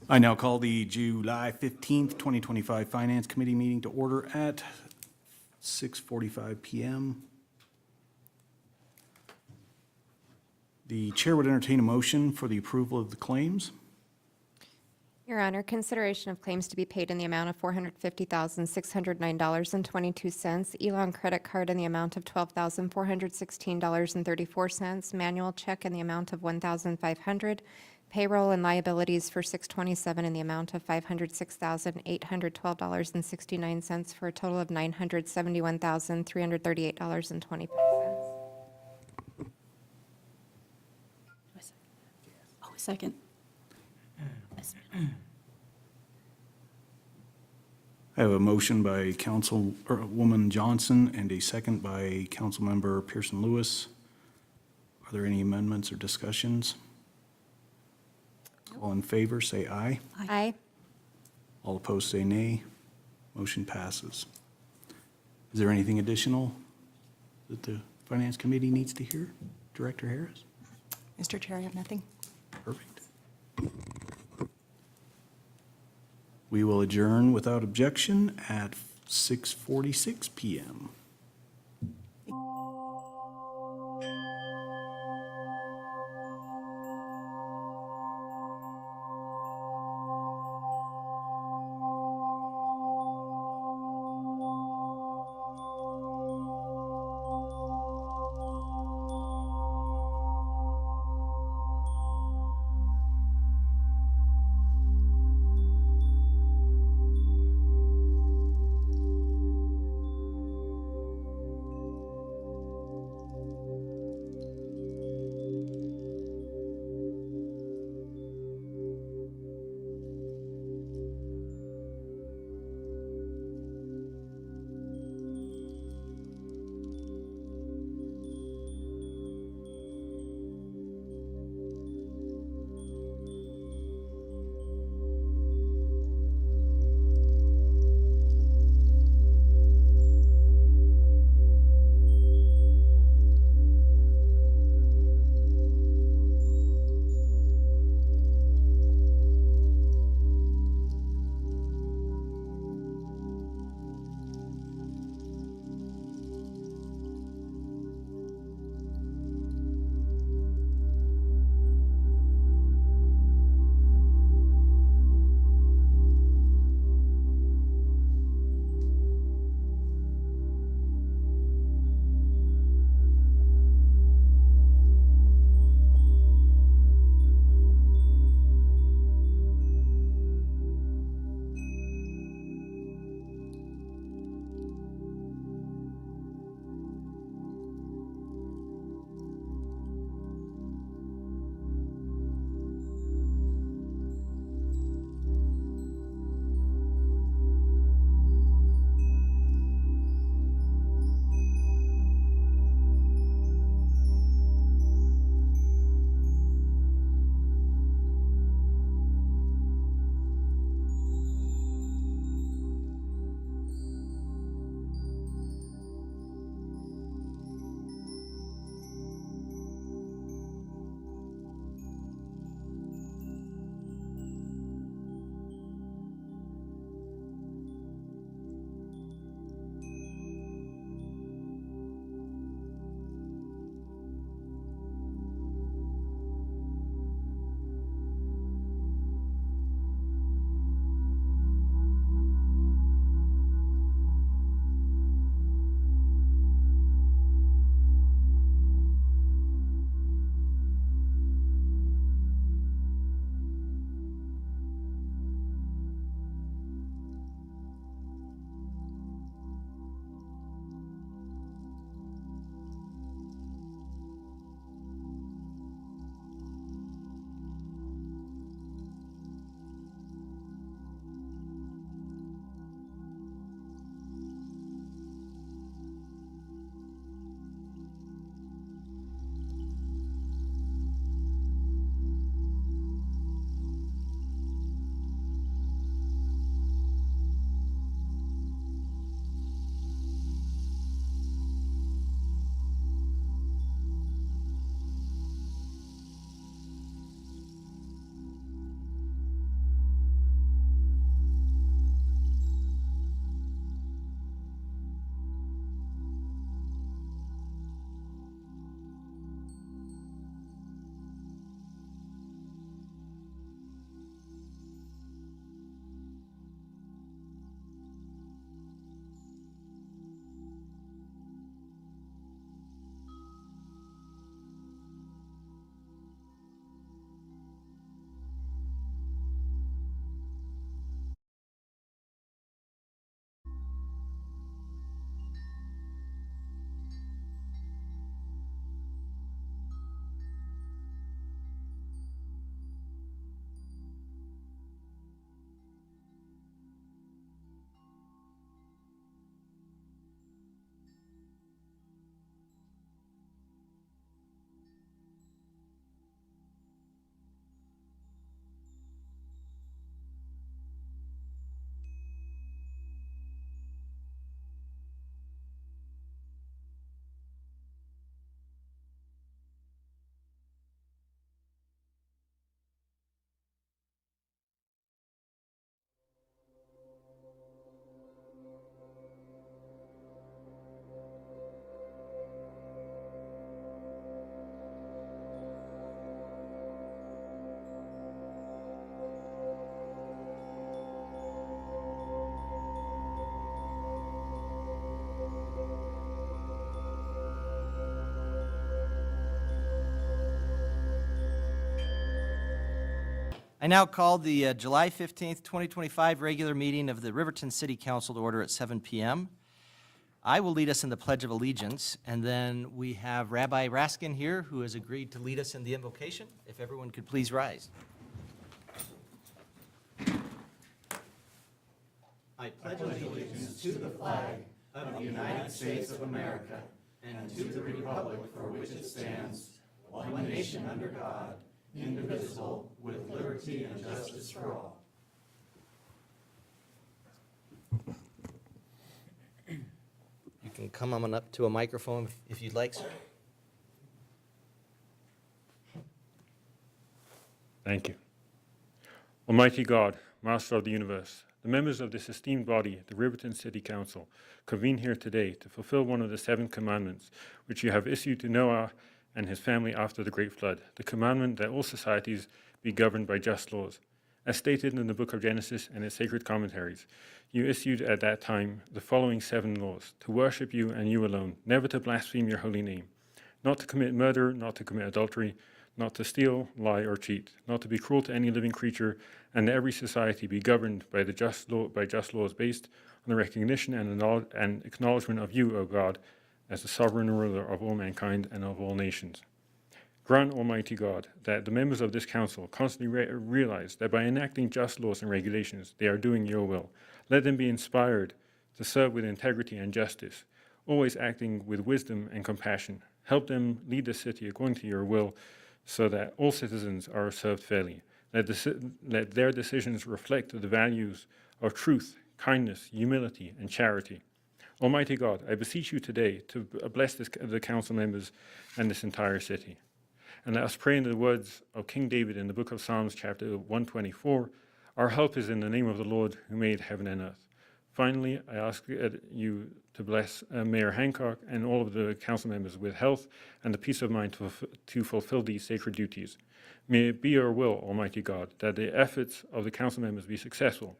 I now call the July 15th, 2025 Finance Committee meeting to order at 6:45 PM. The chair would entertain a motion for the approval of the claims. Your Honor, consideration of claims to be paid in the amount of $450,609.22, Elon credit card in the amount of $12,416.34, manual check in the amount of $1,500, payroll and liabilities for 6/27 in the amount of $506,812.69 for a total of $971,338.20. Oh, second. I have a motion by Councilwoman Johnson and a second by Councilmember Pearson Lewis. Are there any amendments or discussions? All in favor, say aye. Aye. All opposed, say nay. Motion passes. Is there anything additional that the Finance Committee needs to hear? Director Harris? Mr. Chair, I have nothing. Perfect. We will adjourn without objection at 6:46 PM. I now call the July 15th, 2025 regular meeting of the Riverton City Council to order at 7 p.m. I will lead us in the Pledge of Allegiance, and then we have Rabbi Raskin here, who has agreed to lead us in the invocation. If everyone could please rise. I pledge allegiance to the flag of the United States of America and to the republic for which it stands, one nation under God, indivisible, with liberty and justice for all. You can come on up to a microphone if you'd like, sir. Thank you. Almighty God, Master of the universe, the members of this esteemed body, the Riverton City Council, convene here today to fulfill one of the 7 commandments which you have issued to Noah and his family after the great flood, the commandment that all societies be governed by just laws. As stated in the book of Genesis and its sacred commentaries, you issued at that time the following 7 laws: to worship you and you alone, never to blaspheme your holy name, not to commit murder, not to commit adultery, not to steal, lie, or cheat, not to be cruel to any living creature, and that every society be governed by just laws based on the recognition and acknowledgement of you, O God, as the sovereign ruler of all mankind and of all nations. Grant, Almighty God, that the members of this council constantly realize that by enacting just laws and regulations, they are doing your will. Let them be inspired to serve with integrity and justice, always acting with wisdom and compassion. Help them lead the city according to your will, so that all citizens are served fairly. Let their decisions reflect the values of truth, kindness, humility, and charity. Almighty God, I beseech you today to bless the council members and this entire city. And let us pray in the words of King David in the book of Psalms, chapter 124, our help is in the name of the Lord who made heaven and earth. Finally, I ask you to bless Mayor Hancock and all of the council members with health and the peace of mind to fulfill these sacred duties. May it be your will, Almighty God, that the efforts of the council members be successful,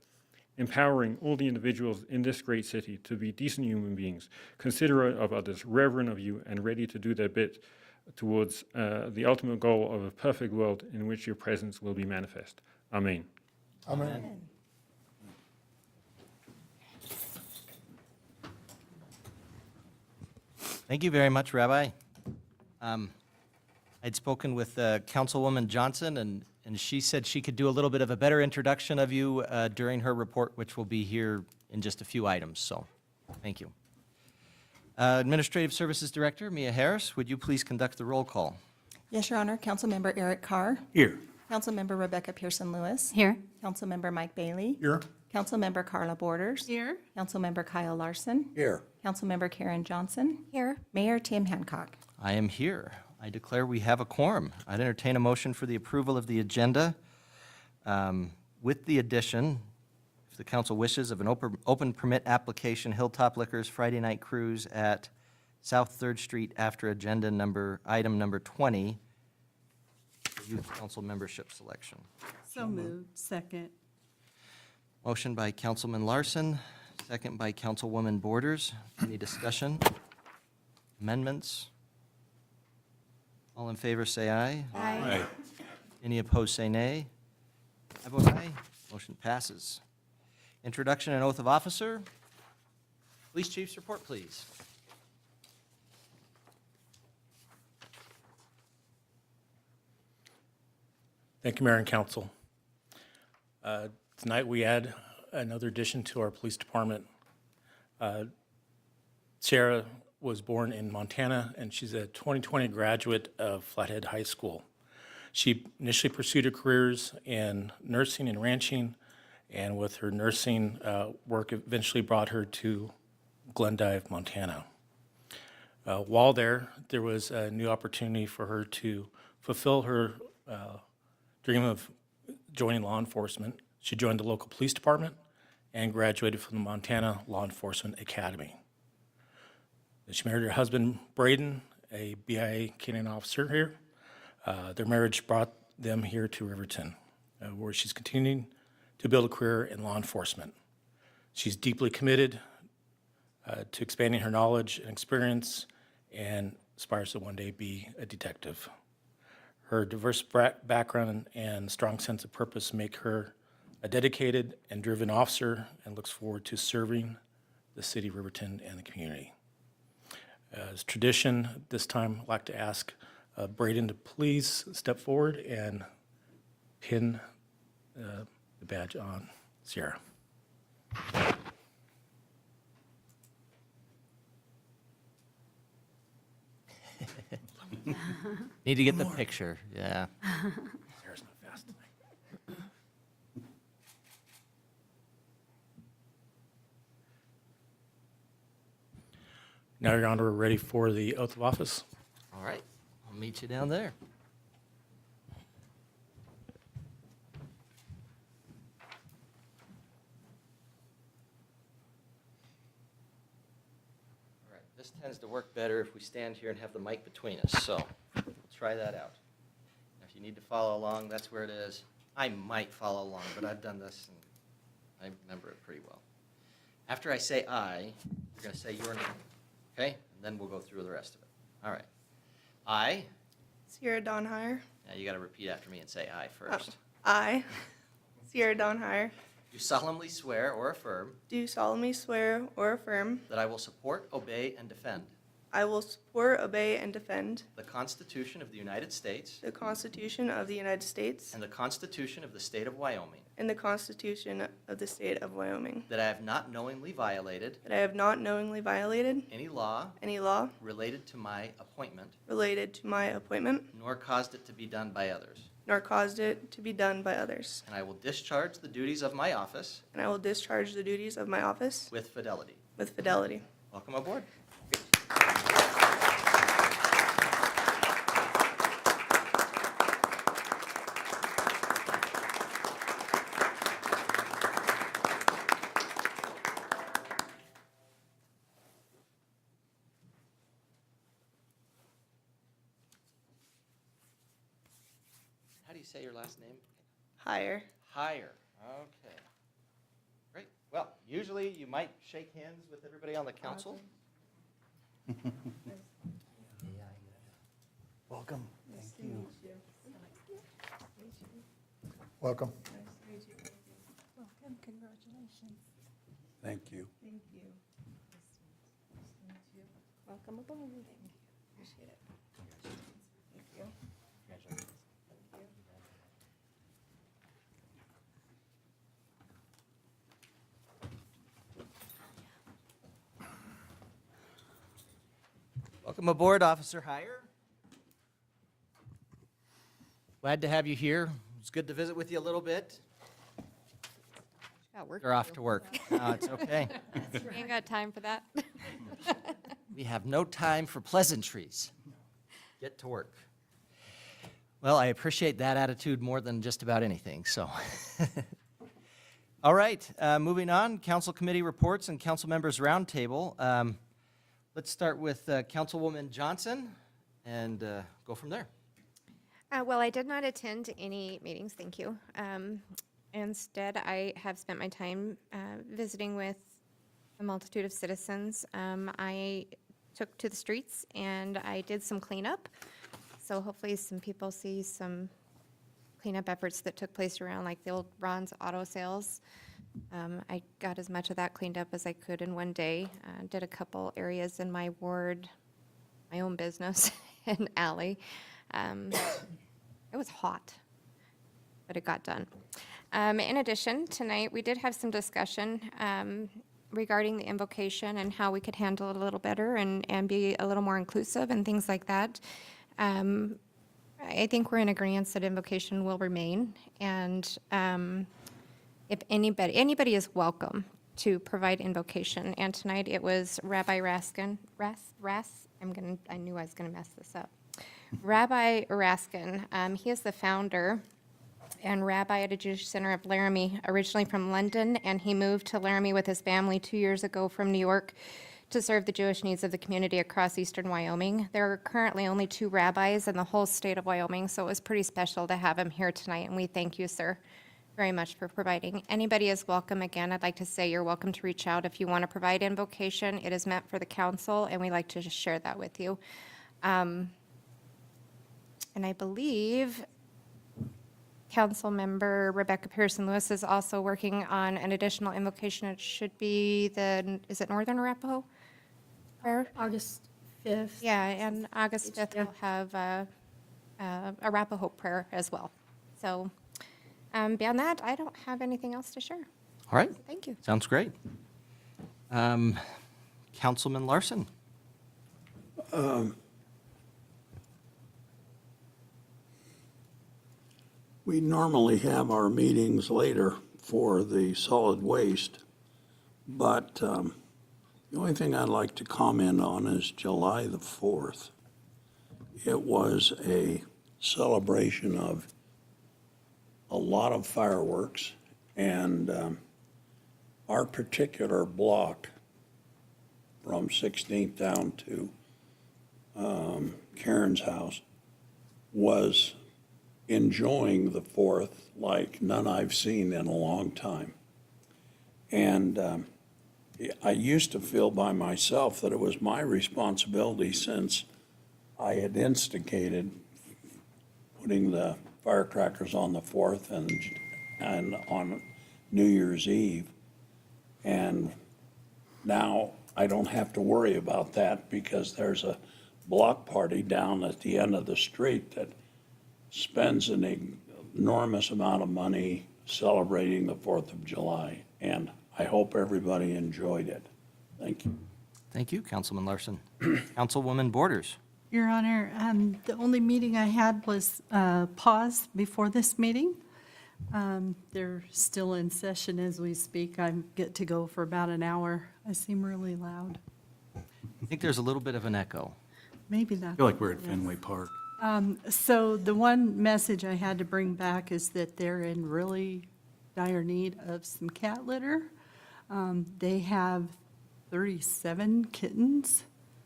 empowering all the individuals in this great city to be decent human beings, considerate of others, reverent of you, and ready to do their bit towards the ultimate goal of a perfect world in which your presence will be manifest. Amen. Amen. Thank you very much, Rabbi. I'd spoken with Councilwoman Johnson, and she said she could do a little bit of a better introduction of you during her report, which will be here in just a few items, so thank you. Administrative Services Director, Mia Harris, would you please conduct the roll call? Yes, Your Honor. Councilmember Eric Carr. Here. Councilmember Rebecca Pearson-Lewis. Here. Councilmember Mike Bailey. Here. Councilmember Carla Borders. Here. Councilmember Kyle Larson. Here. Councilmember Karen Johnson. Here. Mayor Tim Hancock. I am here. I declare we have a quorum. I'd entertain a motion for the approval of the agenda with the addition, if the council wishes, of an open permit application, Hilltop Liquors Friday Night Cruise at South 3rd Street after item number 20, youth council membership selection. So moved. Second. Motion by Councilman Larson, second by Councilwoman Borders. Any discussion? Amendments? All in favor, say aye. Aye. Any opposed, say nay. I vote aye. Motion passes. Introduction and oath of officer. Police Chief's report, please. Thank you, Mayor and Council. Tonight we add another addition to our police department. Sarah was born in Montana, and she's a 2020 graduate of Flathead High School. She initially pursued her careers in nursing and ranching, and with her nursing work eventually brought her to Glendive, Montana. While there was a new opportunity for her to fulfill her dream of joining law enforcement. She joined the local police department and graduated from the Montana Law Enforcement Academy. She married her husband, Braden, a BIA canine officer here. Their marriage brought them here to Riverton, where she's continuing to build a career in law enforcement. She's deeply committed to expanding her knowledge and experience and aspires to one day be a detective. Her diverse background and strong sense of purpose make her a dedicated and driven officer and looks forward to serving the city of Riverton and the community. As tradition, this time I'd like to ask Braden to please step forward and pin the badge on Sierra. Need to get the picture, yeah. Sierra's not fast tonight. Now, Your Honor, we're ready for the oath of office. All right, I'll meet you down there. All right, this tends to work better if we stand here and have the mic between us, so we'll try that out. If you need to follow along, that's where it is. I might follow along, but I've done this and I remember it pretty well. After I say "I," you're going to say your name, okay? And then we'll go through the rest of it. All right. I, Sierra Donhire. now you got to repeat after me and say "I" first. I, Sierra Donhire, You solemnly swear or affirm do solemnly swear or affirm that I will support, obey, and defend I will support, obey, and defend the Constitution of the United States the Constitution of the United States and the Constitution of the State of Wyoming, and the Constitution of the State of Wyoming, that I have not knowingly violated that I have not knowingly violated any law any law related to my appointment, related to my appointment, nor caused it to be done by others. nor caused it to be done by others, And I will discharge the duties of my office and I will discharge the duties of my office with fidelity. with fidelity. Welcome aboard. How do you say your last name? Higher. Higher. Okay. Great. Well, usually you might shake hands with everybody on the council. Welcome. Thank you. Welcome. Welcome, congratulations. Thank you. Thank you. Welcome aboard. Appreciate it. Thank you. Welcome aboard, Officer Hire. Glad to have you here. It's good to visit with you a little bit. Got work You're off to work. No, it's okay. We ain't got time for that. We have no time for pleasantries. Get to work. Well, I appreciate that attitude more than just about anything, so. All right, moving on, council committee reports and council members roundtable. Let's start with Councilwoman Johnson and go from there. Well, I did not attend any meetings, thank you. Instead, I have spent my time visiting with a multitude of citizens. I took to the streets and I did some cleanup. So hopefully some people see some cleanup efforts that took place around like the old Ron's Auto Sales. I got as much of that cleaned up as I could in one day. Did a couple areas in my ward, my own business, and alley. It was hot, but it got done. In addition, tonight we did have some discussion regarding the invocation and how we could handle it a little better and be a little more inclusive and things like that. I think we're in agreement that invocation will remain, and if anybody is welcome to provide invocation. And tonight it was Rabbi Raskin. I knew I was going to mess this up. Rabbi Raskin. He is the founder and rabbi at a Jewish Center of Laramie, originally from London, and he moved to Laramie with his family 2 years ago from New York to serve the Jewish needs of the community across eastern Wyoming. There are currently only 2 rabbis in the whole state of Wyoming, so it was pretty special to have him here tonight, and we thank you, sir, very much for providing. Anybody is welcome. Again, I'd like to say you're welcome to reach out if you want to provide invocation. It is meant for the council, and we like to just share that with you. And I believe Councilmember Rebecca Pearson Lewis is also working on an additional invocation. It should be is it Northern Arapaho prayer? August 5th. Yeah, and August 5th we'll have a Arapaho prayer as well. So beyond that, I don't have anything else to share. All right. Thank you. Sounds great. Councilman Larson? We normally have our meetings later for the solid waste, but the only thing I'd like to comment on is July the 4th. It was a celebration of a lot of fireworks, and our particular block from 16th down to Karen's house was enjoying the 4th like none I've seen in a long time. And I used to feel by myself that it was my responsibility, since I had instigated putting the firecrackers on the 4th and on New Year's Eve. And now I don't have to worry about that, because there's a block party down at the end of the street that spends an enormous amount of money celebrating the 4th of July, and I hope everybody enjoyed it. Thank you. Thank you, Councilman Larson. Councilwoman Borders? Your Honor, the only meeting I had was pause before this meeting. They're still in session as we speak. I get to go for about an hour. I seem really loud. I think there's a little bit of an echo. Maybe that's. I feel like we're at Fenway Park. So the one message I had to bring back is that they're in really dire need of some cat litter. They have 37 kittens,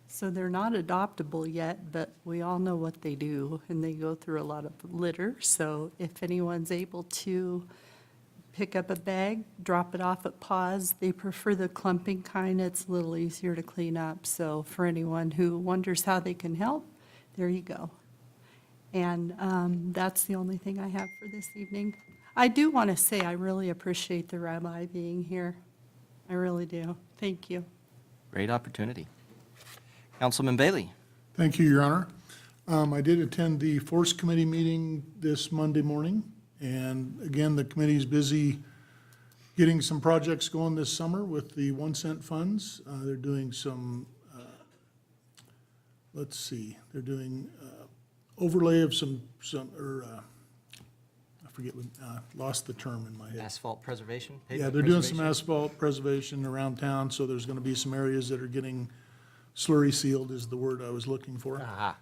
so they're not adoptable yet, but we all know what they do, and they go through a lot of litter. So if anyone's able to pick up a bag, drop it off at Paws. They prefer the clumping kind. It's a little easier to clean up. So for anyone who wonders how they can help, there you go. And that's the only thing I have for this evening. I do want to say I really appreciate the rabbi being here. I really do. Thank you. Great opportunity. Councilman Bailey? Thank you, Your Honor. I did attend the Force Committee meeting this Monday morning, and again, the committee's busy getting some projects going this summer with the 1 cent funds. They're doing some, they're doing overlay of I forget, lost the term in my head. Asphalt preservation? Yeah, pavement they're doing some preservation? asphalt preservation around town, so there's going to be some areas that are getting slurry sealed is the word I was looking for. Aha.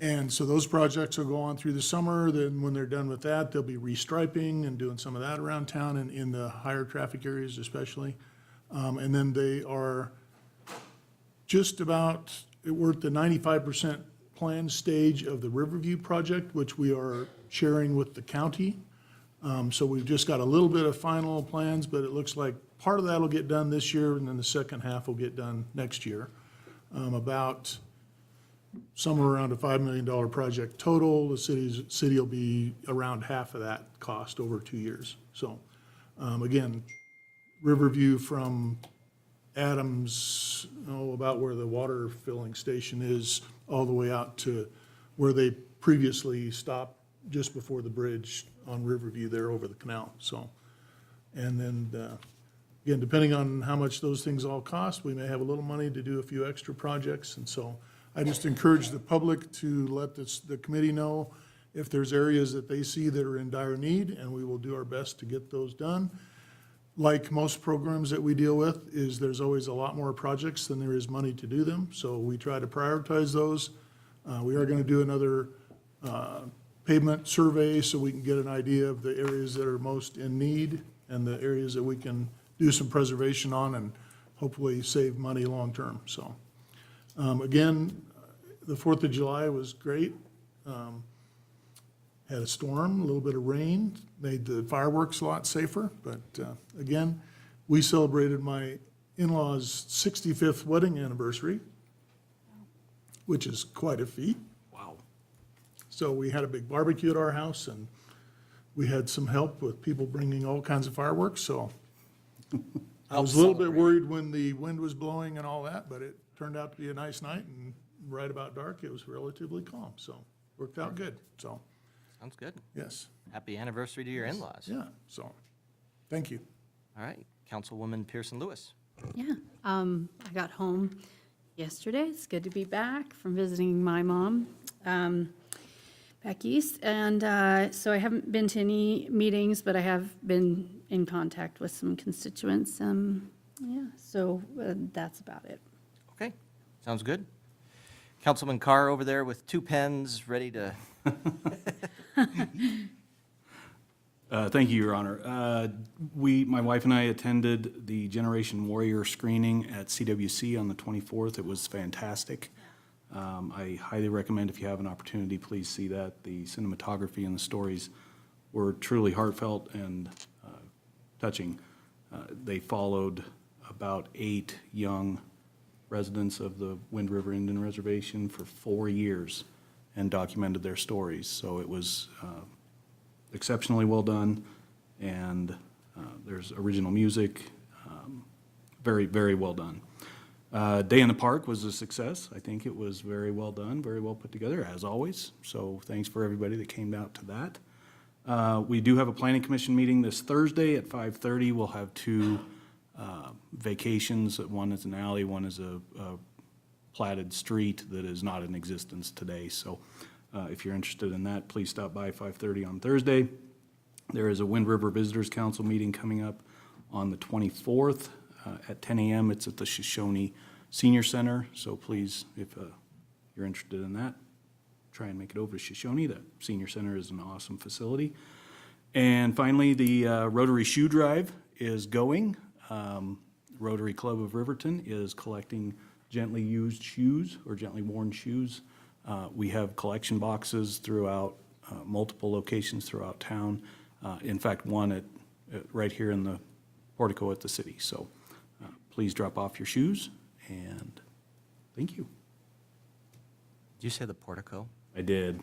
And so those projects will go on through the summer. Then when they're done with that, they'll be restriping and doing some of that around town and in the higher traffic areas especially. And then they are just about, we're at the 95% plan stage of the Riverview project, which we are sharing with the county. So we've just got a little bit of final plans, but it looks like part of that will get done this year, and then the second half will get done next year. About somewhere around a $5 million project total. The city will be around half of that cost over 2 years. So again, Riverview from Adams, about where the water filling station is, all the way out to where they previously stopped just before the bridge on Riverview there over the canal. So, and then again, depending on how much those things all cost, we may have a little money to do a few extra projects. And so I just encourage the public to let the committee know if there's areas that they see that are in dire need, and we will do our best to get those done. Like most programs that we deal with, is there's always a lot more projects than there is money to do them. So we try to prioritize those. We are going to do another pavement survey so we can get an idea of the areas that are most in need and the areas that we can do some preservation on and hopefully save money long-term. So again, the 4th of July was great. Had a storm, a little bit of rain, made the fireworks a lot safer. But again, we celebrated my in-laws' 65th wedding anniversary, which is quite a feat. So we had a big barbecue at our house, and we had some help with people bringing all kinds of fireworks, so I was a little bit worried when the wind was blowing and all that, but it turned out to be a nice night, and right about dark, it was relatively calm, so worked out good, so, Sounds good. yes, Happy anniversary to your in-laws. yeah, so, thank you. All right, Councilwoman Pearson Lewis. Yeah, I got home yesterday. It's good to be back from visiting my mom back east. And so I haven't been to any meetings, but I have been in contact with some constituents. Yeah, so that's about it. Okay, sounds good. Councilman Carr over there with 2 pens, ready to, Thank you, Your Honor. My wife and I attended the Generation Warrior screening at CWC on the 24th. It was fantastic. I highly recommend, if you have an opportunity, please see that. The cinematography and the stories were truly heartfelt and touching. They followed about 8 young residents of the Wind River Indian Reservation for 4 years and documented their stories. So it was exceptionally well done, and there's original music, very, very well done. Day in the Park was a success. I think it was very well done, very well put together, as always. So thanks for everybody that came out to that. We do have a planning commission meeting this Thursday at 5:30. We'll have 2 vacations. One is an alley, one is a platted street that is not in existence today. So if you're interested in that, please stop by 5:30 on Thursday. There is a Wind River Visitors Council meeting coming up on the 24th at 10 a.m. It's at the Shoshone Senior Center, so please, if you're interested in that, try and make it over to Shoshone. The Senior Center is an awesome facility. And finally, the Rotary Shoe Drive is going. Rotary Club of Riverton is collecting gently used shoes or gently worn shoes. We have collection boxes throughout multiple locations throughout town. In fact, one at right here in the portico at the city. So please drop off your shoes, and thank you. did you say the portico? I did,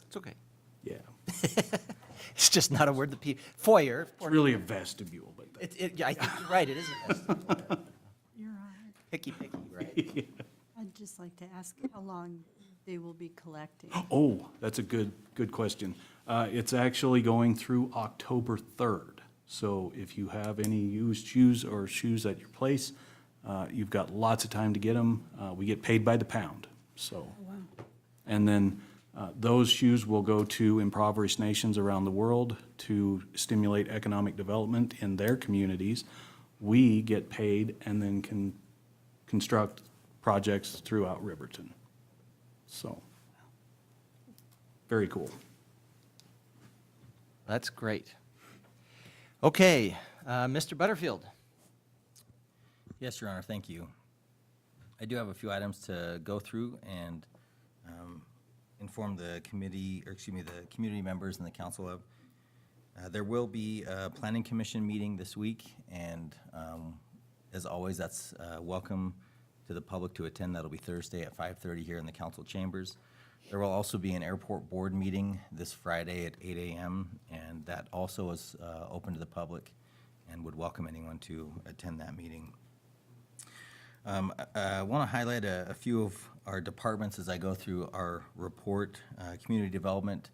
It's okay. yeah. It's just not a word that people, foyer. It's really a vestibule, but Yeah, I think you're right, it is a vestibule. You're right. Picky, right? I'd just like to ask how long they will be collecting. oh, that's a good question. It's actually going through October 3rd. So if you have any used shoes or shoes at your place, you've got lots of time to get them. We get paid by the pound, so. And then those shoes will go to impoverished nations around the world to stimulate economic development in their communities. We get paid and then can construct projects throughout Riverton. So, very cool. That's great. Okay, Mr. Butterfield. Yes, Your Honor, thank you. I do have a few items to go through and inform the committee, or excuse me, the community members and the council of. There will be a planning commission meeting this week, and as always, that's welcome to the public to attend. That'll be Thursday at 5:30 here in the council chambers. There will also be an airport board meeting this Friday at 8 a.m., and that also is open to the public and would welcome anyone to attend that meeting. I want to highlight a few of our departments as I go through our report. Community Development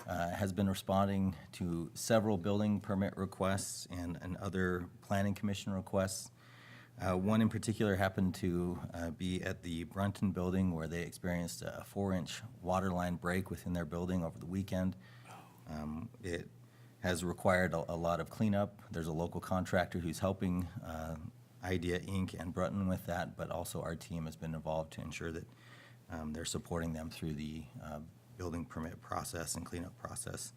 has been responding to several building permit requests and other planning commission requests. One in particular happened to be at the Brunton building, where they experienced a 4-inch water line break within their building over the weekend. It has required a lot of cleanup. There's a local contractor who's helping Idea Inc. and Brunton with that, but also our team has been involved to ensure that they're supporting them through the building permit process and cleanup process.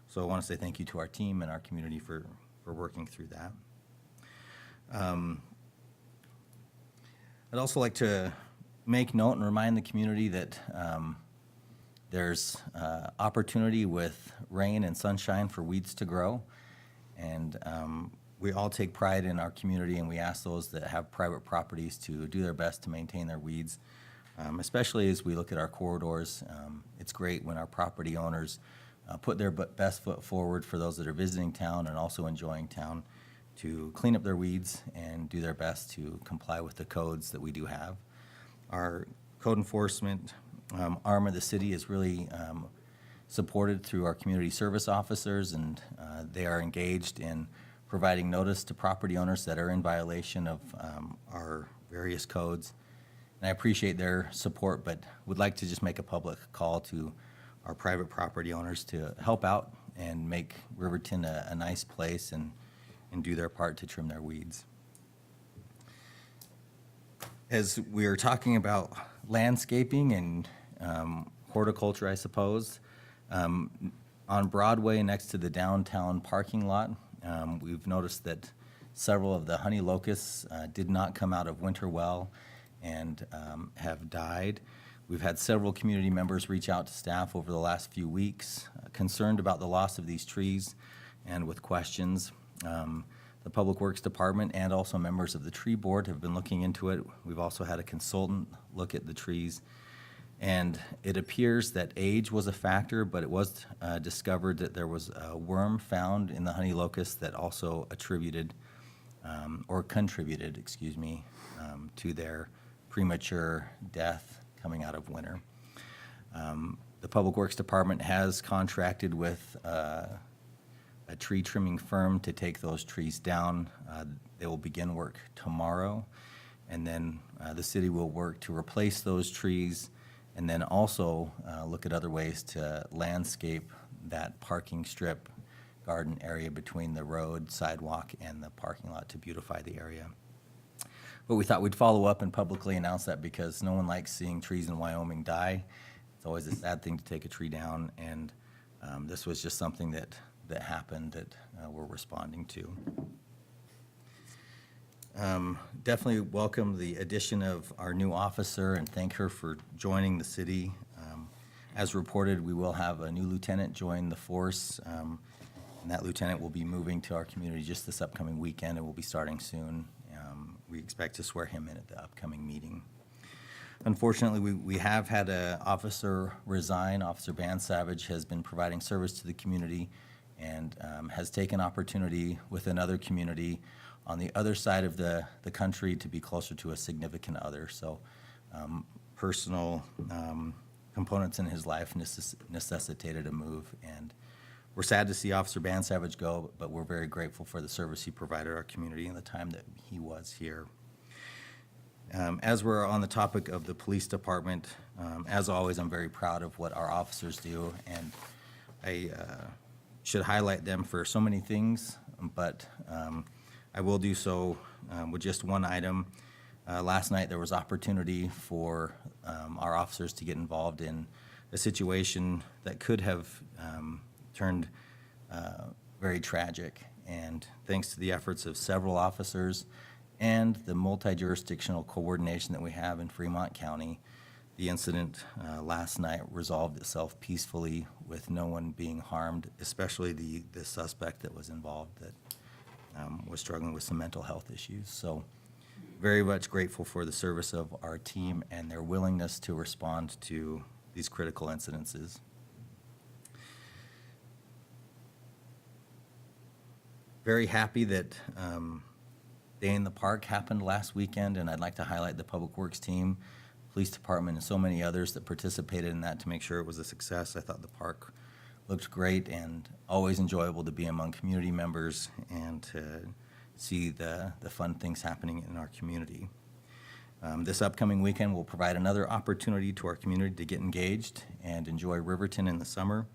So I want to say thank you to our team and our community for working through that. I'd also like to make note and remind the community that there's opportunity with rain and sunshine for weeds to grow. And we all take pride in our community, and we ask those that have private properties to do their best to maintain their weeds. especially as we look at our corridors. It's great when our property owners put their best foot forward for those that are visiting town and also enjoying town to clean up their weeds and do their best to comply with the codes that we do have. Our code enforcement arm of the city is really supported through our community service officers, and they are engaged in providing notice to property owners that are in violation of our various codes. And I appreciate their support, but would like to just make a public call to our private property owners to help out and make Riverton a nice place and do their part to trim their weeds. As we are talking about landscaping and horticulture, I suppose, on Broadway next to the downtown parking lot, we've noticed that several of the honey locusts did not come out of winter well and have died. We've had several community members reach out to staff over the last few weeks, concerned about the loss of these trees and with questions. The Public Works Department and also members of the tree board have been looking into it. We've also had a consultant look at the trees. And it appears that age was a factor, but it was discovered that there was a worm found in the honey locust that also contributed, to their premature death coming out of winter. The Public Works Department has contracted with a tree trimming firm to take those trees down. They will begin work tomorrow, and then the city will work to replace those trees and then also look at other ways to landscape that parking strip garden area between the road, sidewalk, and the parking lot to beautify the area. But we thought we'd follow up and publicly announce that because no one likes seeing trees in Wyoming die. It's always a sad thing to take a tree down, and this was just something that happened that we're responding to. Definitely welcome the addition of our new officer and thank her for joining the city. As reported, we will have a new lieutenant join the force, and that lieutenant will be moving to our community just this upcoming weekend and will be starting soon. We expect to swear him in at the upcoming meeting. Unfortunately, we have had an officer resign. Officer Van Savage has been providing service to the community and has taken opportunity with another community on the other side of the country to be closer to a significant other. So personal components in his life necessitated a move, and we're sad to see Officer Van Savage go, but we're very grateful for the service he provided our community in the time that he was here. As we're on the topic of the police department, as always, I'm very proud of what our officers do, and I should highlight them for so many things, but I will do so with just one item. Last night, there was opportunity for our officers to get involved in a situation that could have turned very tragic. And thanks to the efforts of several officers and the multi-jurisdictional coordination that we have in Fremont County, the incident last night resolved itself peacefully with no one being harmed, especially the suspect that was involved that was struggling with some mental health issues. So very much grateful for the service of our team and their willingness to respond to these critical incidences. Very happy that Day in the Park happened last weekend, and I'd like to highlight the Public Works team, Police Department, and so many others that participated in that to make sure it was a success. I thought the park looked great and always enjoyable to be among community members and to see the fun things happening in our community. This upcoming weekend will provide another opportunity to our community to get engaged and enjoy Riverton in the summer.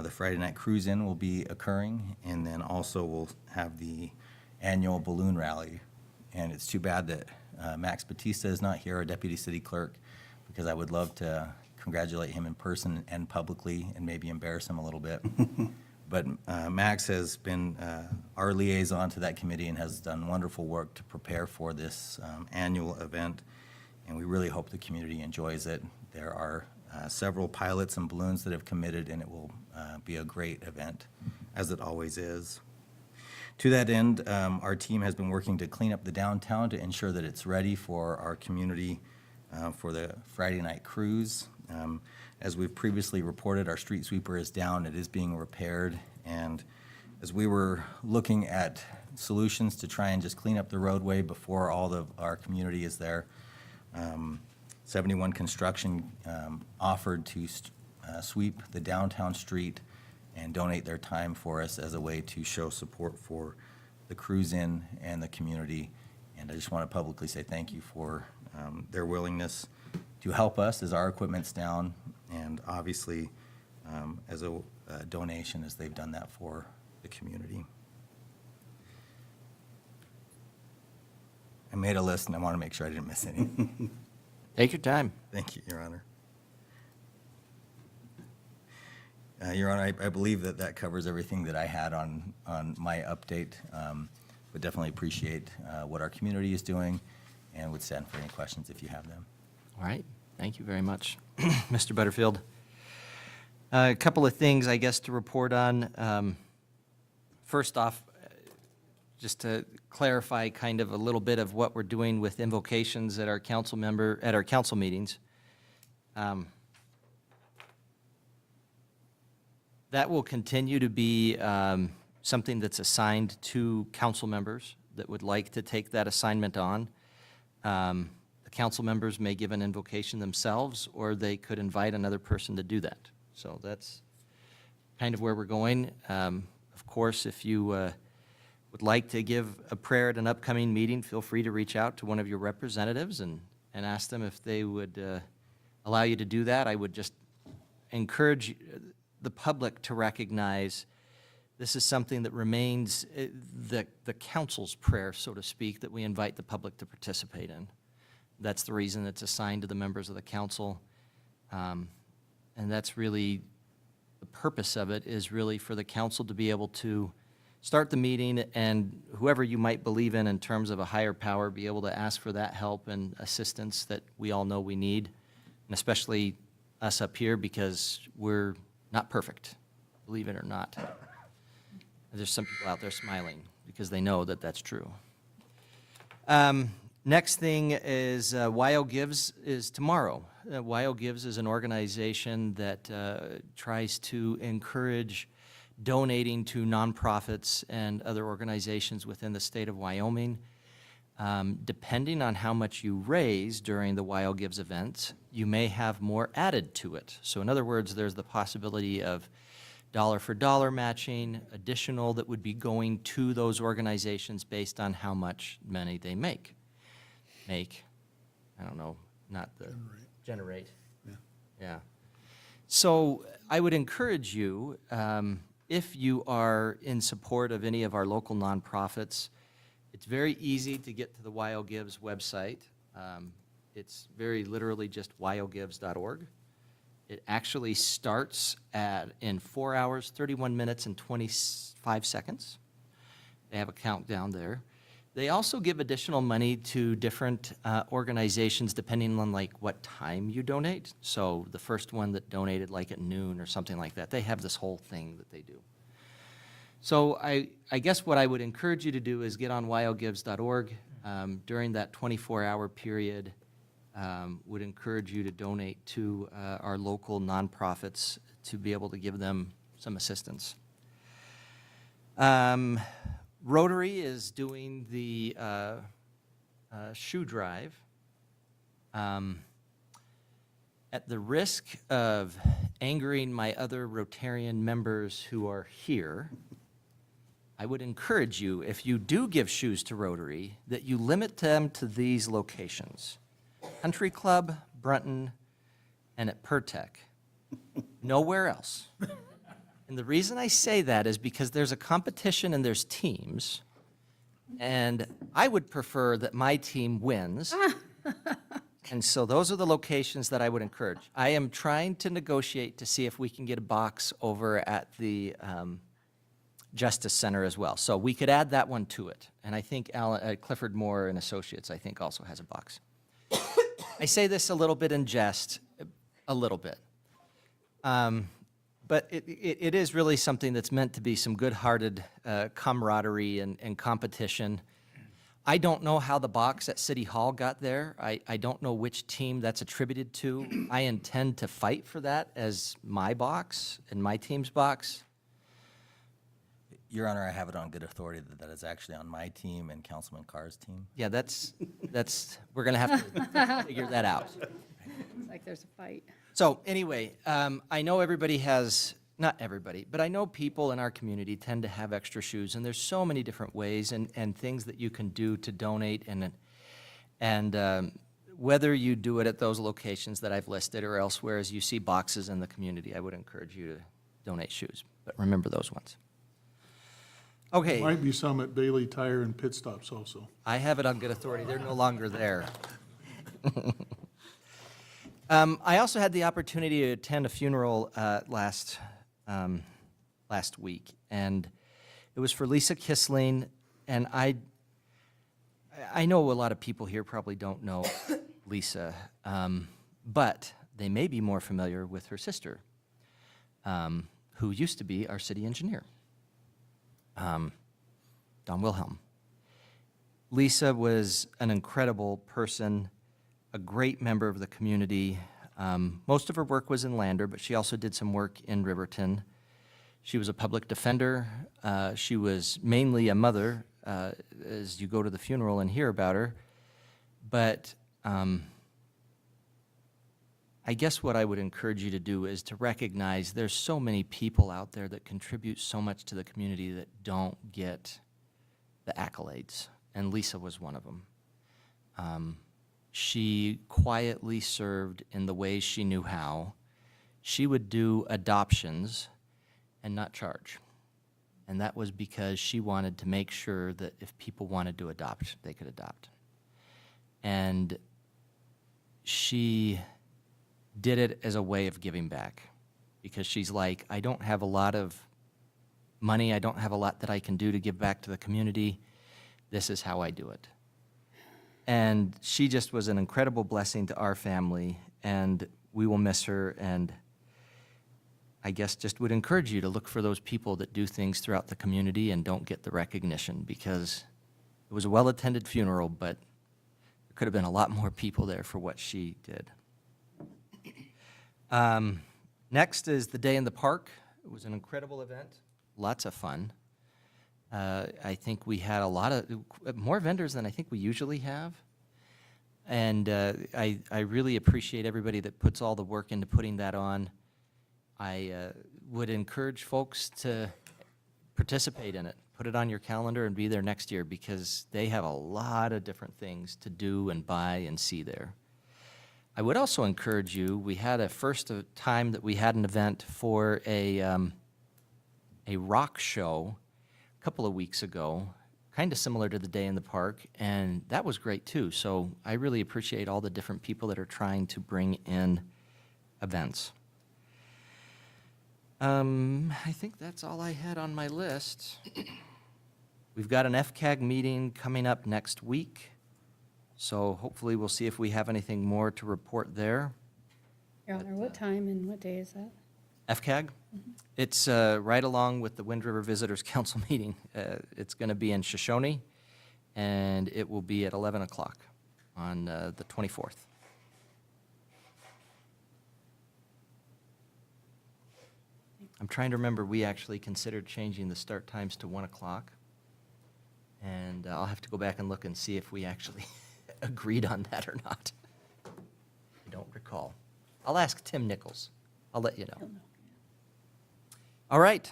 The Friday night cruise-in will be occurring, and then also we'll have the annual balloon rally. And it's too bad that Max Batista is not here, our deputy city clerk, because I would love to congratulate him in person and publicly and maybe embarrass him a little bit. But Max has been our liaison to that committee and has done wonderful work to prepare for this annual event, and we really hope the community enjoys it. There are several pilots and balloons that have committed, and it will be a great event, as it always is. To that end, our team has been working to clean up the downtown to ensure that it's ready for our community for the Friday night cruise. As we've previously reported, our street sweeper is down. It is being repaired. And as we were looking at solutions to try and just clean up the roadway before all of our community is there, 71 Construction offered to sweep the downtown street and donate their time for us as a way to show support for the cruise in and the community. And I just want to publicly say thank you for their willingness to help us as our equipment's down, and obviously as a donation as they've done that for the community. I made a list and I want to make sure I didn't miss any. Take your time. Thank you, Your Honor. Your Honor, I believe that that covers everything that I had on my update, but definitely appreciate what our community is doing and would stand for any questions if you have them. All right, thank you very much, Mr. Butterfield. A couple of things, I guess, to report on. First off, just to clarify kind of a little bit of what we're doing with invocations at our council meetings. That will continue to be something that's assigned to council members that would like to take that assignment on. The council members may give an invocation themselves, or they could invite another person to do that. So that's kind of where we're going. Of course, if you would like to give a prayer at an upcoming meeting, feel free to reach out to one of your representatives and ask them if they would allow you to do that. I would just encourage the public to recognize this is something that remains the council's prayer, so to speak, that we invite the public to participate in. That's the reason it's assigned to the members of the council. And that's really, the purpose of it is really for the council to be able to start the meeting, and whoever you might believe in terms of a higher power, be able to ask for that help and assistance that we all know we need, and especially us up here, because we're not perfect, believe it or not. There's some people out there smiling because they know that that's true. Next thing is WYO Gives is tomorrow. WYO Gives is an organization that tries to encourage donating to nonprofits and other organizations within the state of Wyoming. Depending on how much you raise during the WYO Gives events, you may have more added to it. So in other words, there's the possibility of dollar-for-dollar matching, additional that would be going to those organizations based on how much money they make. I don't know, not the generate. Yeah. So I would encourage you, if you are in support of any of our local nonprofits, it's very easy to get to the WYO Gives website. It's very literally just wyogives.org. It actually starts in 4 hours, 31 minutes, and 25 seconds. They have a countdown there. They also give additional money to different organizations depending on like what time you donate. So the first one that donated like at noon or something like that, they have this whole thing that they do. So I guess what I would encourage you to do is get on wyogives.org during that 24-hour period. Would encourage you to donate to our local nonprofits to be able to give them some assistance. Rotary is doing the shoe drive. At the risk of angering my other Rotarian members who are here, I would encourage you, if you do give shoes to Rotary, that you limit them to these locations: Country Club, Brunton, and at Pertec. Nowhere else. And the reason I say that is because there's a competition and there's teams, and I would prefer that my team wins. And so those are the locations that I would encourage. I am trying to negotiate to see if we can get a box over at the Justice Center as well. So we could add that one to it. And I think Clifford Moore and Associates, I think, also has a box. I say this a little bit in jest, a little bit. But it is really something that's meant to be some good-hearted camaraderie and competition. I don't know how the box at City Hall got there. I don't know which team that's attributed to. I intend to fight for that as my box and my team's box. Your Honor, I have it on good authority that that is actually on my team and Councilman Carr's team. Yeah, we're going to have to figure that out. It's like there's a fight. So anyway, I know everybody has, not everybody, but I know people in our community tend to have extra shoes, and there's so many different ways and things that you can do to donate, and whether you do it at those locations that I've listed or elsewhere, as you see boxes in the community, I would encourage you to donate shoes, but remember those ones. Okay. Might be some at Bailey Tire and Pit Stops also. I have it on good authority. They're no longer there. I also had the opportunity to attend a funeral last week, and it was for Lisa Kissling, and I know a lot of people here probably don't know Lisa, but they may be more familiar with her sister, who used to be our city engineer. Don Wilhelm. Lisa was an incredible person, a great member of the community. Most of her work was in Lander, but she also did some work in Riverton. She was a public defender. She was mainly a mother, as you go to the funeral and hear about her. But I guess what I would encourage you to do is to recognize there's so many people out there that contribute so much to the community that don't get the accolades, and Lisa was one of them. She quietly served in the ways she knew how. She would do adoptions and not charge, and that was because she wanted to make sure that if people wanted to adopt, they could adopt. And she did it as a way of giving back, because she's like, I don't have a lot of money, I don't have a lot that I can do to give back to the community. This is how I do it. And she just was an incredible blessing to our family, and we will miss her, and I guess just would encourage you to look for those people that do things throughout the community and don't get the recognition, because it was a well-attended funeral, but there could have been a lot more people there for what she did. Next is the Day in the Park. It was an incredible event, lots of fun. I think we had a lot of, more vendors than I think we usually have. And I really appreciate everybody that puts all the work into putting that on. I would encourage folks to participate in it. Put it on your calendar and be there next year, because they have a lot of different things to do and buy and see there. I would also encourage you, we had a first time that we had an event for a rock show a couple of weeks ago, kind of similar to the Day in the Park, and that was great too. So I really appreciate all the different people that are trying to bring in events. I think that's all I had on my list. We've got an FCAG meeting coming up next week, so hopefully we'll see if we have anything more to report there. Your Honor, what time and what day is that? FCAG? It's right along with the Wind River Visitors Council meeting. It's going to be in Shoshone, and it will be at 11 o'clock on the 24th. I'm trying to remember, we actually considered changing the start times to 1 o'clock, and I'll have to go back and look and see if we actually agreed on that or not. I don't recall. I'll ask Tim Nichols. I'll let you know. All right,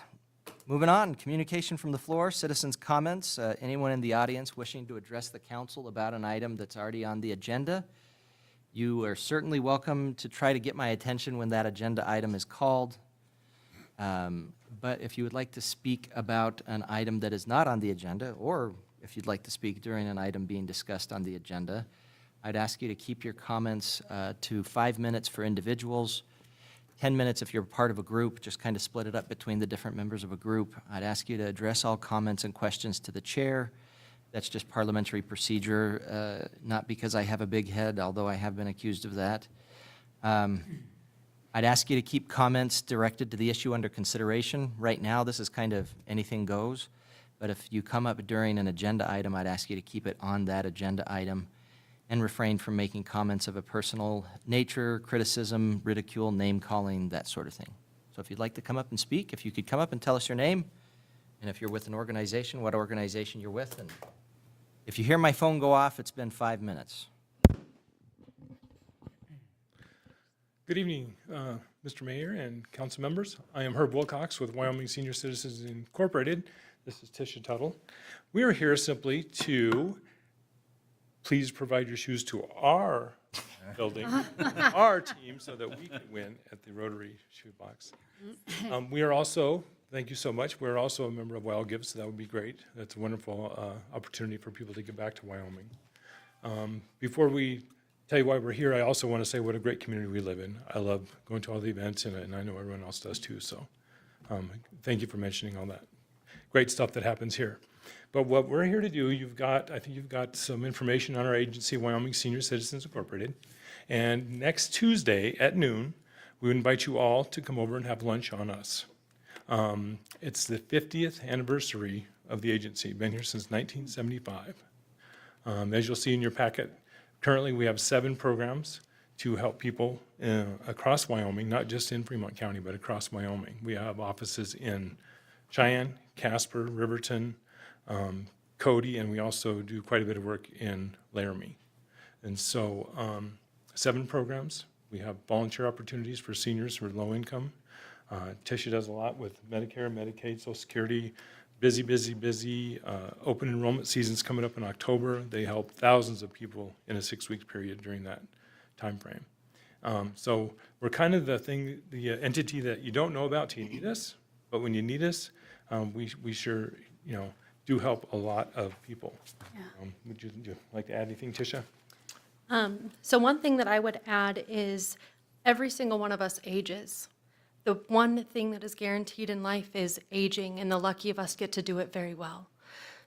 moving on. Communication from the floor, citizens' comments. Anyone in the audience wishing to address the council about an item that's already on the agenda, you are certainly welcome to try to get my attention when that agenda item is called. But if you would like to speak about an item that is not on the agenda, or if you'd like to speak during an item being discussed on the agenda, I'd ask you to keep your comments to 5 minutes for individuals, 10 minutes if you're part of a group, just kind of split it up between the different members of a group. I'd ask you to address all comments and questions to the chair. That's just parliamentary procedure, not because I have a big head, although I have been accused of that. I'd ask you to keep comments directed to the issue under consideration. Right now, this is kind of anything goes. but if you come up during an agenda item, I'd ask you to keep it on that agenda item and refrain from making comments of a personal nature, criticism, ridicule, name-calling, that sort of thing. So if you'd like to come up and speak, if you could come up and tell us your name, and if you're with an organization, what organization you're with, and if you hear my phone go off, it's been 5 minutes. Good evening, Mr. Mayor and council members. I am Herb Wilcox with Wyoming Senior Citizens Incorporated. This is Tisha Tuttle. We are here simply to please provide your shoes to our building, our team, so that we can win at the Rotary Shoebox. We are also, thank you so much, we're also a member of Wild Gives, so that would be great. That's a wonderful opportunity for people to get back to Wyoming. Before we tell you why we're here, I also want to say what a great community we live in. I love going to all the events, and I know everyone else does too, so thank you for mentioning all that great stuff that happens here. But what we're here to do, I think you've got some information on our agency, Wyoming Senior Citizens Incorporated. And next Tuesday at noon, we invite you all to come over and have lunch on us. It's the 50th anniversary of the agency, been here since 1975. As you'll see in your packet, currently we have 7 programs to help people across Wyoming, not just in Fremont County, but across Wyoming. We have offices in Cheyenne, Casper, Riverton, Cody, and we also do quite a bit of work in Laramie. And so 7 programs. We have volunteer opportunities for seniors who are low income. Tisha does a lot with Medicare, Medicaid, Social Security. Busy. Open enrollment season's coming up in October. They help thousands of people in a 6-week period during that time frame. So we're kind of the entity that you don't know about till you need us, but when you need us, we sure, do help a lot of people. Yeah. Would you like to add anything, Tisha? So one thing that I would add is every single one of us ages. The one thing that is guaranteed in life is aging, and the lucky of us get to do it very well.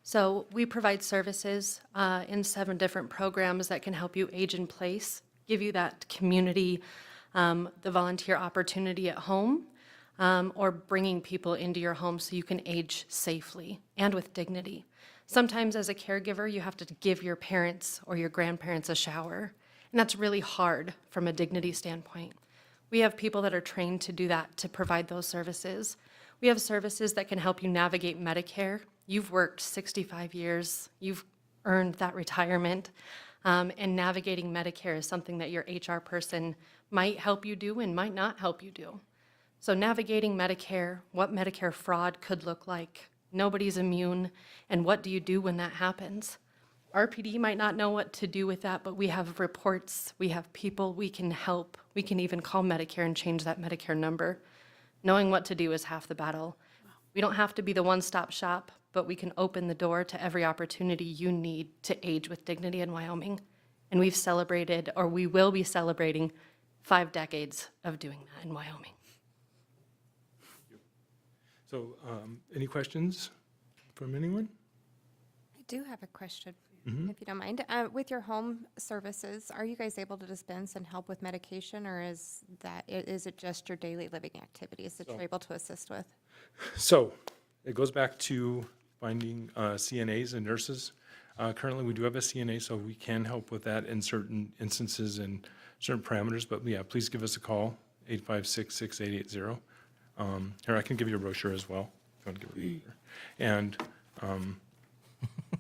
So we provide services in 7 different programs that can help you age in place, give you that community, the volunteer opportunity at home, or bringing people into your home so you can age safely and with dignity. Sometimes as a caregiver, you have to give your parents or your grandparents a shower, and that's really hard from a dignity standpoint. We have people that are trained to do that, to provide those services. We have services that can help you navigate Medicare. You've worked 65 years, you've earned that retirement, and navigating Medicare is something that your HR person might help you do and might not help you do. So navigating Medicare, what Medicare fraud could look like, nobody's immune, and what do you do when that happens? RPD might not know what to do with that, but we have reports, we have people, we can help. We can even call Medicare and change that Medicare number. Knowing what to do is half the battle. We don't have to be the one-stop shop, but we can open the door to every opportunity you need to age with dignity in Wyoming. And we've celebrated, or we will be celebrating, 5 decades of doing that in Wyoming. So any questions from anyone? I do have a question, if you don't mind. With your home services, are you guys able to dispense and help with medication, or is it just your daily living activities that you're able to assist with? So it goes back to finding CNAs and nurses. Currently, we do have a CNA, so we can help with that in certain instances and certain parameters. But yeah, please give us a call, 856-6880. Here, I can give you a brochure as well, if you want to give a brochure. And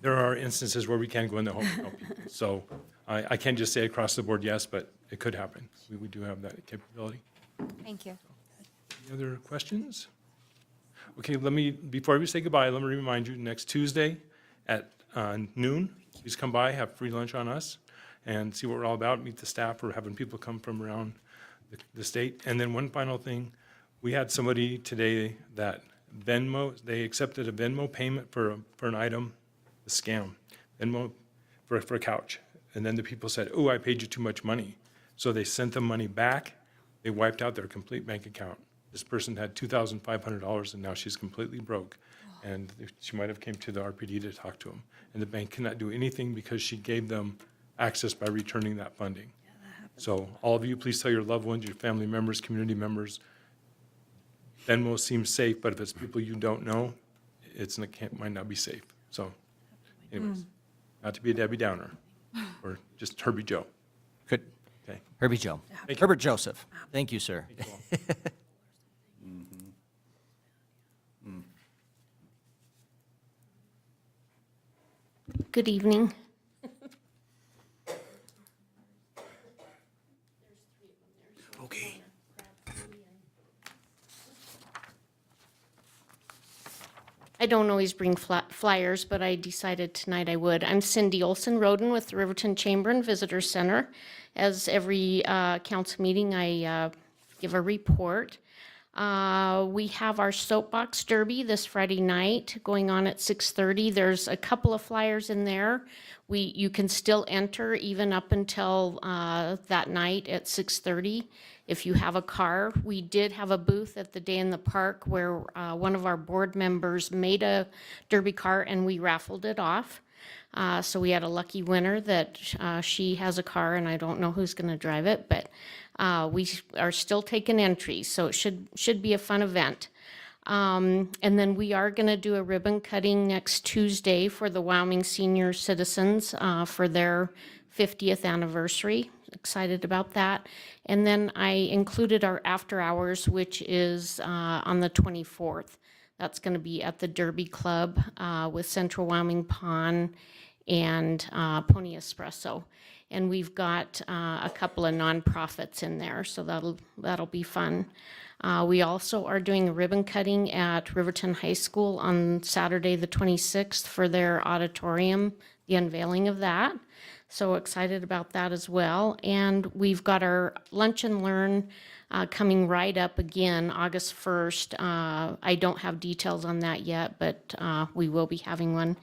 there are instances where we can go in the home and help people. So I can't just say across the board yes, but it could happen. We do have that capability. Thank you. Any other questions? Okay, before we say goodbye, let me remind you, next Tuesday at noon, please come by, have free lunch on us, and see what we're all about, meet the staff. We're having people come from around the state. And then one final thing, we had somebody today that they accepted a Venmo payment for an item, a scam, Venmo for a couch. And then the people said, oh, I paid you too much money. So they sent the money back. They wiped out their complete bank account. This person had $2,500 and now she's completely broke. And she might have came to the RPD to talk to them. And the bank cannot do anything because she gave them access by returning that funding. So all of you, please tell your loved ones, your family members, community members, Venmo seems safe, but if it's people you don't know, might not be safe. So anyways, not to be a Debbie Downer or just Herbie Joe. Good. Okay. Herbie Joe. Thank you. Herbert Joseph. Thank you, sir. Good evening. Okay. I don't always bring flyers, but I decided tonight I would. I'm Cindy Olson Roden with the Riverton Chamber and Visitor Center. As every council meeting, I give a report. We have our soapbox derby this Friday night going on at 6:30. There's a couple of flyers in there. You can still enter even up until that night at 6:30 if you have a car. We did have a booth at the Day in the Park where one of our board members made a derby car and we raffled it off. So we had a lucky winner that she has a car and I don't know who's going to drive it, but we are still taking entries, so it should be a fun event. And then we are going to do a ribbon cutting next Tuesday for the Wyoming senior citizens for their 50th anniversary. Excited about that. And then I included our after hours, which is on the 24th. That's going to be at the Derby Club with Central Wyoming Pawn and Pony Espresso. And we've got a couple of nonprofits in there, so that'll be fun. We also are doing a ribbon cutting at Riverton High School on Saturday the 26th for their auditorium, the unveiling of that. So excited about that as well. And we've got our Lunch and Learn coming right up again, August 1st. I don't have details on that yet, but we will be having one.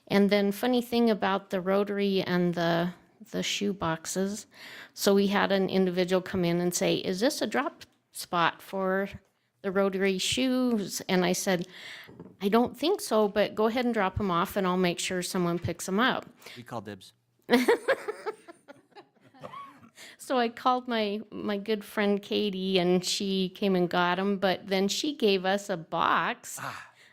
And then funny thing about the Rotary and the shoe boxes. So we had an individual come in and say, is this a drop spot for the Rotary shoes? And I said, I don't think so, but go ahead and drop them off and I'll make sure someone picks them up. We call dibs. So I called my good friend Katie and she came and got them, but then she gave us a box.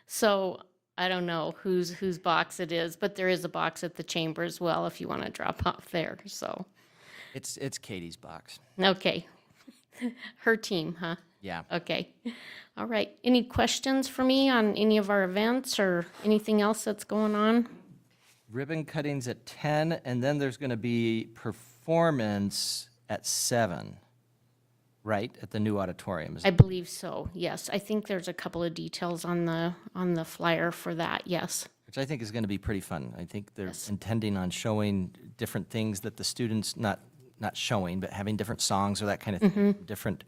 So I don't know whose box it is, but there is a box at the chamber as well if you want to drop off there, so. It's Katie's box. Okay. Her team, huh? Yeah. Okay. All right. Any questions for me on any of our events or anything else that's going on? Ribbon cuttings at 10, and then there's going to be performance at 7, right, at the new auditorium. I believe so, yes. I think there's a couple of details on the flyer for that, yes. Which I think is going to be pretty fun. I think they're intending on showing different things that the students, not showing, but having different songs or that kind of thing, different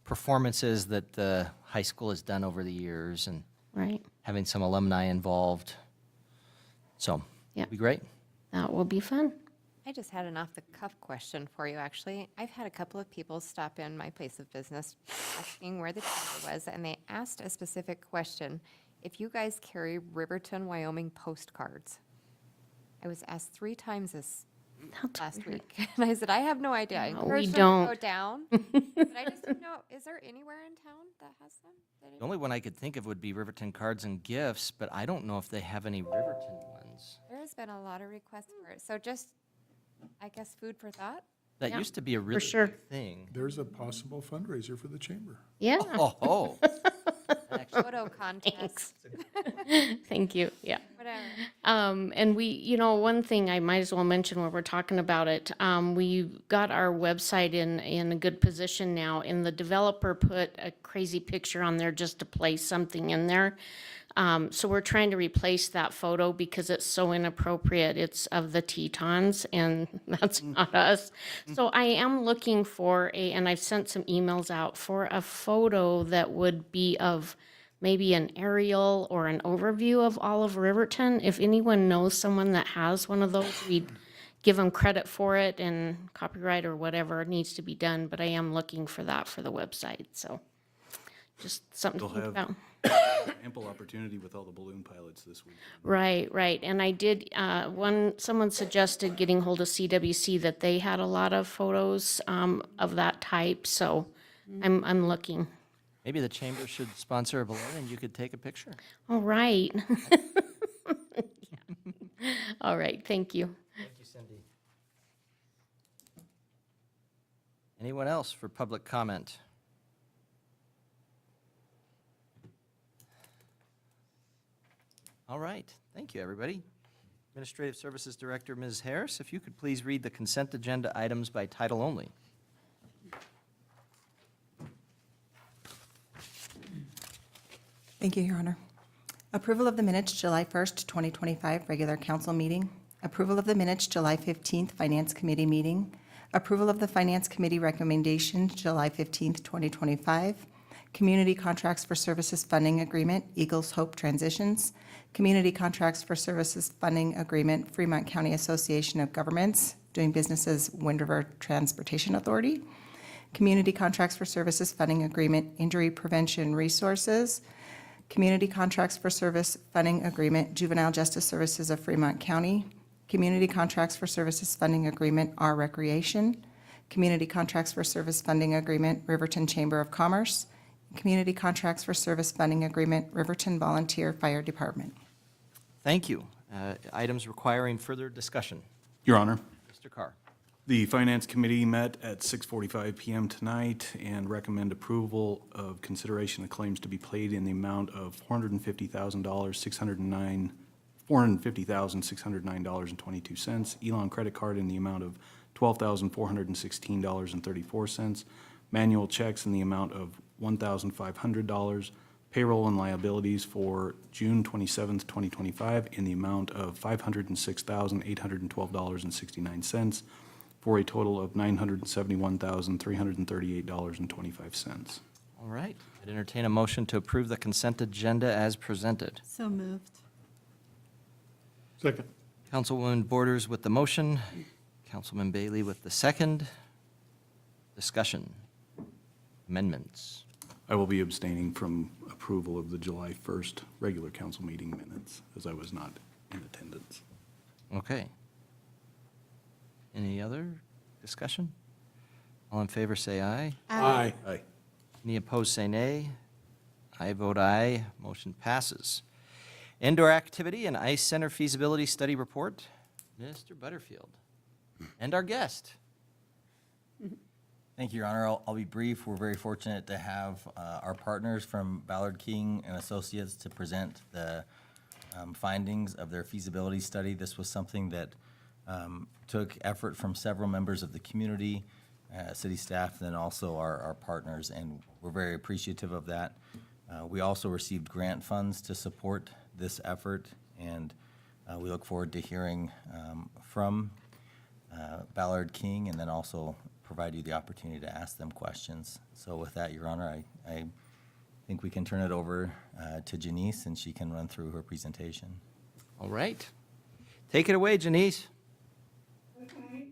performances that the high school has done over the years, and Right. having some alumni involved. So, Yeah. it'll be great. That will be fun. I just had an off-the-cuff question for you, actually. I've had a couple of people stop in my place of business asking where the chamber was, and they asked a specific question. If you guys carry Riverton, Wyoming postcards? I was asked 3 times this last week. And I said, I have no idea. I No, encouraged we them to go don't. down. But I just didn't know, is there anywhere in town that has them? The only one I could think of would be Riverton Cards and Gifts, but I don't know if they have any Riverton ones. There has been a lot of requests for it. So just, I guess, food for thought? That Yeah, used to be a really sure. big thing. There's a possible fundraiser for the chamber. Yeah. Oh, Photo contest, Thank you, yeah. whatever. And we, one thing I might as well mention while we're talking about it, we got our website in a good position now, and the developer put a crazy picture on there just to place something in there. So we're trying to replace that photo because it's so inappropriate. It's of the Tetons, and that's not us. So I am looking for and I've sent some emails out for a photo that would be of maybe an aerial or an overview of all of Riverton. If anyone knows someone that has one of those, we'd give them credit for it, and copyright or whatever needs to be done. But I am looking for that for the website, so just something to They'll think have- about. Ample opportunity with all the balloon pilots this week. Right. And I did, someone suggested getting hold of CWC that they had a lot of photos of that type, so I'm looking. Maybe the chamber should sponsor a balloon and you could take a picture. All right. Yeah. All right, thank you. Thank you, Cindy. Anyone else for public comment? All right, thank you, everybody. Administrative Services Director, Ms. Harris, if you could please read the consent agenda items by title only. Thank you, Your Honor. Approval of the minutes, July 1st, 2025, regular council meeting. Approval of the minutes, July 15th, Finance Committee meeting. Approval of the Finance Committee recommendation, July 15th, 2025. Community Contracts for Services Funding Agreement, Eagles Hope Transitions. Community Contracts for Services Funding Agreement, Fremont County Association of Governments, doing business as Wind River Transportation Authority. Community Contracts for Services Funding Agreement, Injury Prevention Resources. Community Contracts for Service Funding Agreement, Juvenile Justice Services of Fremont County. Community Contracts for Services Funding Agreement, R Recreation. Community Contracts for Service Funding Agreement, Riverton Chamber of Commerce. Community Contracts for Service Funding Agreement, Riverton Volunteer Fire Department. Thank you. Items requiring further discussion. Your Honor, Mr. Carr. the Finance Committee met at 6:45 PM tonight and recommend approval of consideration of claims to be paid in the amount of $450,609.22. Elon credit card in the amount of $12,416.34. Manual checks in the amount of $1,500. Payroll and liabilities for June 27th, 2025 in the amount of $506,812.69 for a total of $971,338.25. All right. I'd entertain a motion to approve the consent agenda as presented. So moved. Second. Councilwoman Borders with the motion, Councilman Bailey with the second. Discussion. Amendments. I will be abstaining from approval of the July 1st regular council meeting minutes, as I was not in attendance. Okay. Any other discussion? All in favor, say aye. Aye. Aye. Any opposed, say nay. I vote aye. Motion passes. Indoor activity and ice center feasibility study report, Mr. Butterfield. And our guest. Thank you, Your Honor. I'll be brief. We're very fortunate to have our partners from Ballard King and Associates to present the findings of their feasibility study. This was something that took effort from several members of the community, city staff, and then also our partners, and we're very appreciative of that. We also received grant funds to support this effort, and we look forward to hearing from Ballard King, and then also provide you the opportunity to ask them questions. So with that, Your Honor, I think we can turn it over to Janice, and she can run through her presentation. All right. Take it away, Janice. Okay,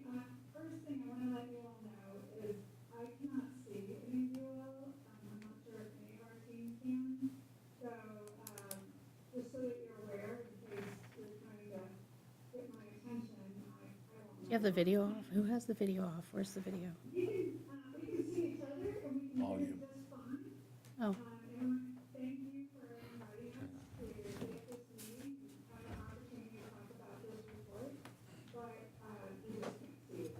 first thing I want to let you all know is I cannot see any of you all. I'm not sure if any of our team can. So, just so that you're aware, in case you're trying to get my attention, I won't know. You have the video off? Who has the video off? Where's the video? We can see each other and we can hear you just fine. Oh, And thank you for inviting us to be at this meeting and have an opportunity to talk about this report, but you just can't see it.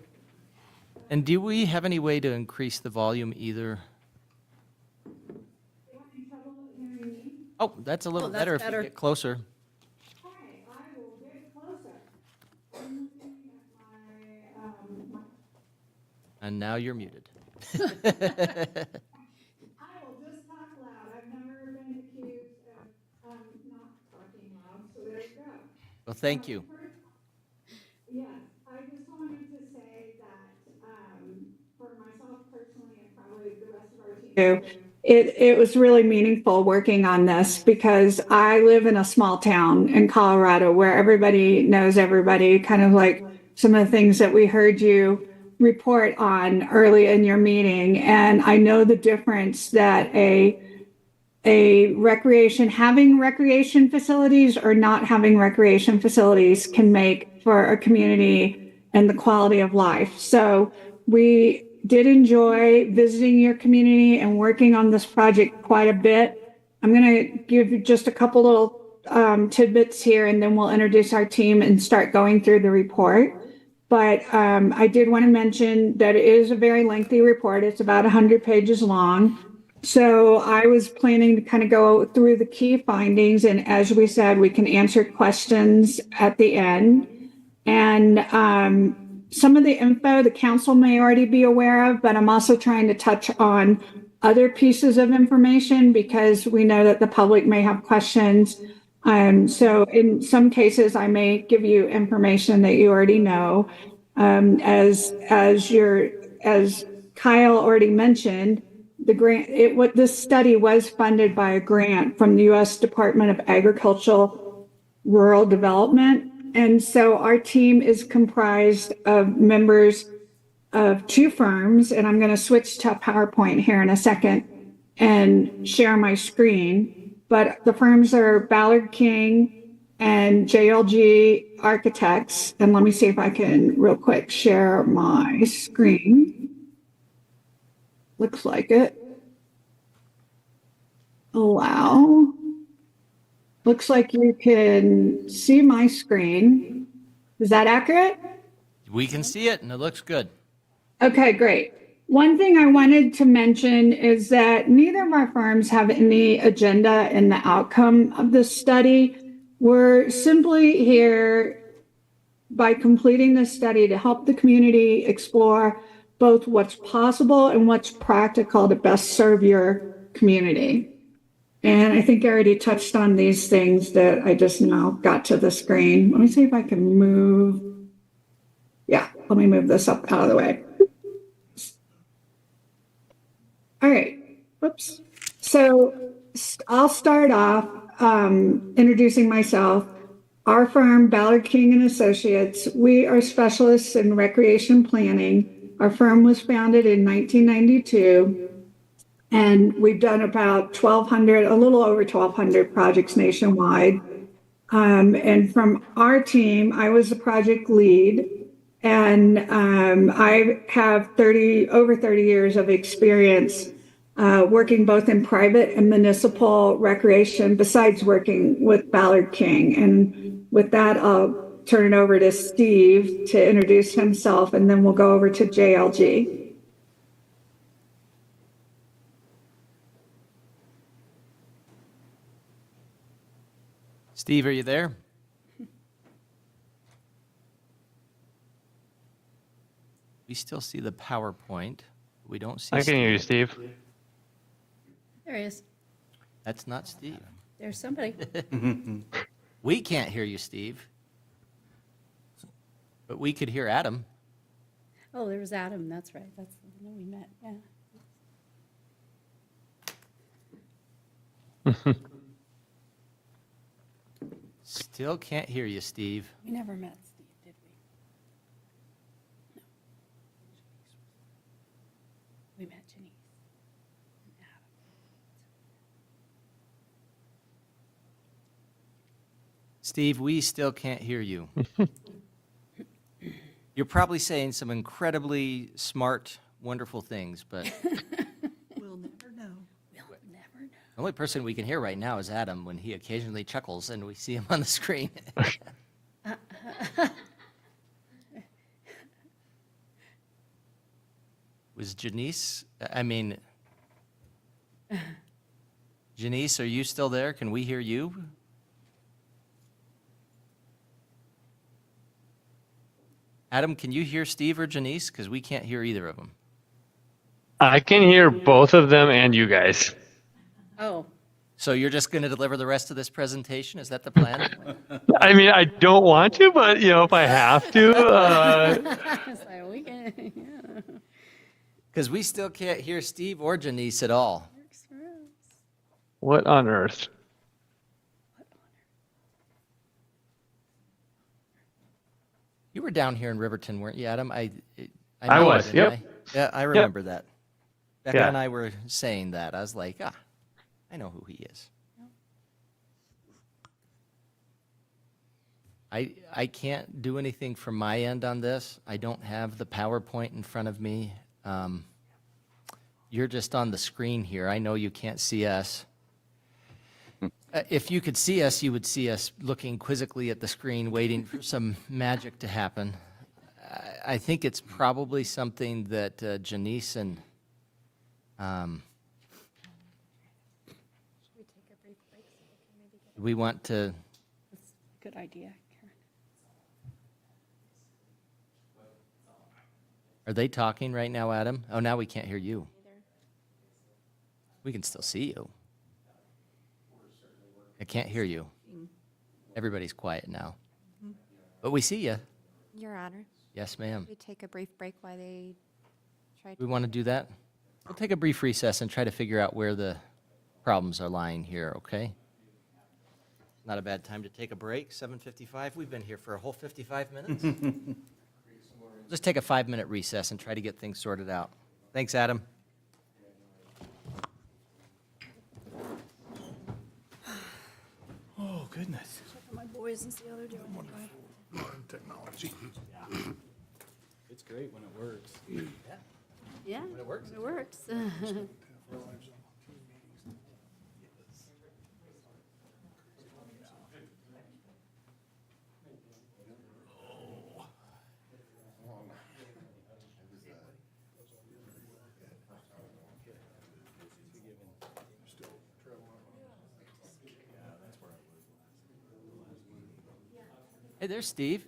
And do we have any way to increase the volume either? You having trouble hearing me? Oh, that's a little that's better if you better. get closer. Okay, I will get closer. I'm looking at my And now you're muted. I will just talk loud. I've never been accused of not talking loud, so there you go. Well, thank you. Yes, I just wanted to say that for myself personally and probably the rest of our team, it was really meaningful working on this because I live in a small town in Colorado where everybody knows everybody, kind of like some of the things that we heard you report on early in your meeting. And I know the difference that having recreation facilities or not having recreation facilities can make for a community and the quality of life. So we did enjoy visiting your community and working on this project quite a bit. I'm going to give you just a couple little tidbits here, and then we'll introduce our team and start going through the report. But I did want to mention that it is a very lengthy report. It's about 100 pages long. So I was planning to kind of go through the key findings, and as we said, we can answer questions at the end. And some of the info the council may already be aware of, but I'm also trying to touch on other pieces of information because we know that the public may have questions. So in some cases, I may give you information that you already know. As Kyle already mentioned, this study was funded by a grant from the U.S. Department of Agricultural Rural Development. And so our team is comprised of members of two firms, and I'm going to switch to PowerPoint here in a second and share my screen. But the firms are Ballard King and JLG Architects. And let me see if I can real quick share my screen. Looks like it. Allow. Looks like you can see my screen. Is that accurate? We can see it, and it looks good. Okay, great. One thing I wanted to mention is that neither of our firms have any agenda in the outcome of this study. We're simply here by completing this study to help the community explore both what's possible and what's practical to best serve your community. And I think I already touched on these things that I just now got to the screen. Let me see if I can move. Yeah, let me move this up out of the way. All right, whoops. So I'll start off introducing myself. Our firm, Ballard King and Associates, we are specialists in recreation planning. Our firm was founded in 1992, and we've done about 1,200, a little over 1,200 projects nationwide. And from our team, I was the project lead, and I have over 30 years of experience working both in private and municipal recreation, besides working with Ballard King. And with that, I'll turn it over to Steve to introduce himself, and then we'll go over to JLG. Steve, are you there? We still see the PowerPoint. We don't see I can hear you, Steve. There he is. That's not Steve. There's somebody. We can't hear you, Steve. But we could hear Adam. Oh, there was Adam, that's right. That's the one we met, yeah. Still can't hear you, Steve. We never met Steve, did we? No. We met Janice and Adam. Steve, we still can't hear you. You're probably saying some incredibly smart, wonderful things, but We'll never know. We'll never know. the only person we can hear right now is Adam when he occasionally chuckles and we see him on the screen. Was Janice, Janice, are you still there? Can we hear you? Adam, can you hear Steve or Janice? Because we can't hear either of them. I can hear both of them and you guys. Oh, So you're just going to deliver the rest of this presentation? Is that the plan? I mean, I don't want to, but if I have to, it's like, we can, yeah. Because we still can't hear Steve or Janice at all. Works for us. what on earth? You were down here in Riverton, weren't you, Adam? I I know was, it, didn't yep. I? Yeah, I remember that. Becca Yeah. and I were saying that. I was like, I know who he is. I can't do anything from my end on this. I don't have the PowerPoint in front of me. You're just on the screen here. I know you can't see us. If you could see us, you would see us looking quizzically at the screen, waiting for some magic to happen. I think it's probably something that Janice and we want to. Good idea, Karen. Are they talking right now, Adam? Oh, now we can't hear you. We can still see you. I can't hear you. Everybody's quiet now. But we see you. Your Honor, Yes, ma'am. we take a brief break while they try We want to do that? We'll take a brief recess and try to figure out where the problems are lying here, okay? Not a bad time to take a break, 7:55. We've been here for a whole 55 minutes. Just take a 5-minute recess and try to get things sorted out. Thanks, Adam. Oh, goodness. My boys and see how they're doing. Modern technology. It's great when it works. Yeah, When it works. it works. Hey, there's Steve.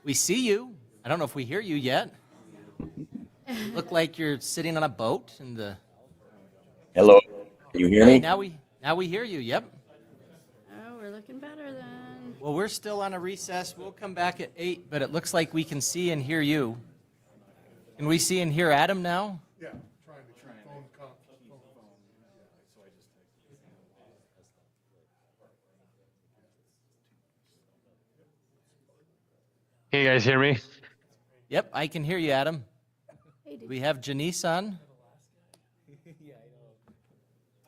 We see you. I don't know if we hear you yet. Look like you're sitting on a boat in the. Hello, can you hear Hey, me? now we hear you. Yep. Oh, we're looking better then. Well, we're still on a recess. We'll come back at 8, but it looks like we can see and hear you. Can we see and hear Adam now? Yeah, trying to keep phone phone. Can you guys hear me? Yep, I can hear you, Adam. Hey, did We have Janice on.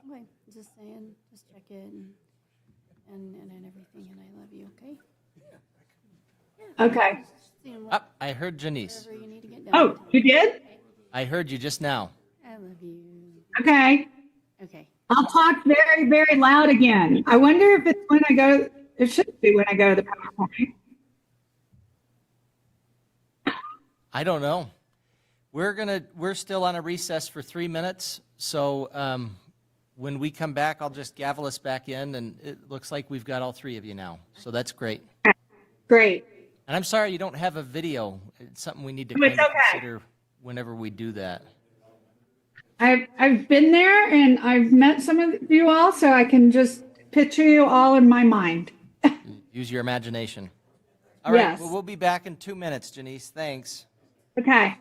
Okay, just saying, just check it and everything, and I love you, okay? Okay. Seeing Oh, I heard Janice. whatever you need to get done. Oh, you did? I heard you just now. I love you. Okay. Okay. I'll talk very, very loud again. I wonder if it's when I go, it should be when I go to the PowerPoint. I don't know. We're still on a recess for 3 minutes, so when we come back, I'll just gavel us back in, and it looks like we've got all 3 of you now, so that's great. Great. And I'm sorry you don't have a video. It's something we need to Oh, it's kind of okay. consider whenever we do that. I've been there and I've met some of you all, so I can just picture you all in my mind. Use your imagination. All right, Yes. well, we'll be back in 2 minutes, Janice. Thanks. Okay.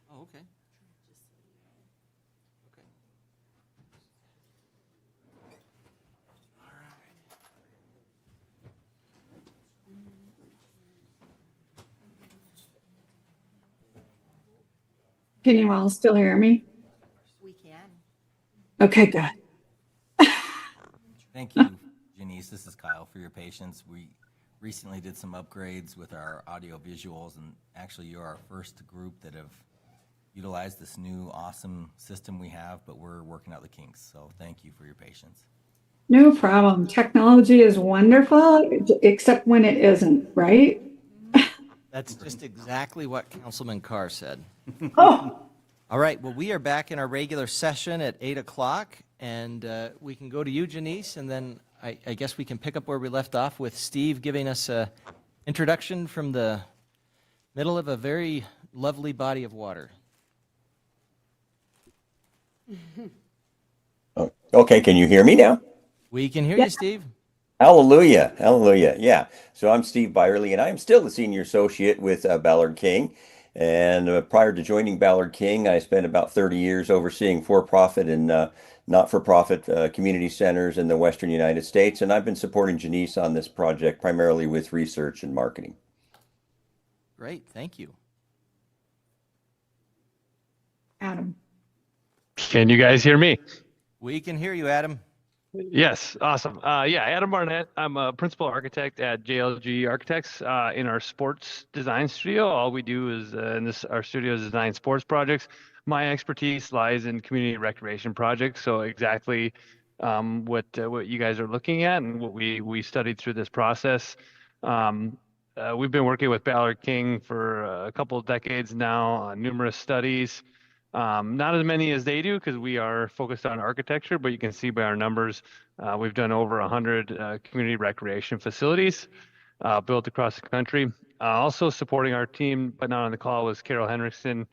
Oh, okay. Okay. Can you all still hear me? We can. Okay, good. Thank you, Janice. This is Kyle for your patience. recently did some upgrades with our audio visuals, and actually you're our first group that have utilized this new awesome system we have, but we're working out the kinks. So thank you for your patience. No problem. Technology is wonderful, except when it isn't, right? That's just exactly what Councilman Carr said. Oh, All right, well, we are back in our regular session at 8 o'clock, and we can go to you, Janice, and then I guess we can pick up where we left off with Steve giving us an introduction from the middle of a very lovely body of water. Okay, can you hear me now? We can hear you, Steve. Hallelujah, hallelujah. Yeah. So I'm Steve Byerly, and I am still the senior associate with Ballard King. And prior to joining Ballard King, I spent about 30 years overseeing for-profit and not-for-profit community centers in the Western United States. And I've been supporting Janice on this project primarily with research and marketing. Great, thank you. Adam. Can you guys hear me? We can hear you, Adam. Yes, awesome. Yeah, Adam Barnett. I'm a principal architect at JLG Architects in our sports design studio. All we do is our studio is design sports projects. My expertise lies in community recreation projects. So exactly what you guys are looking at and what we studied through this process. We've been working with Ballard King for a couple of decades now on numerous studies. Not as many as they do because we are focused on architecture, but you can see by our numbers, we've done over 100 community recreation facilities built across the country. Also supporting our team, but not on the call, was Carol Henriksen.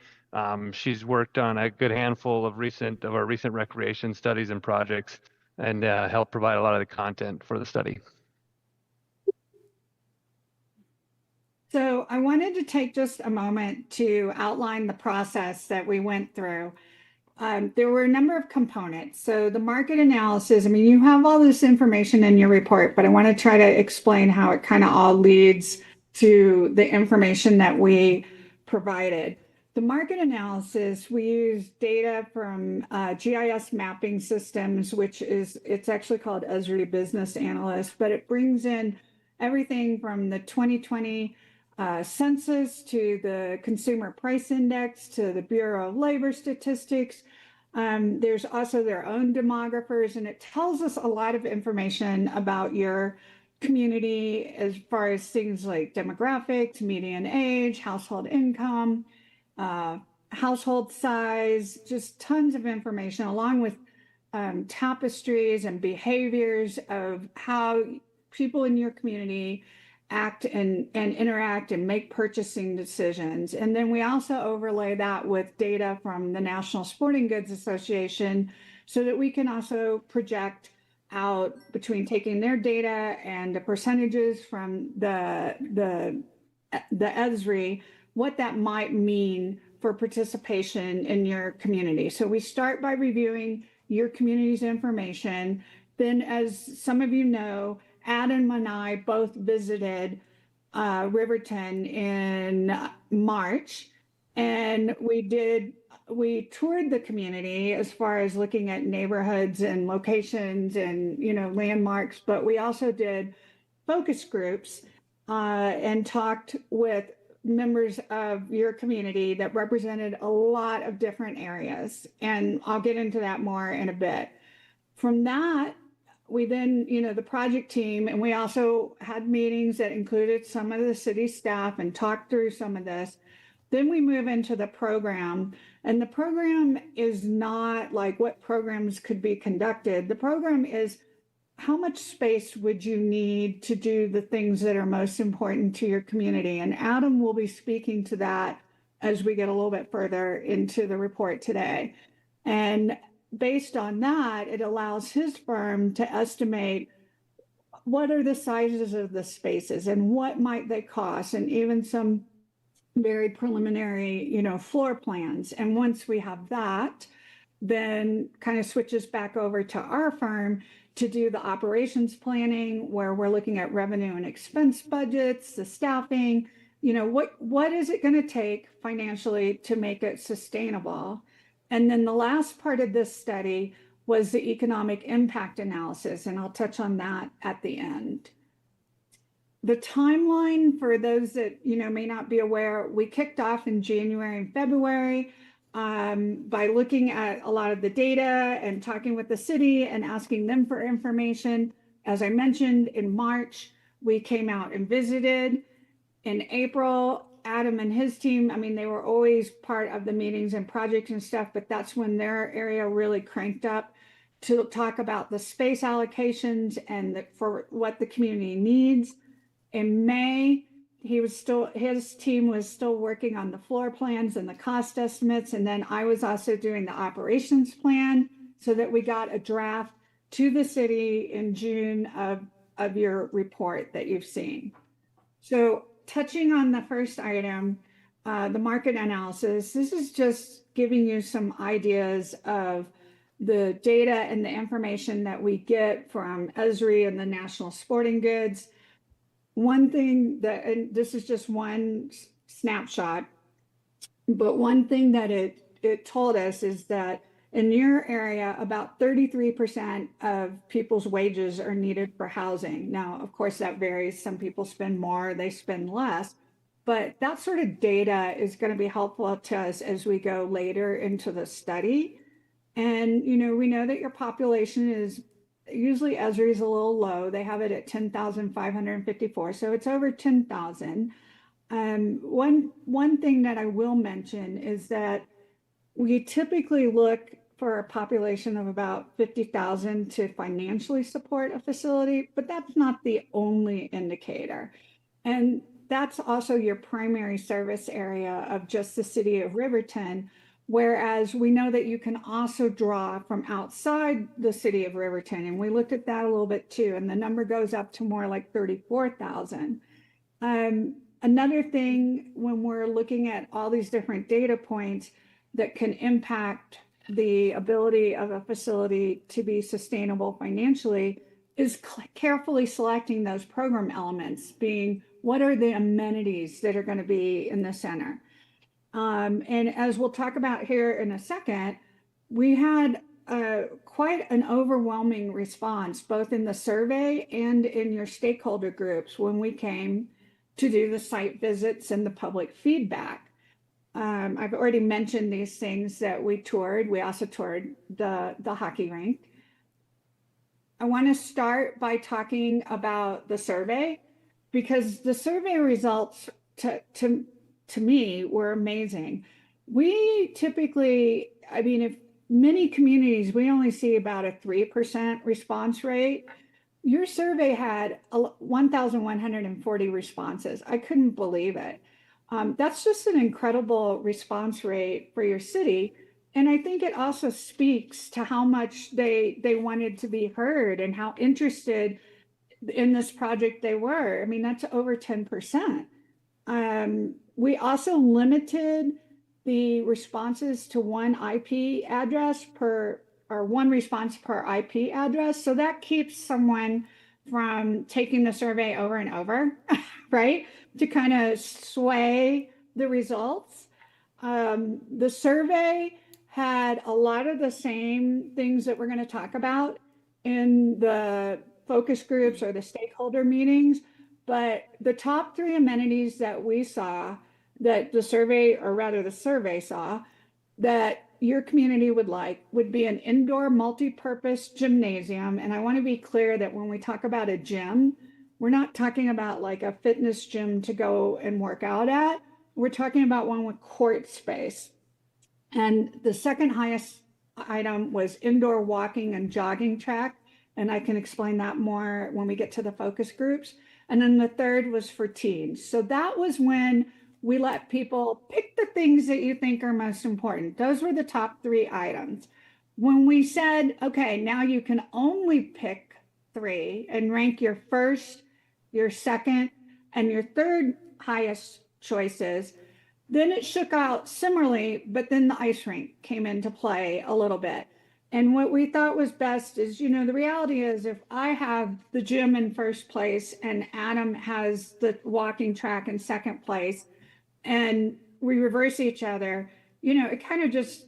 She's worked on a good handful of our recent recreation studies and projects and helped provide a lot of the content for the study. So I wanted to take just a moment to outline the process that we went through. There were a number of components. So the market analysis, I mean, you have all this information in your report, but I want to try to explain how it kind of all leads to the information that we provided. The market analysis, we use data from GIS mapping systems, it's actually called Esri Business Analyst, but it brings in everything from the 2020 census to the Consumer Price Index to the Bureau of Labor Statistics. There's also their own demographers, and it tells us a lot of information about your community as far as things like demographics, median age, household income, household size, just tons of information, along with tapestries and behaviors of how people in your community act and interact and make purchasing decisions. And then we also overlay that with data from the National Sporting Goods Association so that we can also project out between taking their data and the percentages from the ESRI, what that might mean for participation in your community. So we start by reviewing your community's information. Then, as some of you know, Adam and I both visited Riverton in March, and we toured the community as far as looking at neighborhoods and locations and, landmarks, but we also did focus groups and talked with members of your community that represented a lot of different areas. And I'll get into that more in a bit. From that, we then, the project team, and we also had meetings that included some of the city staff and talked through some of this. Then we move into the program, and the program is not like what programs could be conducted. The program is how much space would you need to do the things that are most important to your community? And Adam will be speaking to that as we get a little bit further into the report today. And based on that, it allows his firm to estimate what are the sizes of the spaces and what might they cost, and even some very preliminary, floor plans. And once we have that, then kind of switches back over to our firm to do the operations planning, where we're looking at revenue and expense budgets, the staffing, what is it going to take financially to make it sustainable? And then the last part of this study was the economic impact analysis, and I'll touch on that at the end. The timeline for those that, may not be aware, we kicked off in January and February by looking at a lot of the data and talking with the city and asking them for information. As I mentioned, in March, we came out and visited. In April, Adam and his team, they were always part of the meetings and projects and stuff, but that's when their area really cranked up to talk about the space allocations and for what the community needs. In May, his team was still working on the floor plans and the cost estimates. And then I was also doing the operations plan so that we got a draft to the city in June of your report that you've seen. So touching on the first item, the market analysis, this is just giving you some ideas of the data and the information that we get from Esri and the National Sporting Goods. One thing that, and this is just one snapshot, but one thing that it told us is that in your area, about 33% of people's wages are needed for housing. Now, of course, that varies. Some people spend more, they spend less, but that sort of data is going to be helpful to us as we go later into the study. And, we know that your population is usually Esri is a little low. They have it at 10,554, so it's over 10,000. One thing that I will mention is that we typically look for a population of about 50,000 to financially support a facility, but that's not the only indicator. And that's also your primary service area of just the city of Riverton. Whereas we know that you can also draw from outside the city of Riverton. And we looked at that a little bit too. And the number goes up to more like 34,000. Another thing, when we're looking at all these different data points that can impact the ability of a facility to be sustainable financially, is carefully selecting those program elements, being what are the amenities that are going to be in the center. And as we'll talk about here in a second, we had quite an overwhelming response, both in the survey and in your stakeholder groups when we came to do the site visits and the public feedback. I've already mentioned these things that we toured. We also toured the hockey rink. I want to start by talking about the survey, because the survey results to me were amazing. We typically, if many communities, we only see about a 3% response rate. Your survey had 1,140 responses. I couldn't believe it. That's just an incredible response rate for your city. And I think it also speaks to how much they wanted to be heard and how interested in this project they were. That's over 10%. We also limited the responses to one IP address one response per IP address. So that keeps someone from taking the survey over and over, right? To kind of sway the results. The survey had a lot of the same things that we're going to talk about in the focus groups or the stakeholder meetings. But the top 3 amenities that we saw that the survey saw that your community would be an indoor multi-purpose gymnasium. And I want to be clear that when we talk about a gym, we're not talking about like a fitness gym to go and work out at. We're talking about one with court space. And the second highest item was indoor walking and jogging track. And I can explain that more when we get to the focus groups. And then the third was for teens. So that was when we let people pick the things that you think are most important. Those were the top 3 items. When we said, okay, now you can only pick 3 and rank your first, your second, and your third highest choices, then it shook out similarly, but then the ice rink came into play a little bit. And what we thought was best is, the reality is if I have the gym in first place and Adam has the walking track in second place, and we reverse each other, it kind of just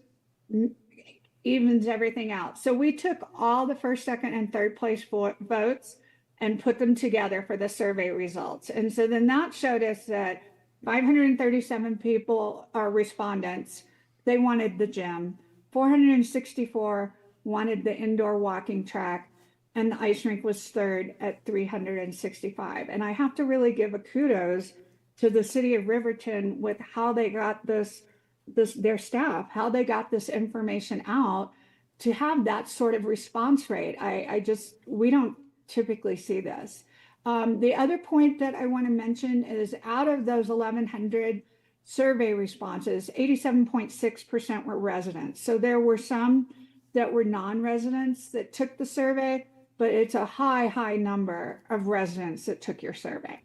evens everything out. So we took all the first, second, and third place votes and put them together for the survey results. And so then that showed us that 537 people are respondents. They wanted the gym. 464 wanted the indoor walking track, and the ice rink was third at 365. And I have to really give a kudos to the city of Riverton with how they got their staff, how they got this information out to have that sort of response rate. We don't typically see this. The other point that I want to mention is out of those 1,100 survey responses, 87.6% were residents. So there were some that were non-residents that took the survey, but it's a high number of residents that took your survey.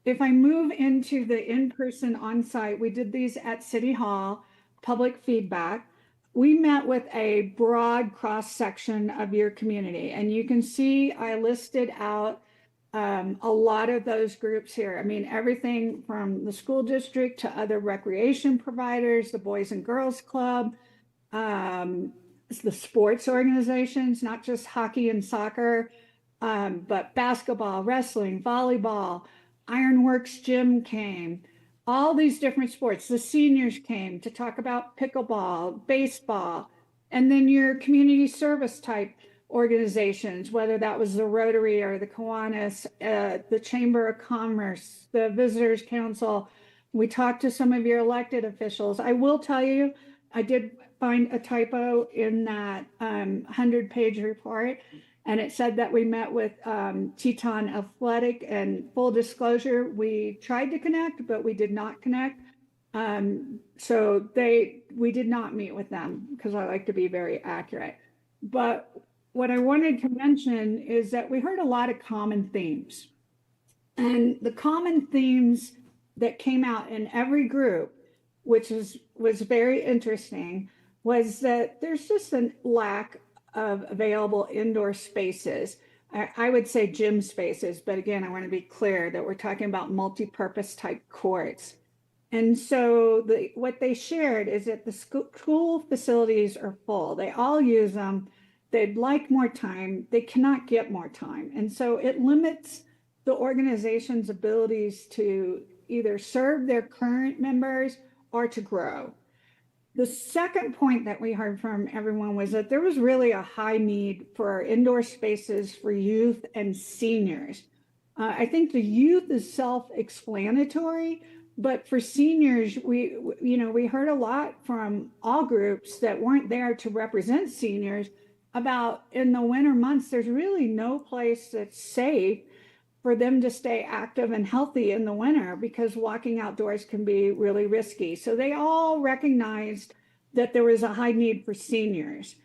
If I move into the in-person on-site, we did these at City Hall, public feedback. We met with a broad cross-section of your community, and you can see I listed out a lot of those groups here. I mean, everything from the school district to other recreation providers, the Boys and Girls Club, the sports organizations, not just hockey and soccer, but basketball, wrestling, volleyball, Ironworks Gym came, all these different sports. The seniors came to talk about pickleball, baseball, and then your community service type organizations, whether that was the Rotary or the Kiwanis, the Chamber of Commerce, the Visitors Council. We talked to some of your elected officials. I will tell you, I did find a typo in that 100-page report, and it said that we met with Teton Athletic, and full disclosure, we tried to connect, but we did not connect. So we did not meet with them because I like to be very accurate. But what I wanted to mention is that we heard a lot of common themes. And the common themes that came out in every group, which was very interesting, was that there's just a lack of available indoor spaces. I would say gym spaces, but again, I want to be clear that we're talking about multi-purpose type courts. And so what they shared is that the school facilities are full. They all use them. They'd like more time. They cannot get more time. And so it limits the organization's abilities to either serve their current members or to grow. The second point that we heard from everyone was that there was really a high need for indoor spaces for youth and seniors. I think the youth is self-explanatory, but for seniors, we heard a lot from all groups that weren't there to represent seniors about in the winter months, there's really no place that's safe for them to stay active and healthy in the winter because walking outdoors can be really risky. So they all recognized that there was a high need for seniors.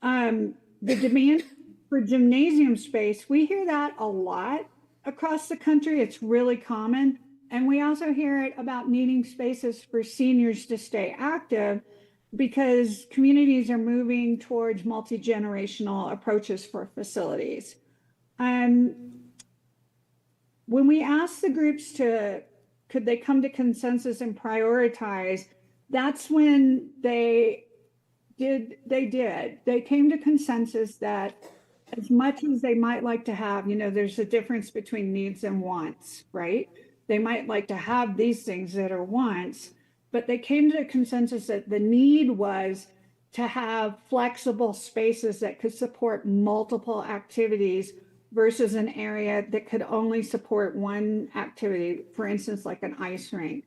The demand for gymnasium space, we hear that a lot across the country. It's really common. And we also hear it about needing spaces for seniors to stay active because communities are moving towards multi-generational approaches for facilities. When we asked the groups could they come to consensus and prioritize, that's when they did. They came to consensus that as much as they might like to have, there's a difference between needs and wants, right? They might like to have these things that are wants, but they came to a consensus that the need was to have flexible spaces that could support multiple activities versus an area that could only support one activity, for instance, like an ice rink.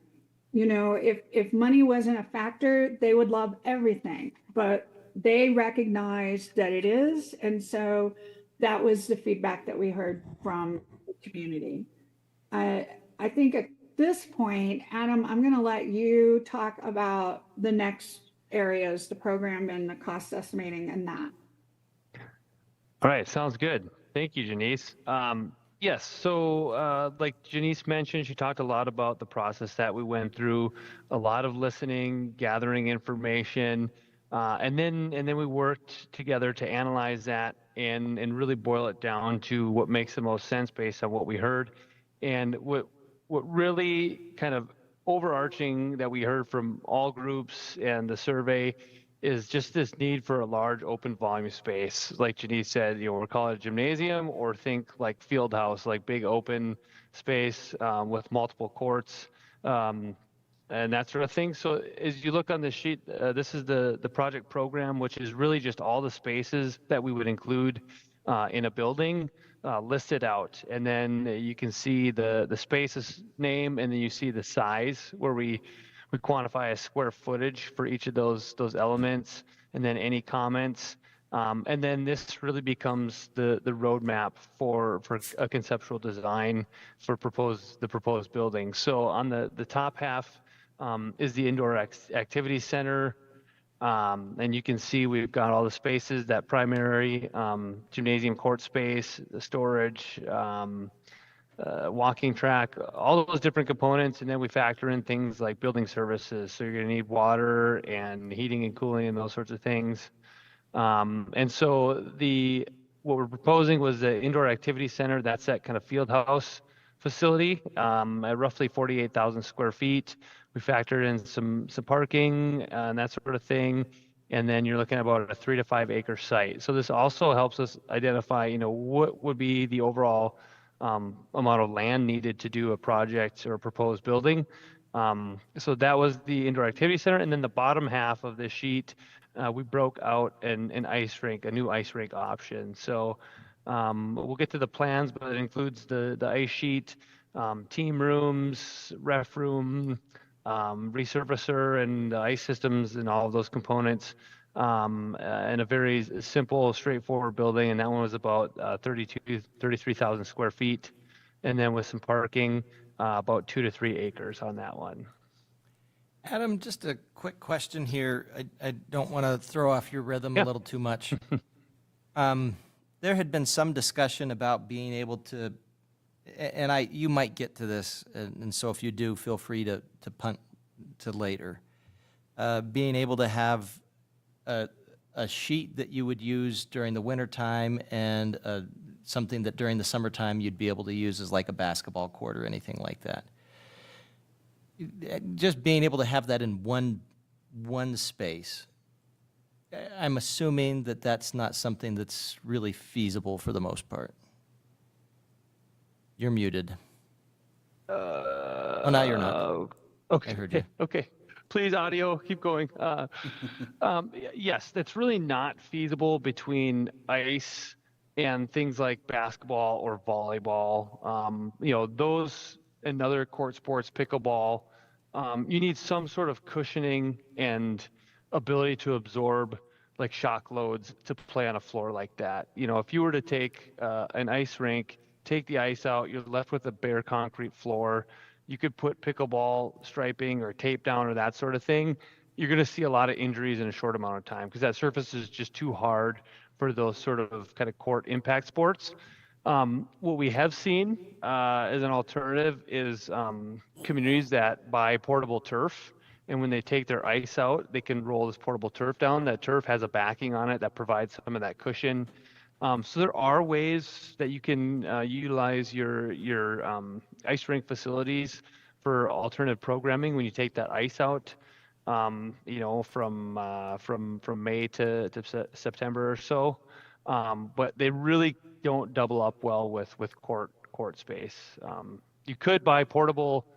If money wasn't a factor, they would love everything, but they recognized that it is. And so that was the feedback that we heard from the community. I think at this point, Adam, I'm going to let you talk about the next areas, the program and the cost estimating and that. All right, sounds good. Thank you, Janice. Yes, so like Janice mentioned, she talked a lot about the process that we went through, a lot of listening, gathering information, and then we worked together to analyze that and really boil it down to what makes the most sense based on what we heard. And what really kind of overarching that we heard from all groups and the survey is just this need for a large open volume space. Like Janice said, we're calling it a gymnasium, or think like field house, like big open space with multiple courts. And that sort of thing. So as you look on this sheet, this is the project program, which is really just all the spaces that we would include in a building listed out. And then you can see the space's name, and then you see the size where we quantify a square footage for each of those elements, and then any comments. And then this really becomes the roadmap for a conceptual design for the proposed building. So on the top half, is the indoor activity center. And you can see we've got all the spaces, that primary gymnasium court space, the storage, walking track, all those different components. And then we factor in things like building services. So you're going to need water and heating and cooling and those sorts of things. And so what we're proposing was the indoor activity center. That's that kind of field house facility at roughly 48,000 square feet. We factored in some parking and that sort of thing. And then you're looking at about a 3 to 5 acre site. So this also helps us identify, what would be the overall amount of land needed to do a project or a proposed building. So that was the indoor activity center. And then the bottom half of this sheet, we broke out an ice rink, a new ice rink option. So we'll get to the plans, but it includes the ice sheet, team rooms, ref room, resurfacer, and ice systems, and all of those components, and a very simple, straightforward building. And that one was about 33,000 square feet. And then with some parking, about 2 to 3 acres on that one. Adam, just a quick question here. I don't want to throw off your rhythm a little too much. There had been some discussion about being able to, and you might get to this, and so if you do, feel free to punt to later. Being able to have a sheet that you would use during the wintertime and something that during the summertime you'd be able to use as like a basketball court or anything like that. Just being able to have that in one space, I'm assuming that that's not something that's really feasible for the most part. You're muted. Oh, now you're not. Okay. I heard you. Okay. Please, audio, keep going. Yes, that's really not feasible between ice and things like basketball or volleyball. Those and other court sports, pickleball, you need some sort of cushioning and ability to absorb like shock loads to play on a floor like that. If you were to take an ice rink, take the ice out, you're left with a bare concrete floor. You could put pickleball striping or tape down or that sort of thing. You're going to see a lot of injuries in a short amount of time because that surface is just too hard for those sort of kind of court impact sports. What we have seen as an alternative is communities that buy portable turf, and when they take their ice out, they can roll this portable turf down. That turf has a backing on it that provides some of that cushion. So there are ways that you can utilize your ice rink facilities for alternative programming when you take that ice out. From May to September or so, but they really don't double up well with court space. You could buy portable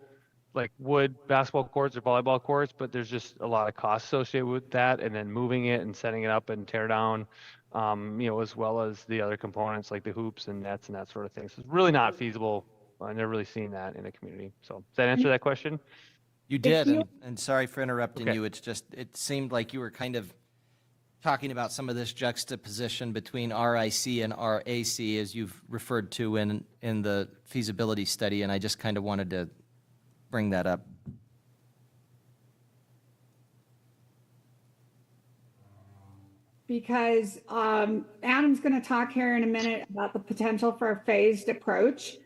like wood basketball courts or volleyball courts, but there's just a lot of cost associated with that, and then moving it and setting it up and tear down, as well as the other components like the hoops and nets and that sort of thing. So it's really not feasible. I've never really seen that in a community. So does that answer that question? You did, and sorry for interrupting you. It's just, it seemed like you were kind of talking about some of this juxtaposition between RIC and RAC, as you've referred to in the feasibility study, and I just kind of wanted to bring that up. Because Adam's going to talk here in a minute about the potential for a phased approach,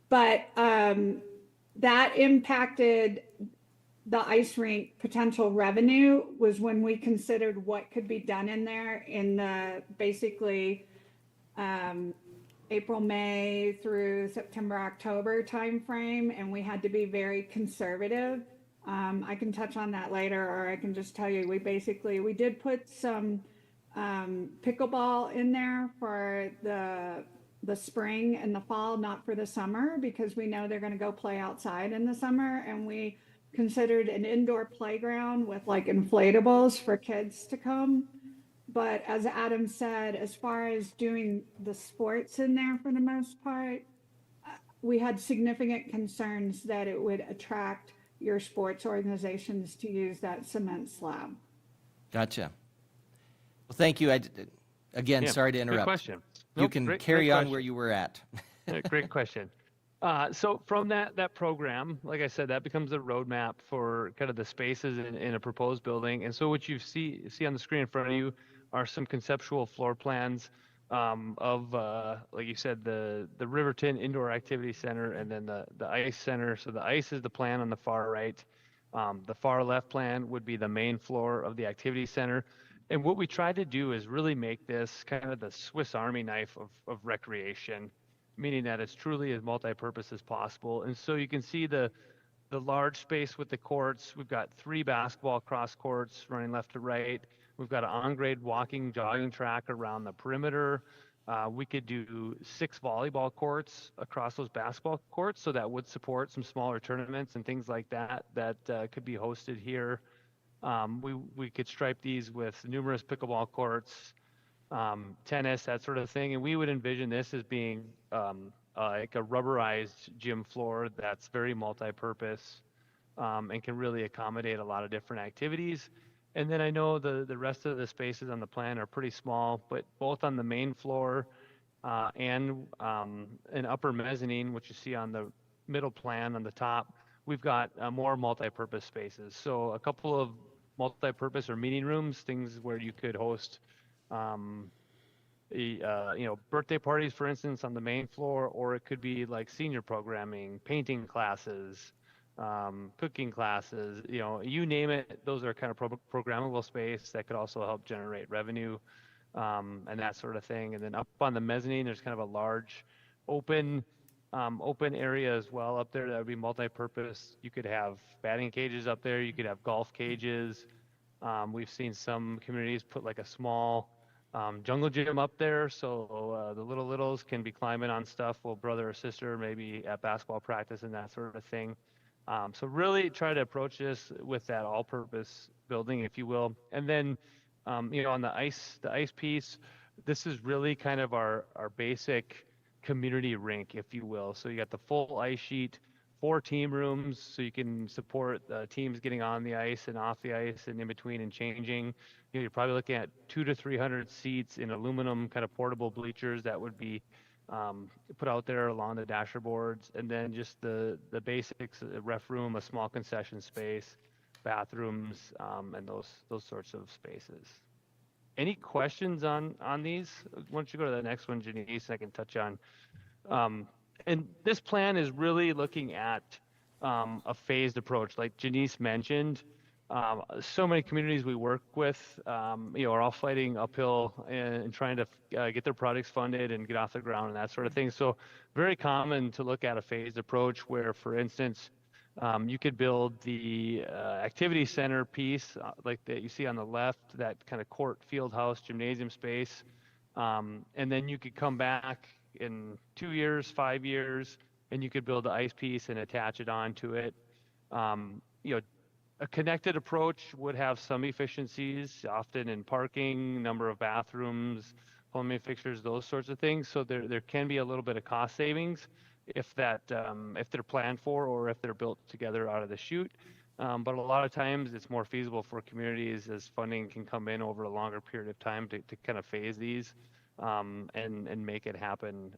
but that impacted the ice rink potential revenue was when we considered what could be done in there in the basically April, May through September, October timeframe, and we had to be very conservative I can touch on that later, or I can just tell you, we did put some pickleball in there for the spring and the fall, not for the summer, because we know they're going to go play outside in the summer. And we considered an indoor playground with like inflatables for kids to come. But as Adam said, as far as doing the sports in there for the most part, we had significant concerns that it would attract your sports organizations to use that cement slab. Gotcha. Well, thank you. Again, Yeah, sorry to good interrupt. question. You Nope, can great carry on question. where you were at. Great question. So from that program, like I said, that becomes a roadmap for kind of the spaces in a proposed building. And so what you see on the screen in front of you are some conceptual floor plans of, like you said, the Riverton Indoor Activity Center and then the ice center. So the ice is the plan on the far right. The far left plan would be the main floor of the activity center. And what we tried to do is really make this kind of the Swiss Army knife of recreation, meaning that it's truly as multi-purpose as possible. And so you can see the large space with the courts. We've got 3 basketball cross courts running left to right. We've got an on-grade walking, jogging track around the perimeter. We could do 6 volleyball courts across those basketball courts, so that would support some smaller tournaments and things like that could be hosted here. We could stripe these with numerous pickleball courts, tennis, that sort of thing. And we would envision this as being like a rubberized gym floor that's very multi-purpose and can really accommodate a lot of different activities. And then I know the rest of the spaces on the plan are pretty small, but both on the main floor and an upper mezzanine, which you see on the middle plan on the top, we've got more multi-purpose spaces. So a couple of multi-purpose or meeting rooms, things where you could host birthday parties, for instance, on the main floor, or it could be like senior programming, painting classes, cooking classes, you name it. Those are kind of programmable space that could also help generate revenue and that sort of thing. And then up on the mezzanine, there's kind of a large open area as well up there that would be multi-purpose. You could have batting cages up there. You could have golf cages. We've seen some communities put like a small jungle gym up there, so the littles can be climbing on stuff while brother or sister maybe at basketball practice and that sort of thing. So really try to approach this with that all-purpose building, if you will. And then, on the ice piece, this is really kind of our basic community rink, if you will. So you got the full ice sheet, 4 team rooms, so you can support teams getting on the ice and off the ice and in between and changing. You're probably looking at 200 to 300 seats in aluminum kind of portable bleachers that would be put out there along the dasher boards, and then just the basics: a ref room, a small concession space, bathrooms, and those sorts of spaces. Any questions on these? Why don't you go to the next one, Janice? I can touch on. And this plan is really looking at a phased approach, like Janice mentioned. So many communities we work with, are all fighting uphill and trying to get their projects funded and get off the ground and that sort of thing. So very common to look at a phased approach where, for instance, you could build the activity center piece like that you see on the left, that kind of court, field house, gymnasium space. And then you could come back in 2 years, 5 years, and you could build the ice piece and attach it onto it. A connected approach would have some efficiencies, often in parking, number of bathrooms, plumbing fixtures, those sorts of things. So there can be a little bit of cost savings if they're planned for or if they're built together out of the chute. But a lot of times it's more feasible for communities as funding can come in over a longer period of time to kind of phase these and make it happen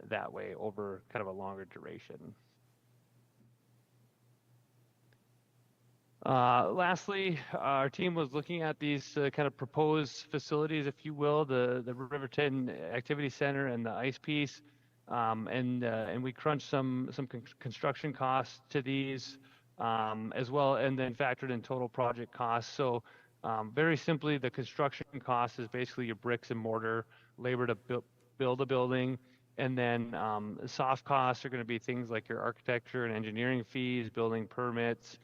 that way over kind of a longer duration. Lastly, our team was looking at these kind of proposed facilities, if you will, the Riverton Activity Center and the ice piece, and we crunched some construction costs to these as well, and then factored in total project costs. So very simply, the construction cost is basically your bricks and mortar, labor to build a building, and then soft costs are going to be things like your architecture and engineering fees, building permits,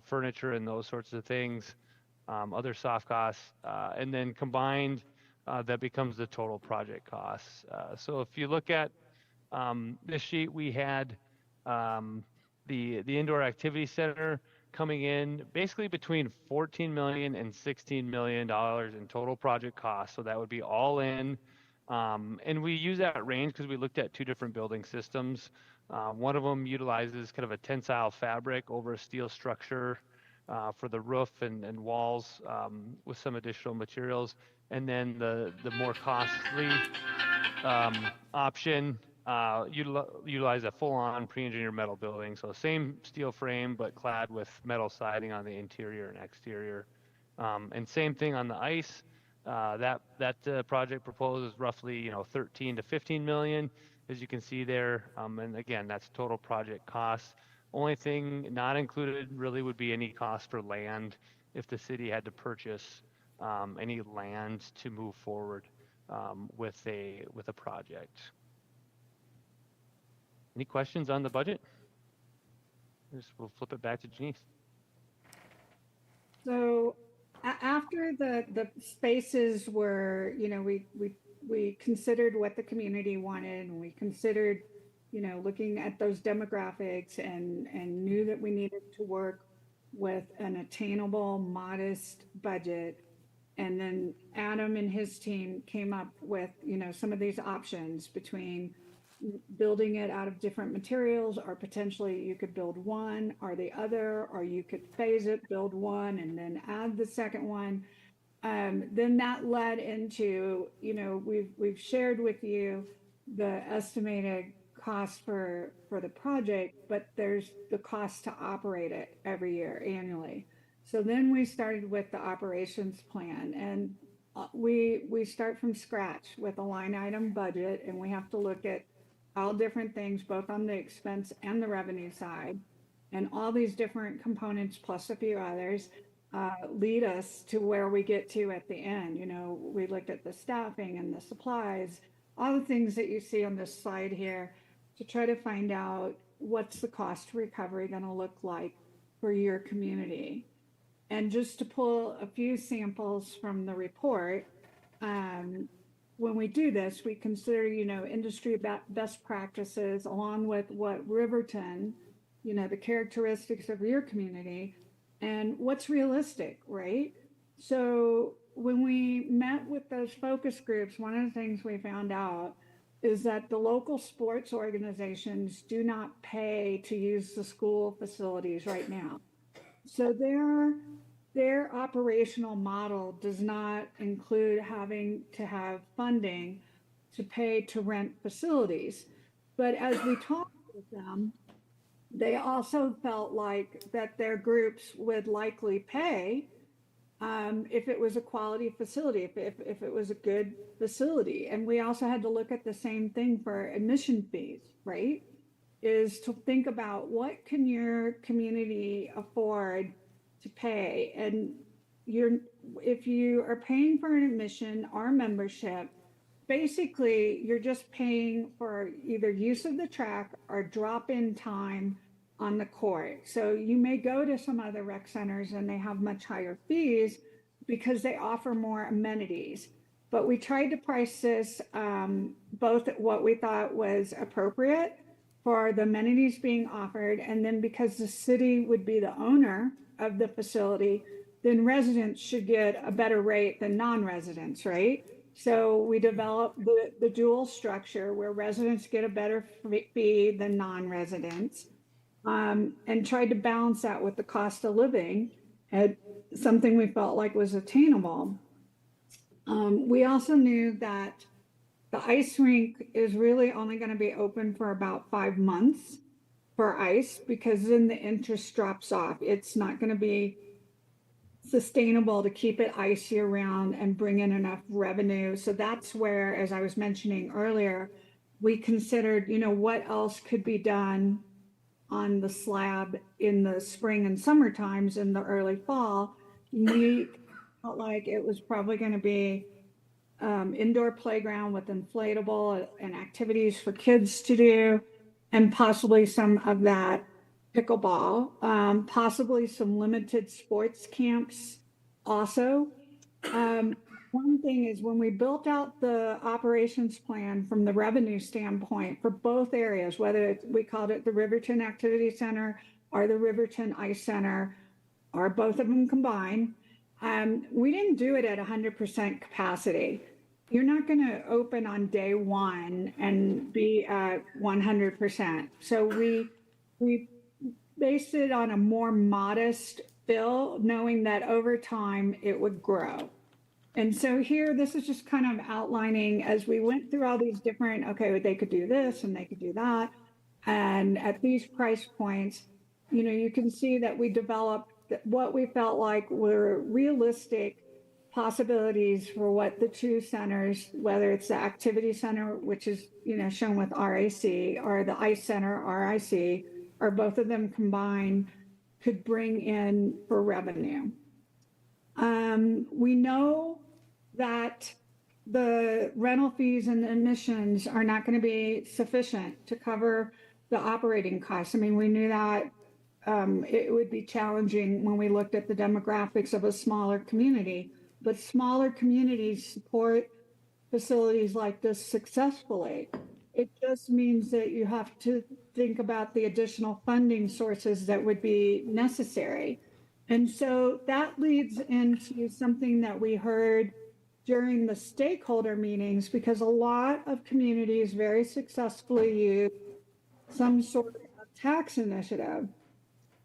furniture and those sorts of things, other soft costs, and then combined, that becomes the total project costs. So if you look at this sheet, we had the indoor activity center coming in basically between $14 million and $16 million in total project costs. So that would be all in. And we use that range because we looked at two different building systems. One of them utilizes kind of a tensile fabric over a steel structure for the roof and walls with some additional materials. And then the more costly option utilize a full-on pre-engineered metal building. So same steel frame, but clad with metal siding on the interior and exterior. And same thing on the ice. That project proposed is roughly 13 to 15 million, as you can see there. And again, that's total project cost. Only thing not included really would be any cost for land if the city had to purchase any land to move forward with a project. Any questions on the budget? We'll flip it back to Janice. So after the spaces were, we considered what the community wanted, and we considered, looking at those demographics and knew that we needed to work with an attainable, modest budget. And then Adam and his team came up with, some of these options between building it out of different materials, or potentially you could build one or the other, or you could phase it, build one and then add the second one. Then that led into, we've shared with you the estimated cost for the project, but there's the cost to operate it every year annually. So then we started with the operations plan, and we start from scratch with a line item budget, and we have to look at all different things, both on the expense and the revenue side. And all these different components, plus a few others, lead us to where we get to at the end. We looked at the staffing and the supplies, all the things that you see on this slide here, to try to find out what's the cost recovery going to look like for your community. And just to pull a few samples from the report, when we do this, we consider, industry best practices along with what Riverton, the characteristics of your community and what's realistic, right? So when we met with those focus groups, one of the things we found out is that the local sports organizations do not pay to use the school facilities right now. So their operational model does not include having to have funding to pay to rent facilities. But as we talked with them, they also felt like that their groups would likely pay if it was a quality facility, if it was a good facility. And we also had to look at the same thing for admission fees, right? Is to think about what can your community afford to pay. And if you are paying for an admission or membership, basically you're just paying for either use of the track or drop-in time on the court. So you may go to some other rec centers and they have much higher fees because they offer more amenities. But we tried to price this both at what we thought was appropriate for the amenities being offered, and then because the city would be the owner of the facility, then residents should get a better rate than non-residents, right? So we developed the dual structure where residents get a better fee than non-residents, and tried to balance that with the cost of living at something we felt like was attainable. We also knew that the ice rink is really only going to be open for about 5 months for ice, because then the interest drops off. It's not going to be sustainable to keep it ice year round and bring in enough revenue. So that's where, as I was mentioning earlier, we considered, what else could be done on the slab in the spring and summer times, in the early fall. We felt like it was probably going to be indoor playground with inflatable and activities for kids to do, and possibly some of that pickleball, possibly some limited sports camps also. One thing is when we built out the operations plan from the revenue standpoint for both areas, whether we called it the Riverton Activity Center or the Riverton Ice Center, or both of them combined, we didn't do it at 100% capacity. You're not going to open on day one and be at 100%. So we based it on a more modest fill, knowing that over time it would grow. And so here, this is just kind of outlining as we went through all these different, okay, they could do this and they could do that. And at these price points, you know, you can see that we developed what we felt like were realistic possibilities for what the two centers, whether it's the activity center, which is, you know, shown with RAC, or the ice center, RIC, or both of them combined, could bring in for revenue. We know that the rental fees and the admissions are not going to be sufficient to cover the operating costs. I mean, we knew that it would be challenging when we looked at the demographics of a smaller community, but smaller communities support facilities like this successfully. It just means that you have to think about the additional funding sources that would be necessary. And so that leads into something that we heard during the stakeholder meetings, because a lot of communities very successfully use some sort of tax initiative.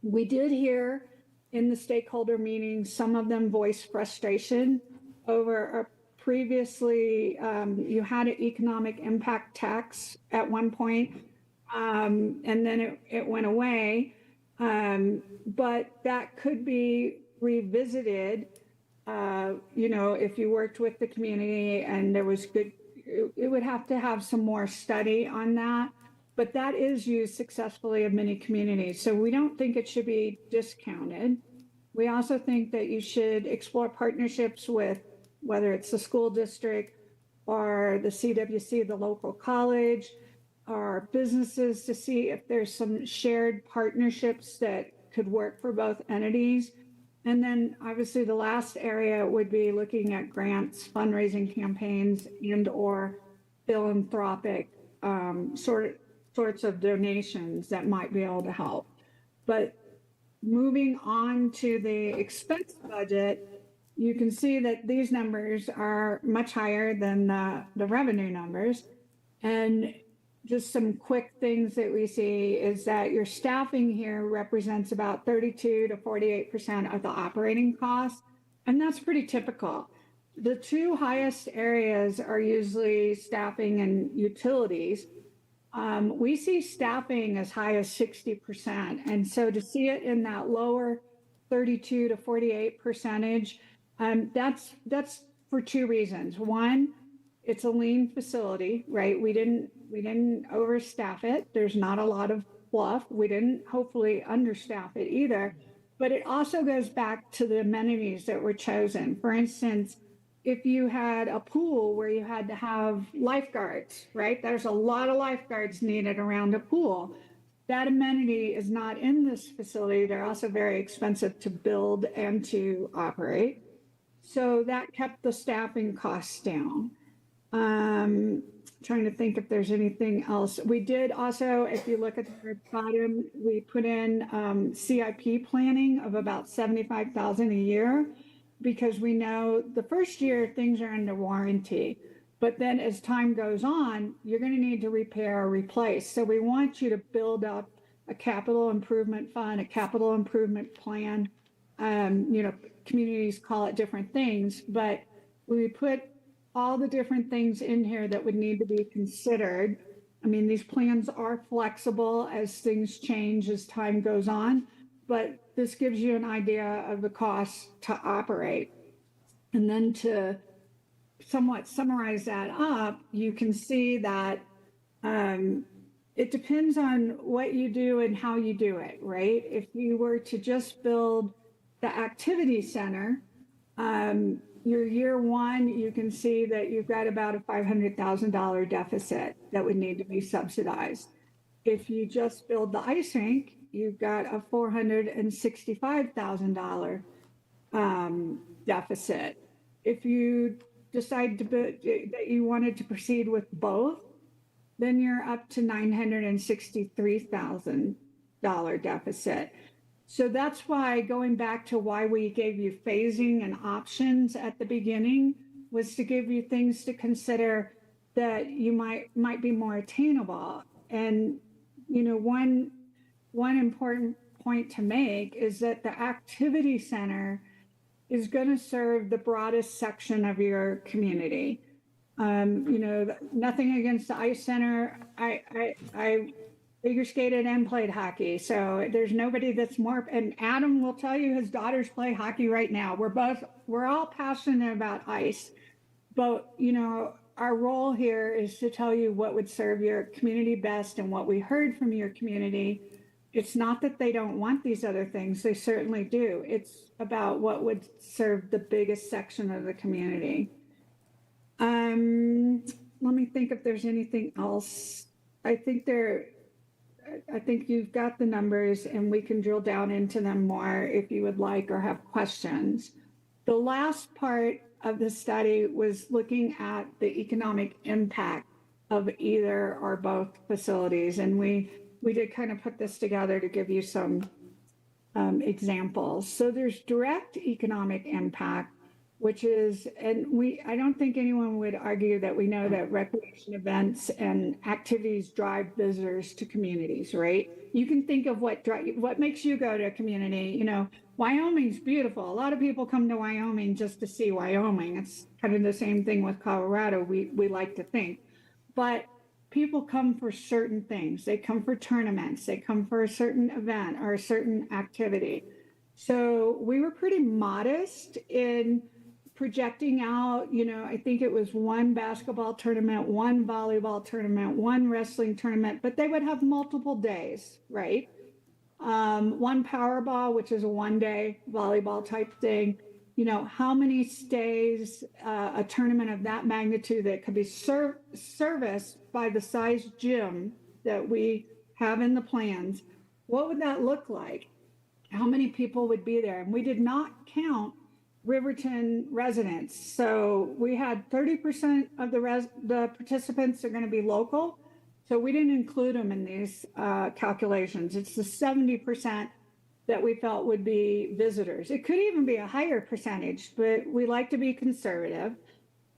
We did hear in the stakeholder meetings, some of them voice frustration over a previously, you had an economic impact tax at one point, and then it went away. But that could be revisited, you know, if you worked with the community and there was good, it would have to have some more study on that. But that is used successfully in many communities. So we don't think it should be discounted. We also think that you should explore partnerships with, whether it's the school district or the CWC, the local college, or businesses, to see if there's some shared partnerships that could work for both entities. And then obviously the last area would be looking at grants, fundraising campaigns, and or philanthropic sorts of donations that might be able to help. But moving on to the expense budget, you can see that these numbers are much higher than the revenue numbers. And just some quick things that we see is that your staffing here represents about 32 to 48% of the operating costs. And that's pretty typical. The two highest areas are usually staffing and utilities. We see staffing as high as 60%. And so to see it in that lower 32 to 48%, that's for two reasons. One, it's a lean facility, right? We didn't overstaff it. There's not a lot of fluff. We didn't hopefully understaff it either. But it also goes back to the amenities that were chosen. For instance, if you had a pool where you had to have lifeguards, right? There's a lot of lifeguards needed around a pool. That amenity is not in this facility. They're also very expensive to build and to operate. So that kept the staffing costs down. Trying to think if there's anything else. We did also, if you look at the bottom, we put in CIP planning of about $75,000 a year, because we know the first year things are under warranty, but then as time goes on, you're going to need to repair or replace. So we want you to build up a capital improvement fund, a capital improvement plan. You know, communities call it different things, but we put all the different things in here that would need to be considered. I mean, these plans are flexible as things change as time goes on, but this gives you an idea of the cost to operate. And then to somewhat summarize that up, you can see that it depends on what you do and how you do it, right? If you were to just build the activity center, your year one, you can see that you've got about a $500,000 deficit that would need to be subsidized. If you just build the ice rink, you've got a $465,000 deficit. If you decide that you wanted to proceed with both, then you're up to $963,000 deficit. So that's why, going back to why we gave you phasing and options at the beginning, was to give you things to consider that you might be more attainable. And, you know, one important point to make is that the activity center is going to serve the broadest section of your community. You know, nothing against the ice center. I figure skated and played hockey, so there's nobody that's more. And Adam will tell you his daughters play hockey right now. We're all passionate about ice, but you know, our role here is to tell you what would serve your community best and what we heard from your community. It's not that they don't want these other things, they certainly do. It's about what would serve the biggest section of the community. Let me think if there's anything else. I think you've got the numbers and we can drill down into them more if you would like or have questions. The last part of the study was looking at the economic impact of either or both facilities. And we did kind of put this together to give you some examples. So there's direct economic impact, which is, and I don't think anyone would argue that we know that recreation events and activities drive visitors to communities, right? You can think of what makes you go to a community. You know, Wyoming's beautiful. A lot of people come to Wyoming just to see Wyoming. It's kind of the same thing with Colorado, we like to think. But people come for certain things. They come for tournaments. They come for a certain event or a certain activity. So we were pretty modest in projecting out, you know, I think it was one basketball tournament, one volleyball tournament, one wrestling tournament, but they would have multiple days, right? One Powerball, which is a one-day volleyball type thing. You know, how many stays a tournament of that magnitude that could be serviced by the size gym that we have in the plans, what would that look like? How many people would be there? And we did not count Riverton residents. So we had 30% of the participants are going to be local. So we didn't include them in these calculations. It's the 70% that we felt would be visitors. It could even be a higher percentage, but we like to be conservative.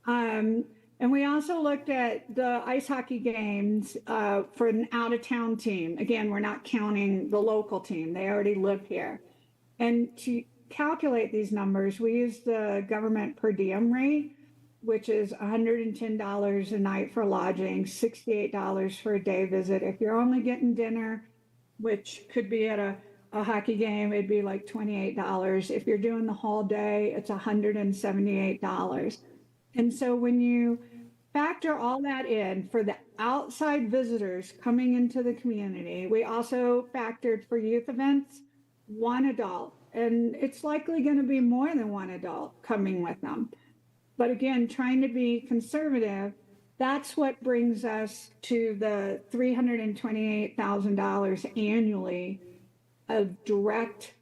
And we also looked at the ice hockey games for an out-of-town team. Again, we're not counting the local team. They already live here. And to calculate these numbers, we use the government per diem rate, which is $110 a night for lodging, $68 for a day visit. If you're only getting dinner, which could be at a hockey game, it'd be like $28. If you're doing the whole day, it's $178. And so when you factor all that in for the outside visitors coming into the community, we also factored for youth events, one adult. And it's likely going to be more than one adult coming with them. But again, trying to be conservative, that's what brings us to the $328,000 annually of direct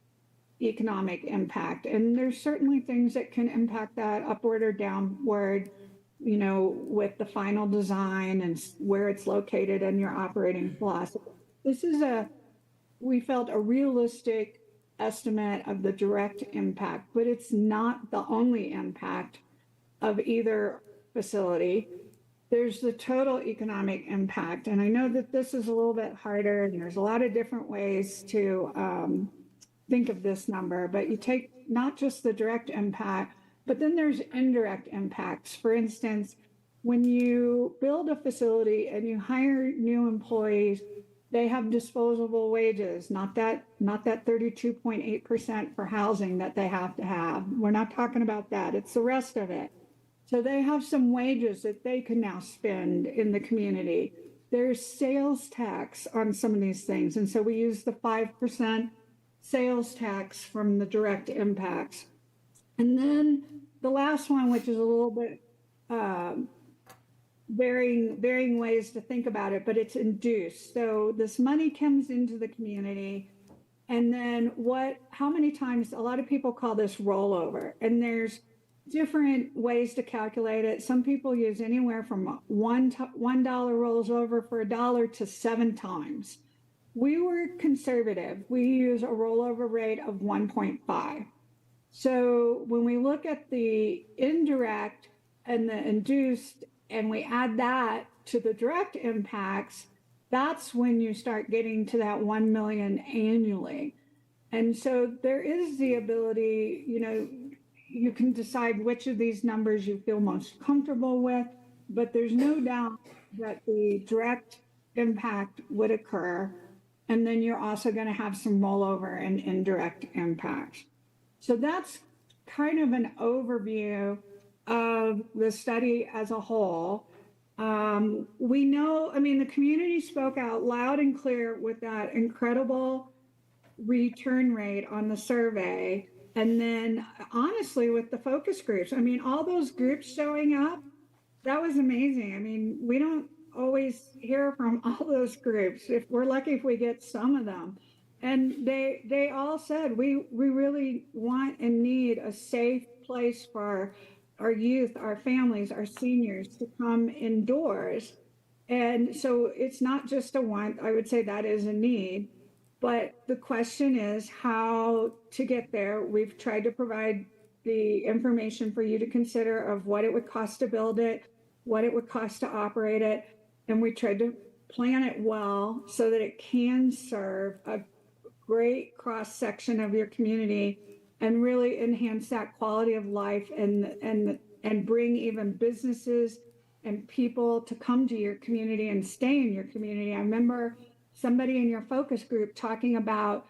economic impact. And there's certainly things that can impact that upward or downward, you know, with the final design and where it's located and your operating philosophy. This is we felt a realistic estimate of the direct impact, but it's not the only impact of either facility. There's the total economic impact. And I know that this is a little bit harder and there's a lot of different ways to think of this number, but you take not just the direct impact, but then there's indirect impacts. For instance, when you build a facility and you hire new employees, they have disposable wages, not that 32.8% for housing that they have to have. We're not talking about that. It's the rest of it. So they have some wages that they can now spend in the community. There's sales tax on some of these things. And so we use the 5% sales tax from the direct impacts. And then the last one, which is a little bit varying ways to think about it, but it's induced. So this money comes into the community And then how many times, a lot of people call this rollover, and there's different ways to calculate it. Some people use anywhere from $1 rolls over for $1 to 7 times. We were conservative. We use a rollover rate of 1.5. So when we look at the indirect and the induced, and we add that to the direct impacts, that's when you start getting to that 1 million annually. And so there is the ability, you can decide which of these numbers you feel most comfortable with, but there's no doubt that the direct impact would occur. And then you're also going to have some rollover and indirect impacts. So that's kind of an overview of the study as a whole. We know, the community spoke out loud and clear with that incredible return rate on the survey. And then honestly, with the focus groups, all those groups showing up, that was amazing. We don't always hear from all those groups. If we're lucky if we get some of them. And they all said, we really want and need a safe place for our youth, our families, our seniors to come indoors. And so it's not just a want, I would say that is a need. But the question is how to get there. We've tried to provide the information for you to consider of what it would cost to build it, what it would cost to operate it. And we tried to plan it well so that it can serve a great cross section of your community and really enhance that quality of life and bring even businesses and people to come to your community and stay in your community. I remember somebody in your focus group talking about,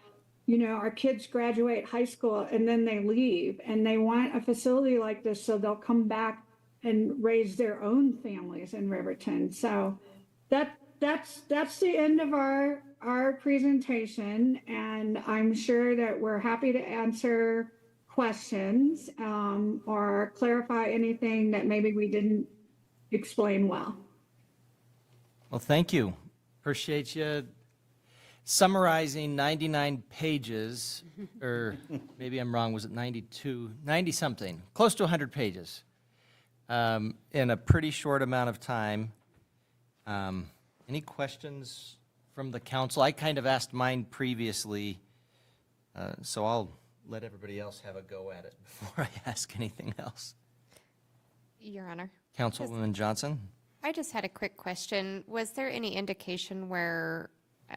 our kids graduate high school and then they leave and they want a facility like this so they'll come back and raise their own families in Riverton. So that's the end of our presentation, and I'm sure that we're happy to answer questions or clarify anything that maybe we didn't explain well. Well, thank you. Appreciate you summarizing 99 pages, or maybe I'm wrong, was it 92? 90-something, close to 100 pages in a pretty short amount of time. Any questions from the council? I kind of asked mine previously, so I'll let everybody else have a go at it before I ask anything else. Your Honor. Councilwoman Johnson? I just had a quick question. Was there any indication where,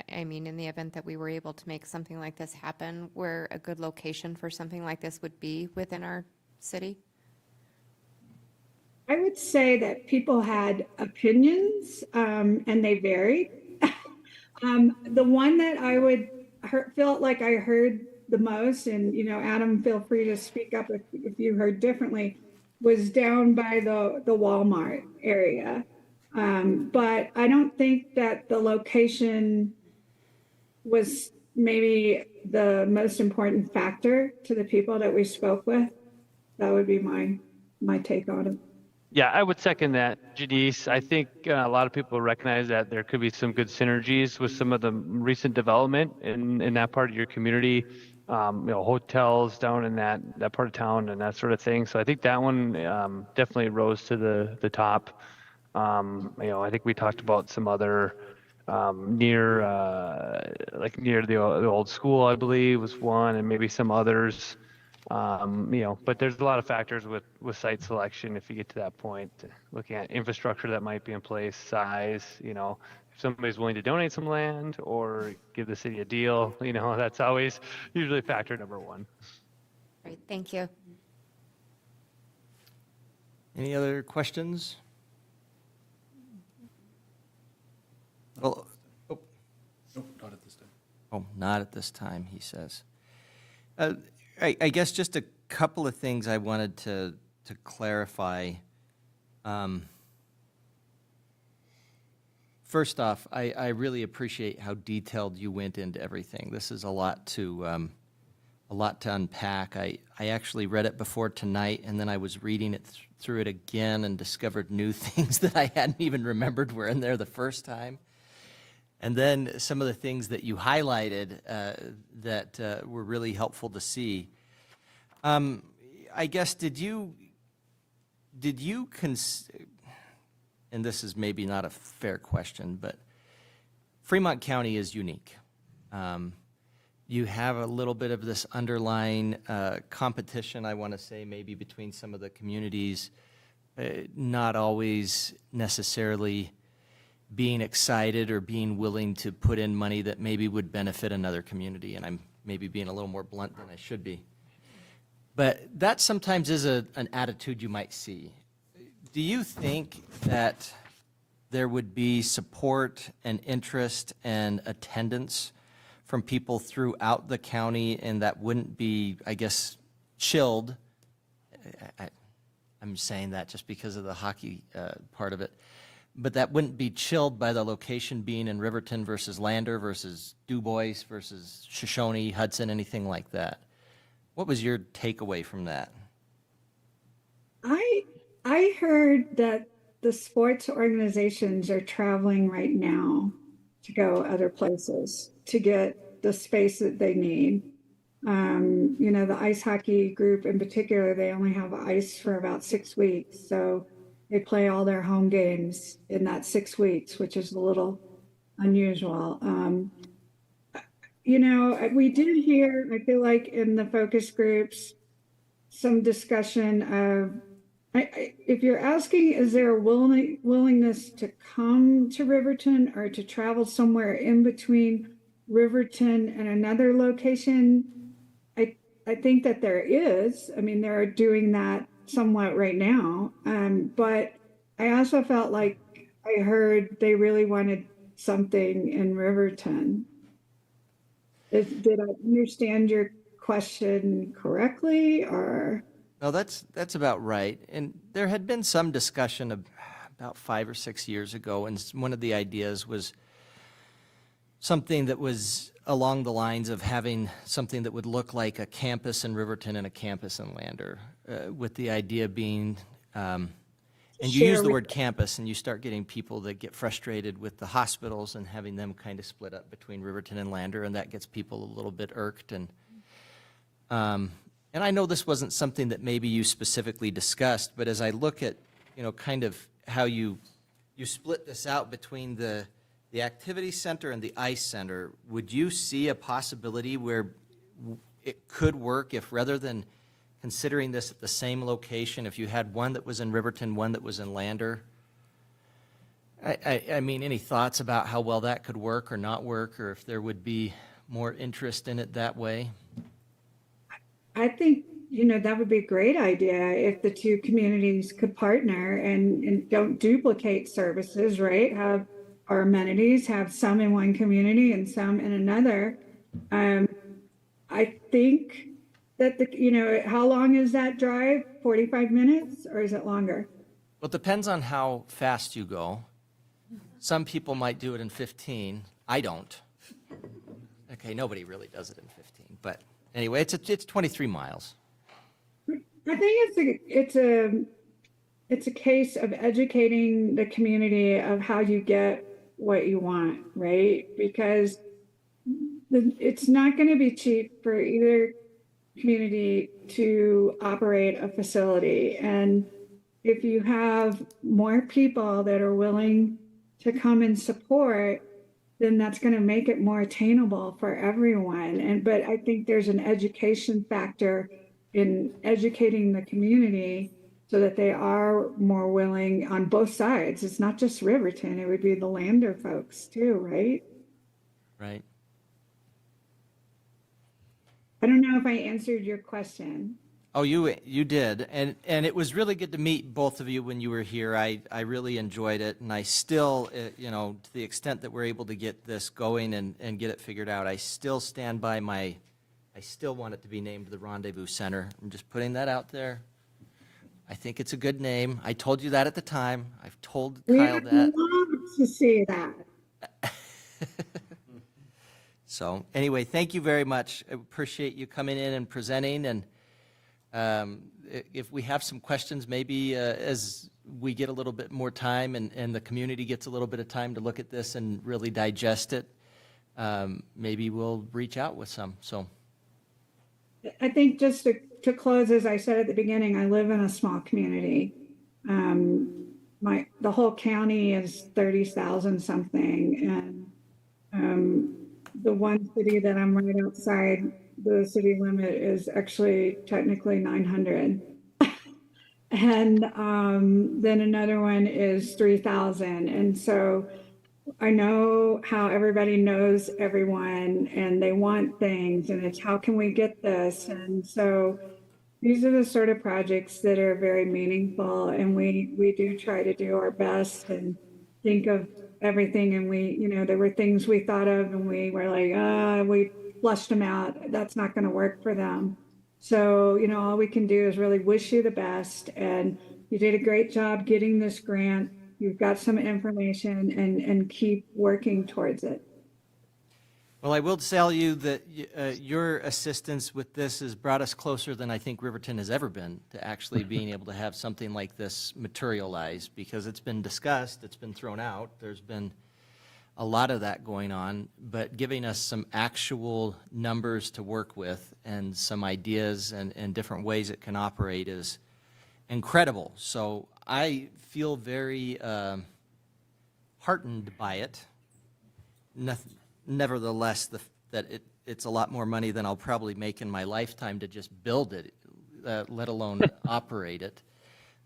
in the event that we were able to make something like this happen, where a good location for something like this would be within our city? I would say that people had opinions and they varied. The one that I felt like I heard the most, and Adam, feel free to speak up if you heard differently, was down by the Walmart area. But I don't think that the location was maybe the most important factor to the people that we spoke with. That would be my take on it. Yeah, I would second that, Janice. I think a lot of people recognize that there could be some good synergies with some of the recent development in that part of your community, hotels down in that part of town and that sort of thing. So I think that one definitely rose to the top. I think we talked about some other near the old school, I believe, was one, and maybe some others. But there's a lot of factors with site selection if you get to that point, looking at infrastructure that might be in place, size, if somebody's willing to donate some land or give the city a deal, that's always usually factor number one. Great, thank you. Any other questions? Well, Nope, not at this time. Oh, not at this time, he says. I guess just a couple of things I wanted to clarify. First off, I really appreciate how detailed you went into everything. This is a lot to unpack. I actually read it before tonight, and then I was reading it through it again and discovered new things that I hadn't even remembered were in there the first time. And then some of the things that you highlighted that were really helpful to see. I guess, did you, and this is maybe not a fair question, but Fremont County is unique. You have a little bit of this underlying competition, I want to say, maybe between some of the communities, not always necessarily being excited or being willing to put in money that maybe would benefit another community, and I'm maybe being a little more blunt than I should be. But that sometimes is an attitude you might see. Do you think that there would be support and interest and attendance from people throughout the county, and that wouldn't be, I guess, chilled? I'm saying that just because of the hockey part of it. But that wouldn't be chilled by the location being in Riverton versus Lander versus Du Bois versus Shoshone, Hudson, anything like that. What was your takeaway from that? I heard that the sports organizations are traveling right now to go other places to get the space that they need. You know, the ice hockey group in particular, they only have ice for about 6 weeks. So they play all their home games in that 6 weeks, which is a little unusual. You know, we did hear, I feel like in the focus groups, some discussion of, if you're asking, is there a willingness to come to Riverton or to travel somewhere in between Riverton and another location? I think that there is. I mean, they're doing that somewhat right now. But I also felt like I heard they really wanted something in Riverton. Did I understand your question correctly, or? No, that's about right. And there had been some discussion about 5 or 6 years ago, and one of the ideas was something that was along the lines of having something that would look like a campus in Riverton and a campus in Lander, with the idea being, and you use the word campus, and you start getting people that get frustrated with the hospitals and having them kind of split up between Riverton and Lander, and that gets people a little bit irked. And I know this wasn't something that maybe you specifically discussed, but as I look at, you know, kind of how you split this out between the activity center and the ice center, would you see a possibility where it could work if, rather than considering this at the same location, if you had one that was in Riverton, one that was in Lander? I mean, any thoughts about how well that could work or not work, or if there would be more interest in it that way? I think, you know, that would be a great idea if the two communities could partner and don't duplicate services, right? Have our amenities, have some in one community and some in another. I think that you know, how long is that drive? 45 minutes, or is it longer? Well, it depends on how fast you go. Some people might do it in 15. I don't. Okay, nobody really does it in 15, but anyway, it's 23 miles. I think it's a case of educating the community of how you get what you want, right? Because it's not going to be cheap for either community to operate a facility. And if you have more people that are willing to come and support, then that's going to make it more attainable for everyone. But I think there's an education factor in educating the community so that they are more willing on both sides. It's not just Riverton, it would be the Lander folks too, right? Right. I don't know if I answered your question. Oh, you did, and it was really good to meet both of you when you were here. I really enjoyed it, and I still, you know, to the extent that we're able to get this going and get it figured out, I still stand by I still want it to be named the Rendezvous Center. I'm just putting that out there. I think it's a good name. I told you that at the time. I've told Kyle that. We'd love to see that. So anyway, thank you very much. I appreciate you coming in and presenting. And if we have some questions, maybe as we get a little bit more time and the community gets a little bit of time to look at this and really digest it, maybe we'll reach out with some, so. I think just to close, as I said at the beginning, I live in a small community. The whole county is 30,000 something, and the one city that I'm right outside the city limit is actually technically 900. And then another one is 3,000. And so I know how everybody knows everyone and they want things, and it's how can we get this? And so these are the sort of projects that are very meaningful, and we do try to do our best and think of everything. And there were things we thought of and we were like, we flushed them out. That's not going to work for them. So, all we can do is really wish you the best. And you did a great job getting this grant. You've got some information, and keep working towards it. Well, I will tell you that your assistance with this has brought us closer than I think Riverton has ever been to actually being able to have something like this materialize, because it's been discussed, it's been thrown out, there's been a lot of that going on, but giving us some actual numbers to work with and some ideas and different ways it can operate is incredible. So I feel very heartened by it. Nevertheless, it's a lot more money than I'll probably make in my lifetime to just build it, let alone operate it.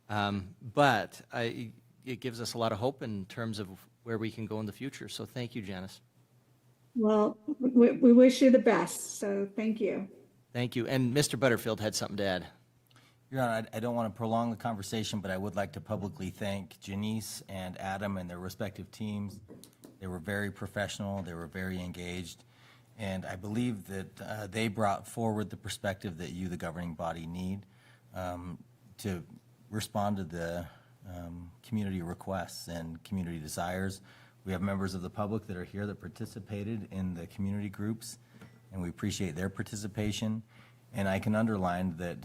But it gives us a lot of hope in terms of where we can go in the future. So thank you, Janice. Well, we wish you the best. So thank you. Thank you. And Mr. Butterfield had something to add. Your Honor, I don't want to prolong the conversation, but I would like to publicly thank Janice and Adam and their respective teams. They were very professional, they were very engaged, and I believe that they brought forward the perspective that you, the governing body, need to respond to the community requests and community desires. We have members of the public that are here that participated in the community groups, and we appreciate their participation. And I can underline that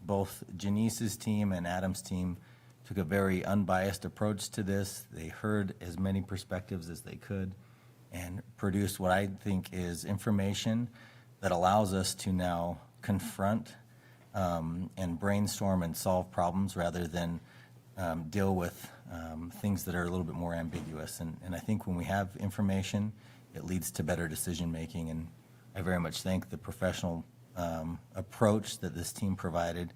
both Janice's team and Adam's team took a very unbiased approach to this. They heard as many perspectives as they could and produced what I think is information that allows us to now confront and brainstorm and solve problems rather than deal with things that are a little bit more ambiguous. And I think when we have information, it leads to better decision-making. And I very much thank the professional approach that this team provided.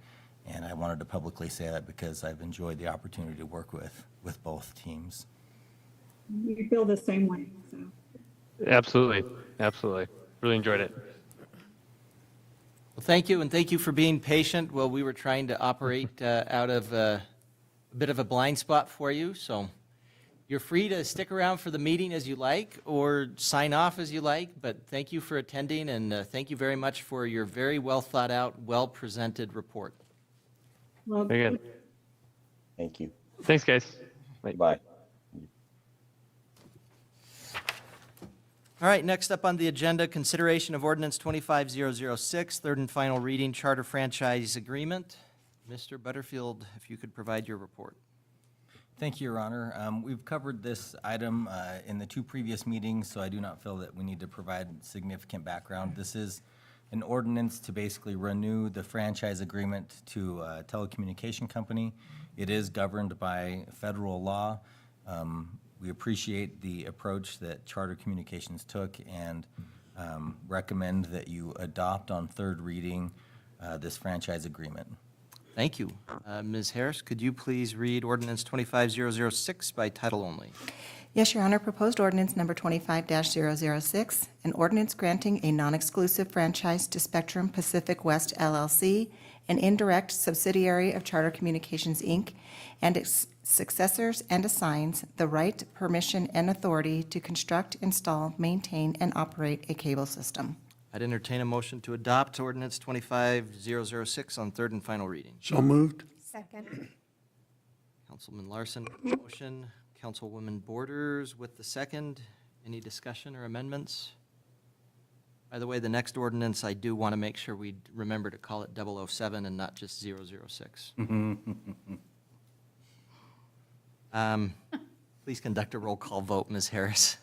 And I wanted to publicly say that because I've enjoyed the opportunity to work with both teams. You feel the same way. So. Absolutely. Absolutely. Really enjoyed it. Well, thank you, and thank you for being patient while we were trying to operate out of a bit of a blind spot for you. So you're free to stick around for the meeting as you like or sign off as you like, but thank you for attending, and thank you very much for your very well thought out, well presented report. Well, Very good. Thank you. Thanks, guys. Bye. All right, next up on the agenda, consideration of ordinance 25006, third and final reading, charter franchise agreement. Mr. Butterfield, if you could provide your report. Thank you, Your Honor. We've covered this item in the two previous meetings, so I do not feel that we need to provide significant background. This is an ordinance to basically renew the franchise agreement to a telecommunication company. It is governed by federal law. We appreciate the approach that Charter Communications took and recommend that you adopt on third reading this franchise agreement. Thank you. Ms. Harris, could you please read ordinance 25006 by title only? Yes, Your Honor. Proposed ordinance number 25-006, an ordinance granting a non-exclusive franchise to Spectrum Pacific West LLC, an indirect subsidiary of Charter Communications, Inc., and its successors, and assigns the right, permission, and authority to construct, install, maintain, and operate a cable system. I'd entertain a motion to adopt ordinance 25006 on third and final reading. So moved. Second. Councilman Larson, motion. Councilwoman Borders with the second. Any discussion or amendments? By the way, the next ordinance, I do want to make sure we remember to call it 007 and not just 006. Please conduct a roll call vote, Ms. Harris.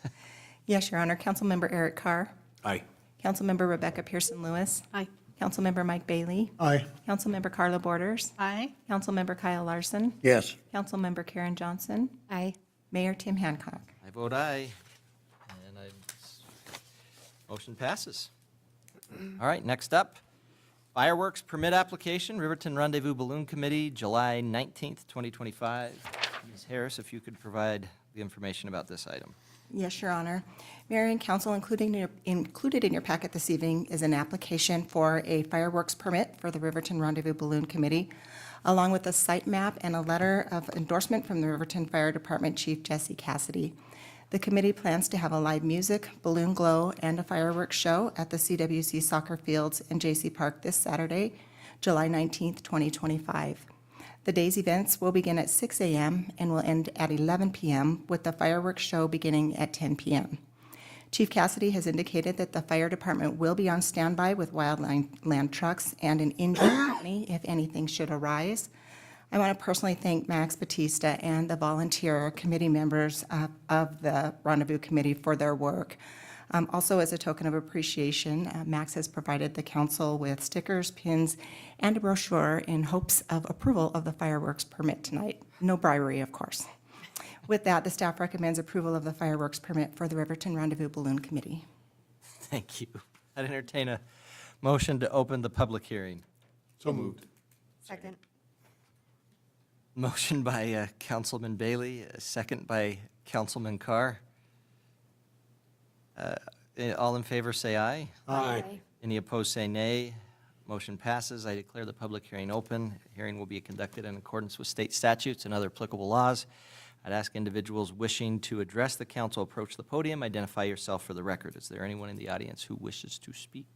Yes, Your Honor. Councilmember Eric Carr. Aye. Councilmember Rebecca Pearson Lewis. Aye. Councilmember Mike Bailey. Aye. Councilmember Carla Borders. Aye. Councilmember Kyle Larson. Yes. Councilmember Karen Johnson. Aye. Mayor Tim Hancock. I vote aye. And motion passes. All right, next up, fireworks permit application, Riverton Rendezvous Balloon Committee, July 19th, 2025. Ms. Harris, if you could provide the information about this item. Yes, Your Honor. Mayor and Council, included in your packet this evening is an application for a fireworks permit for the Riverton Rendezvous Balloon Committee, along with a site map and a letter of endorsement from the Riverton Fire Department Chief Jesse Cassidy. The committee plans to have a live music, balloon glow, and a fireworks show at the CWC Soccer Fields in J.C. Park this Saturday, July 19th, 2025. The day's events will begin at 6 a.m. and will end at 11 p.m., with the fireworks show beginning at 10 p.m. Chief Cassidy has indicated that the fire department will be on standby with wildland trucks and an injury company if anything should arise. I want to personally thank Max Batista and the volunteer committee members of the Rendezvous Committee for their work. Also, as a token of appreciation, Max has provided the council with stickers, pins, and a brochure in hopes of approval of the fireworks permit tonight. No bribery, of course. With that, the staff recommends approval of the fireworks permit for the Riverton Rendezvous Balloon Committee. Thank you. I'd entertain a motion to open the public hearing. So moved. Second. Motion by Councilman Bailey, a second by Councilman Carr. All in favor, say aye. Aye. Any opposed, say nay. Motion passes. I declare the public hearing open. Hearing will be conducted in accordance with state statutes and other applicable laws. I'd ask individuals wishing to address the council approach the podium. Identify yourself for the record. Is there anyone in the audience who wishes to speak?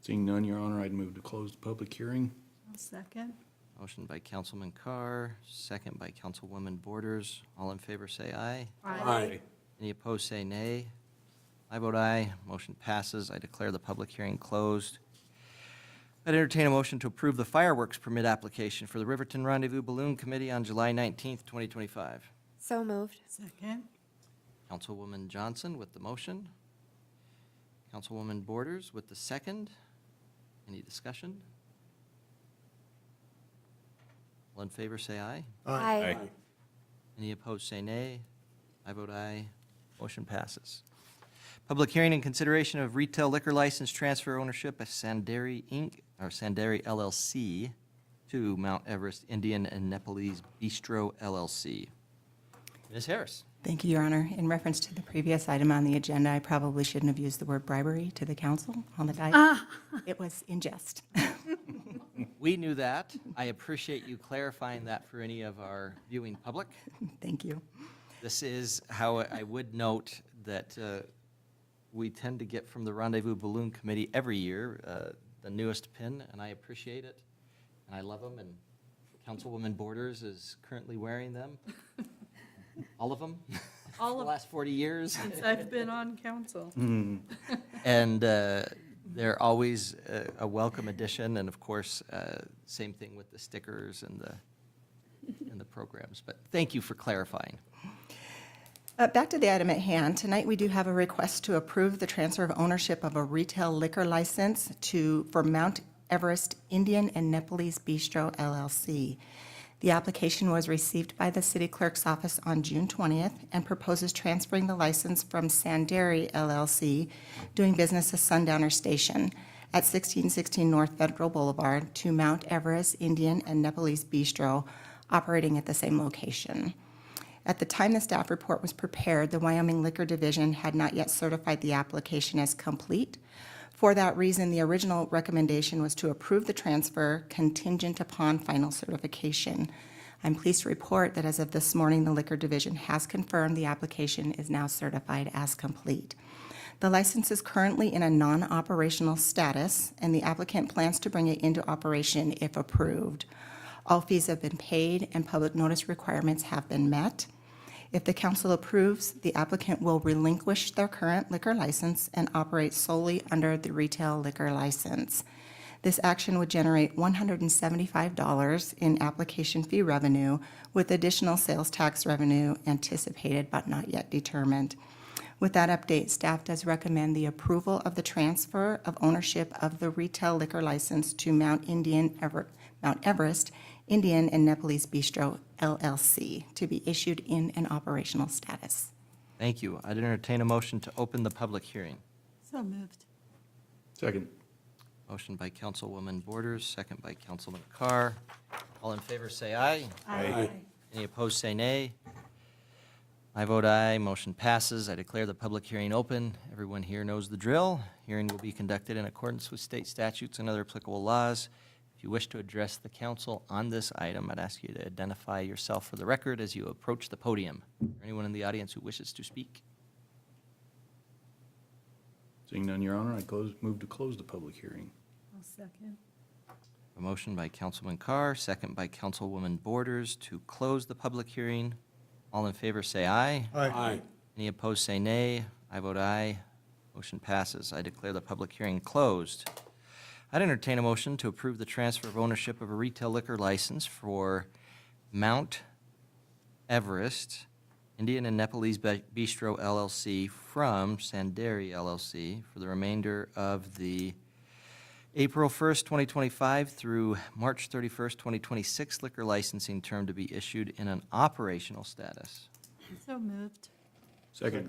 Seeing none, Your Honor, I'd move to close the public hearing. I'll second. Motion by Councilman Carr, second by Councilwoman Borders. All in favor, say aye. Aye. Any opposed, say nay. I vote aye. Motion passes. I declare the public hearing closed. I'd entertain a motion to approve the fireworks permit application for the Riverton Rendezvous Balloon Committee on July 19th, 2025. So moved. Second. Councilwoman Johnson with the motion. Councilwoman Borders with the second. Any discussion? All in favor, say aye. Aye. Any opposed, say nay. I vote aye. Motion passes. Public hearing and consideration of retail liquor license transfer ownership of Sanderi Inc., or Sanderi LLC, to Mount Everest Indian and Nepalese Bistro LLC. Ms. Harris. Thank you, Your Honor. In reference to the previous item on the agenda, I probably shouldn't have used the word bribery to the council on the diet. It was in jest. We knew that. I appreciate you clarifying that for any of our viewing public. Thank you. This is how I would note that we tend to get from the Rendezvous Balloon Committee every year the newest pin, and I appreciate it, and I love them, and Councilwoman Borders is currently wearing them. All of them? All the of last 40 years? Since I've been on council. And they're always a welcome addition, and of course, same thing with the stickers and the programs. But thank you for clarifying. Back to the item at hand. Tonight, we do have a request to approve the transfer of ownership of a retail liquor license for Mount Everest Indian and Nepalese Bistro LLC. The application was received by the city clerk's office on June 20th and proposes transferring the license from Sanderi LLC, doing business as Sundowner Station, at 1616 North Federal Boulevard, to Mount Everest Indian and Nepalese Bistro, operating at the same location. At the time the staff report was prepared, the Wyoming Liquor Division had not yet certified the application as complete. For that reason, the original recommendation was to approve the transfer contingent upon final certification. I'm pleased to report that as of this morning, the Liquor Division has confirmed the application is now certified as complete. The license is currently in a non-operational status, and the applicant plans to bring it into operation if approved. All fees have been paid and public notice requirements have been met. If the council approves, the applicant will relinquish their current liquor license and operate solely under the retail liquor license. This action would generate $175 in application fee revenue, with additional sales tax revenue anticipated but not yet determined. With that update, staff does recommend the approval of the transfer of ownership of the retail liquor license to Mount Everest Indian and Nepalese Bistro LLC to be issued in an operational status. Thank you. I'd entertain a motion to open the public hearing. So moved. Second. Motion by Councilwoman Borders, second by Councilman Carr. All in favor, say aye. Aye. Any opposed, say nay. I vote aye. Motion passes. I declare the public hearing open. Everyone here knows the drill. Hearing will be conducted in accordance with state statutes and other applicable laws. If you wish to address the council on this item, I'd ask you to identify yourself for the record as you approach the podium. Is there anyone in the audience who wishes to speak? Seeing none, Your Honor, move to close the public hearing. I'll second. A motion by Councilman Carr, second by Councilwoman Borders to close the public hearing. All in favor, say aye. Aye. Any opposed, say nay. I vote aye. Motion passes. I declare the public hearing closed. I'd entertain a motion to approve the transfer of ownership of a retail liquor license for Mount Everest Indian and Nepalese Bistro LLC from SANDERI LLC for the remainder of the April 1st, 2025 through March 31st, 2026 liquor licensing term to be issued in an operational status. So moved. Second.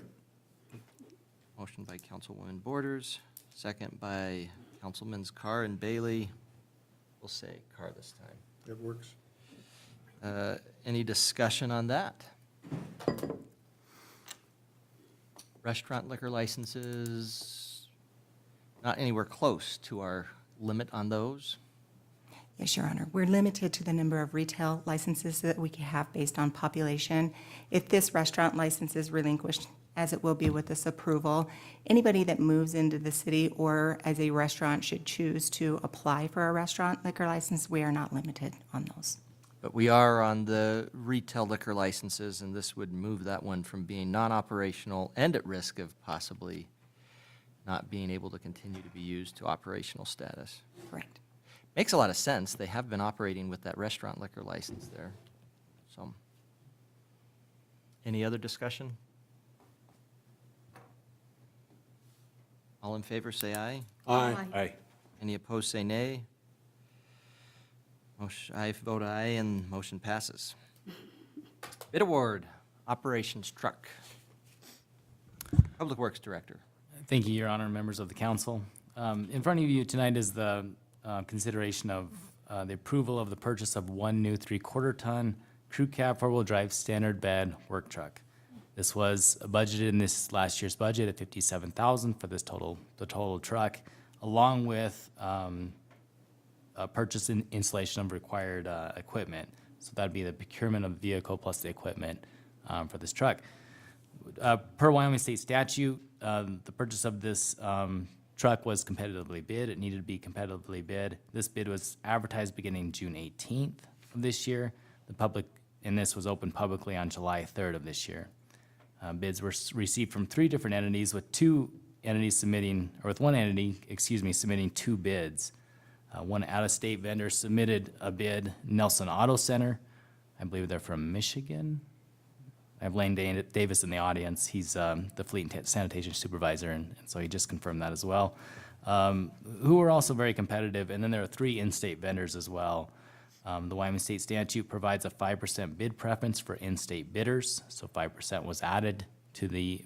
Motion by Councilwoman Borders, second by Councilmans Carr and Bailey. We'll say Carr this time. That works. Any discussion on that? Restaurant liquor licenses, not anywhere close to our limit on those. Yes, Your Honor. We're limited to the number of retail licenses that we can have based on population. If this restaurant license is relinquished, as it will be with this approval, anybody that moves into the city or as a restaurant should choose to apply for a restaurant liquor license, we are not limited on those. But we are on the retail liquor licenses, and this would move that one from being non-operational and at risk of possibly not being able to continue to be used to operational status. Correct. Makes a lot of sense. They have been operating with that restaurant liquor license there. So, any other discussion? All in favor, say aye. Aye. Any opposed, say nay. I vote aye, and motion passes. Bid award, operations truck. Public Works Director. Thank you, Your Honor, members of the council. In front of you tonight is the consideration of the approval of the purchase of one new 3/4-ton crew cab four-wheel drive standard bed work truck. This was budgeted in this last year's budget at $57,000 for the total truck, along with purchase and installation of required equipment. So that'd be the procurement of the vehicle plus the equipment for this truck. Per Wyoming State statute, the purchase of this truck was competitively bid. It needed to be competitively bid. This bid was advertised beginning June 18th of this year. And this was opened publicly on July 3rd of this year. Bids were received from three different entities, with one entity submitting two bids. One out-of-state vendor submitted a bid, Nelson Auto Center. I believe they're from Michigan. I have Lane Davis in the audience. He's the fleet and sanitation supervisor, and so he just confirmed that as well, who were also very competitive. And then there are three in-state vendors as well. The Wyoming State statute provides a 5% bid preference for in-state bidders, so 5% was added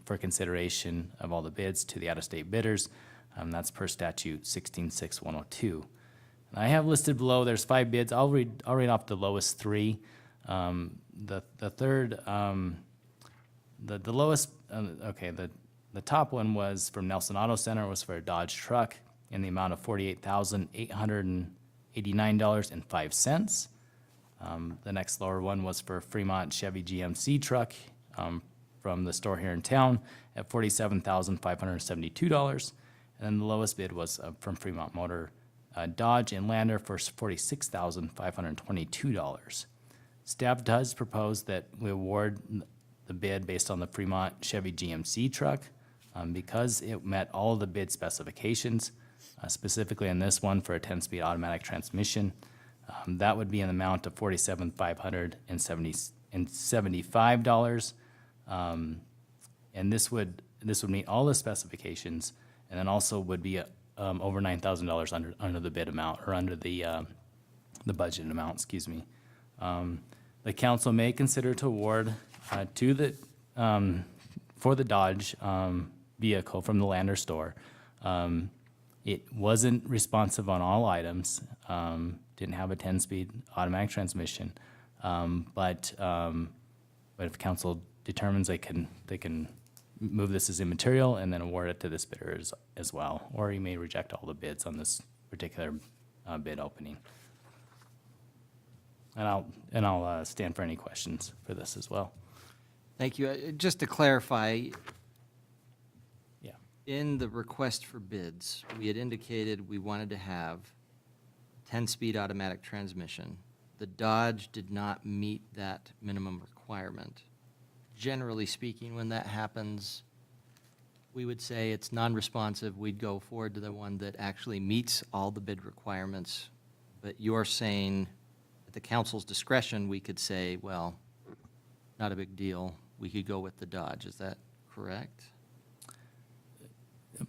for consideration of all the bids to the out-of-state bidders. That's per statute 166102. I have listed below, there's 5 bids. I'll read off the lowest 3. The top one was from Nelson Auto Center, was for a Dodge truck in the amount of $48,889.05. The next lower one was for Fremont Chevy GMC truck from the store here in town at $47,572. And then the lowest bid was from Fremont Motor Dodge and Lander for $46,522. Staff does propose that we award the bid based on the Fremont Chevy GMC truck because it met all of the bid specifications. specifically in this one for a 10-speed automatic transmission. That would be in the amount of $47,575. And this would meet all the specifications, and then also would be over $9,000 under the bid amount, or under the budget amount, excuse me. The council may consider to award for the Dodge vehicle from the Lander store. It wasn't responsive on all items, didn't have a 10-speed automatic transmission, but if council determines they can move this as immaterial and then award it to this bidder as well, or you may reject all the bids on this particular bid opening. And I'll stand for any questions for this as well. Thank you. Just to clarify, Yeah. in the request for bids, we had indicated we wanted to have 10-speed automatic transmission. The Dodge did not meet that minimum requirement. Generally speaking, when that happens, we would say it's non-responsive. We'd go forward to the one that actually meets all the bid requirements. But you're saying, at the council's discretion, we could say, well, not a big deal. We could go with the Dodge. Is that correct?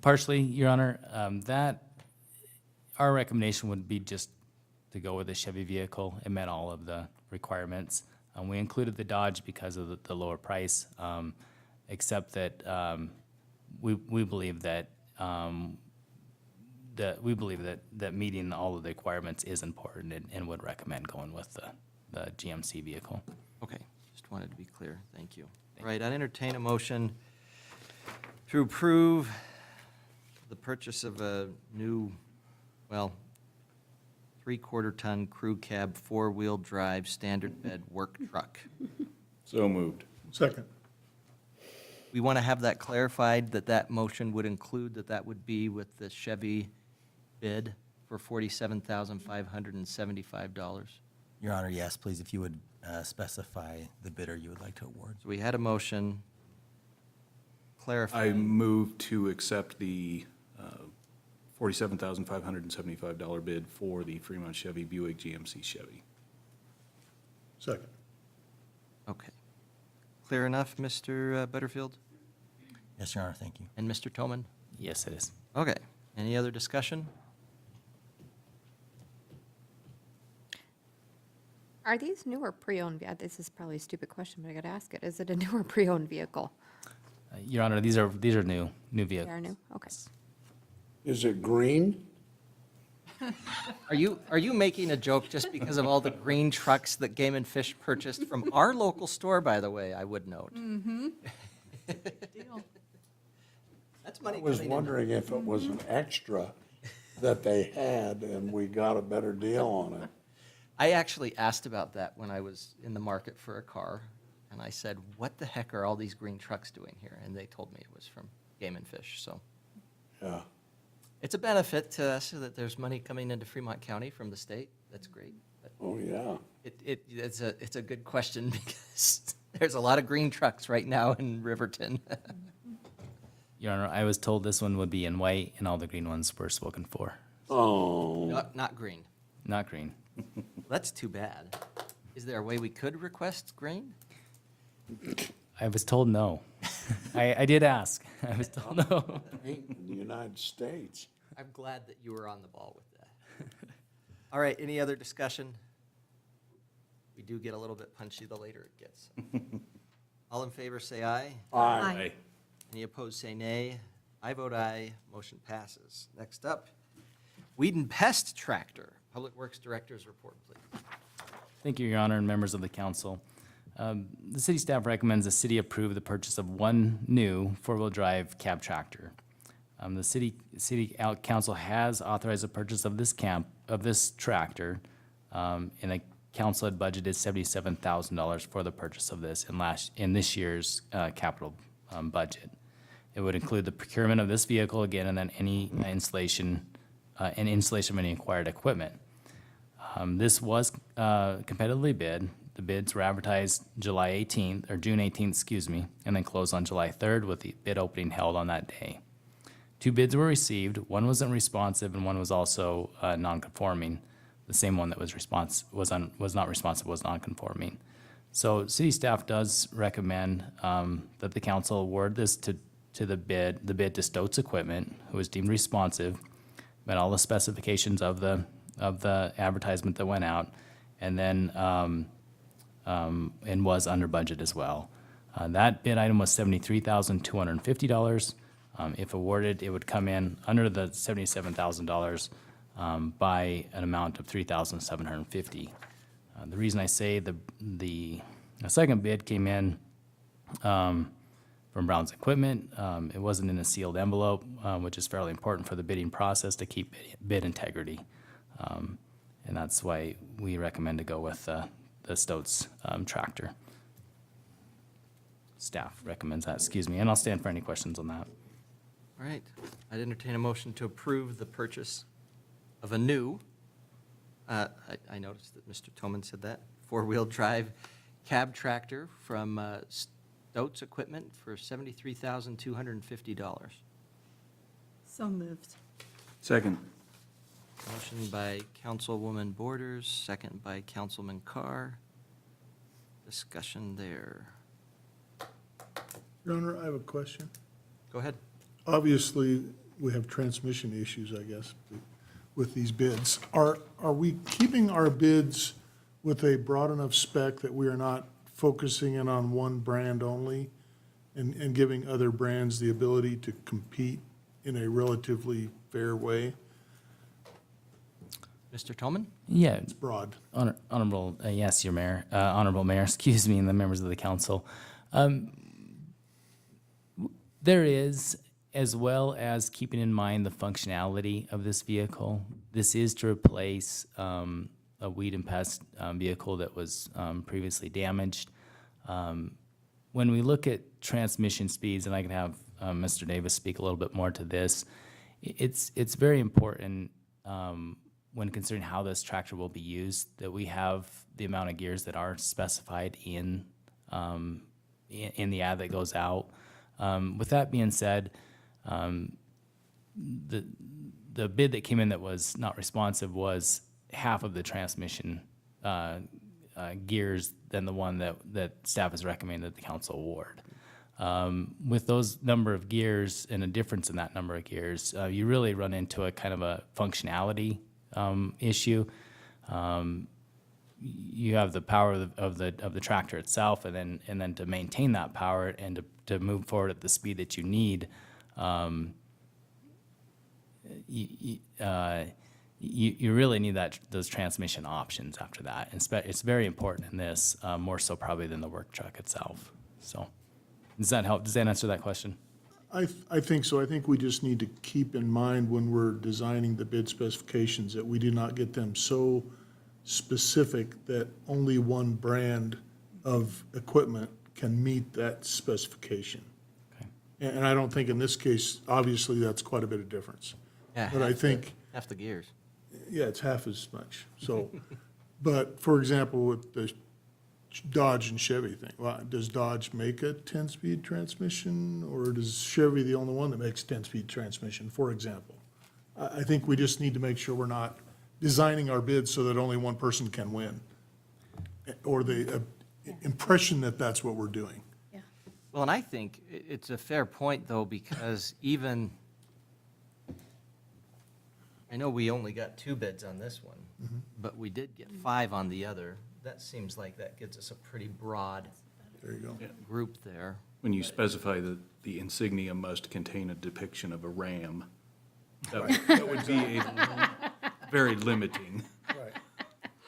Partially, Your Honor, our recommendation would be just to go with the Chevy vehicle. It met all of the requirements. We included the Dodge because of the lower price, except that we believe that meeting all of the requirements is important, and would recommend going with the GMC vehicle. Okay, just wanted to be clear. Thank you. All right, I'd entertain a motion to approve the purchase of a new, well, 3/4-ton crew cab, 4-wheel drive, standard bed work truck. So moved. Second. We want to have that clarified, that motion would include that would be with the Chevy bid for $47,575. Your Honor, yes, please, if you would specify the bidder you would like to award. So we had a motion clarifying. I move to accept the $47,575 bid for the Fremont Chevy Buick GMC Chevy. Second. Okay. Clear enough, Mr. Butterfield? Yes, Your Honor, thank you. And Mr. Toman? Yes, it is. Okay. Any other discussion? Are these new or pre-owned? Yeah, this is probably a stupid question, but I gotta ask it. Is it a new or pre-owned vehicle? Your Honor, these are new They vehicles. are new? Okay. Is it green? Are you making a joke just because of all the green trucks that Game and Fish purchased from our local store, by the way, I would note? Mm-hmm. That's money I was coming in. wondering if it was an extra that they had and we got a better deal on it. I actually asked about that when I was in the market for a car, and I said, what the heck are all these green trucks doing here? And they told me it was from Game and Fish, so. Yeah. It's a benefit to us that there's money coming into Fremont County from the state. That's great. But Oh, yeah. it's a good question because there's a lot of green trucks right now in Riverton. Your Honor, I was told this one would be in white, and all the green ones were spoken for. Oh. Not green. Not green. That's too bad. Is there a way we could request green? I was told no. I did ask. I was told no. Ain't in the United States. I'm glad that you were on the ball with that. All right, any other discussion? We do get a little bit punchy the later it gets. All in favor, say aye. Aye. Any opposed, say nay. I vote aye. Motion passes. Next up, Weed and Pest Tractor. Public Works Director's report, please. Thank you, Your Honor, and members of the council. The city staff recommends the city approve the purchase of one new four-wheel drive cab tractor. The city council has authorized the purchase of this tractor, and the council had budgeted $77,000 for the purchase of this in this year's capital budget. It would include the procurement of this vehicle again, and then any installation of any acquired equipment. This was competitively bid. The bids were advertised June 18th, and then closed on July 3rd with the bid opening held on that day. Two bids were received. One wasn't responsive, and one was also non-conforming. The same one that was not responsive was non-conforming. So city staff does recommend that the council award this to the bid to Stotz Equipment, who was deemed responsive, met all the specifications of the advertisement that went out, and then and was under budget as well. That bid item was $73,250. If awarded, it would come in under the $77,000 by an amount of $3,750. The reason I say the second bid came in from Brown's Equipment. It wasn't in a sealed envelope, which is fairly important for the bidding process to keep bid integrity. And that's why we recommend to go with the Stotz tractor. Staff recommends that, excuse me, and I'll stand for any questions on that. All right. I'd entertain a motion to approve the purchase of a new, I noticed that Mr. Toman said that, four-wheel drive cab tractor from Stotz Equipment for $73,250. So moved. Second. Motion by Councilwoman Borders, second by Councilman Carr. Discussion there. Your Honor, I have a question. Go ahead. Obviously, we have transmission issues, I guess, with these bids. Are we keeping our bids with a broad enough spec that we are not focusing in on one brand only and giving other brands the ability to compete in a relatively fair way? Mr. Toman? Yeah. It's broad. Honorable, yes, your mayor, honorable mayor, excuse me, and the members of the council. There is, as well as keeping in mind the functionality of this vehicle. This is to replace a weed and pest vehicle that was previously damaged. When we look at transmission speeds, and I can have Mr. Davis speak a little bit more to this, it's very important when considering how this tractor will be used, that we have the amount of gears that are specified in the ad that goes out. With that being said, the bid that came in that was not responsive was half of the transmission gears than the one that staff has recommended that the council award. With those number of gears and a difference in that number of gears, you really run into a kind of a functionality issue. You have the power of the tractor itself, and then to maintain that power and to move forward at the speed that you need, you really need those transmission options after that. It's very important in this, more so probably than the work truck itself. So, does that help? Does that answer that question? I think so. I think we just need to keep in mind when we're designing the bid specifications that we do not get them so specific that only one brand of equipment can meet that specification. Okay. And I don't think in this case, obviously, that's quite a bit of difference. Yeah, But I think, half the gears. yeah, it's half as much. So, but for example, with the Dodge and Chevy thing, well, does Dodge make a 10-speed transmission, or does Chevy the only one that makes 10-speed transmission, for example? I think we just need to make sure we're not designing our bids so that only one person can win, or the impression that that's what we're doing. Well, and I think it's a fair point, though, because even, I know we only got 2 bids on this one, but we did get 5 on the other. That seems like that gives us a pretty broad There you go. group there. When you specify that the insignia must contain a depiction of a ram, that would be very limiting. Right.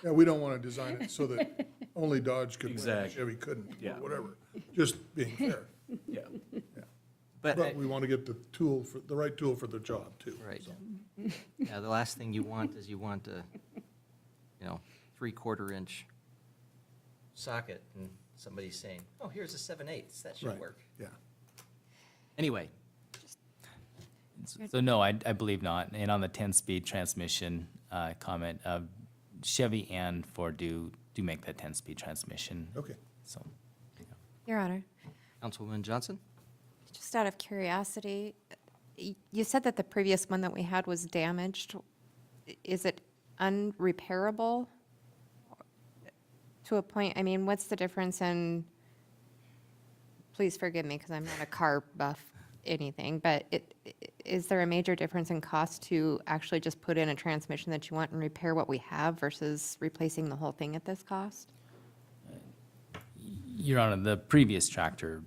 Yeah, we don't want to design it so that only Dodge could win, Exactly. Chevy couldn't, Yeah. or whatever. Just being fair. Yeah. But we want to get the right tool for the job, too. Right. So. Yeah, the last thing you want is you want a, 3/4-inch socket and somebody's saying, oh, here's a 7/8, that should Right. work. Yeah. Anyway, So no, I believe not. And on the 10-speed transmission comment, Chevy and Ford do make that 10-speed transmission. Okay. So, Your Honor, Councilwoman Johnson? just out of curiosity, You said that the previous one that we had was damaged. Is it unrepairable to a point? I mean, what's the difference in, please forgive me because I'm not a car buff anything, but is there a major difference in cost to actually just put in a transmission that you want and repair what we have versus replacing the whole thing at this cost? Your Honor, the previous tractor,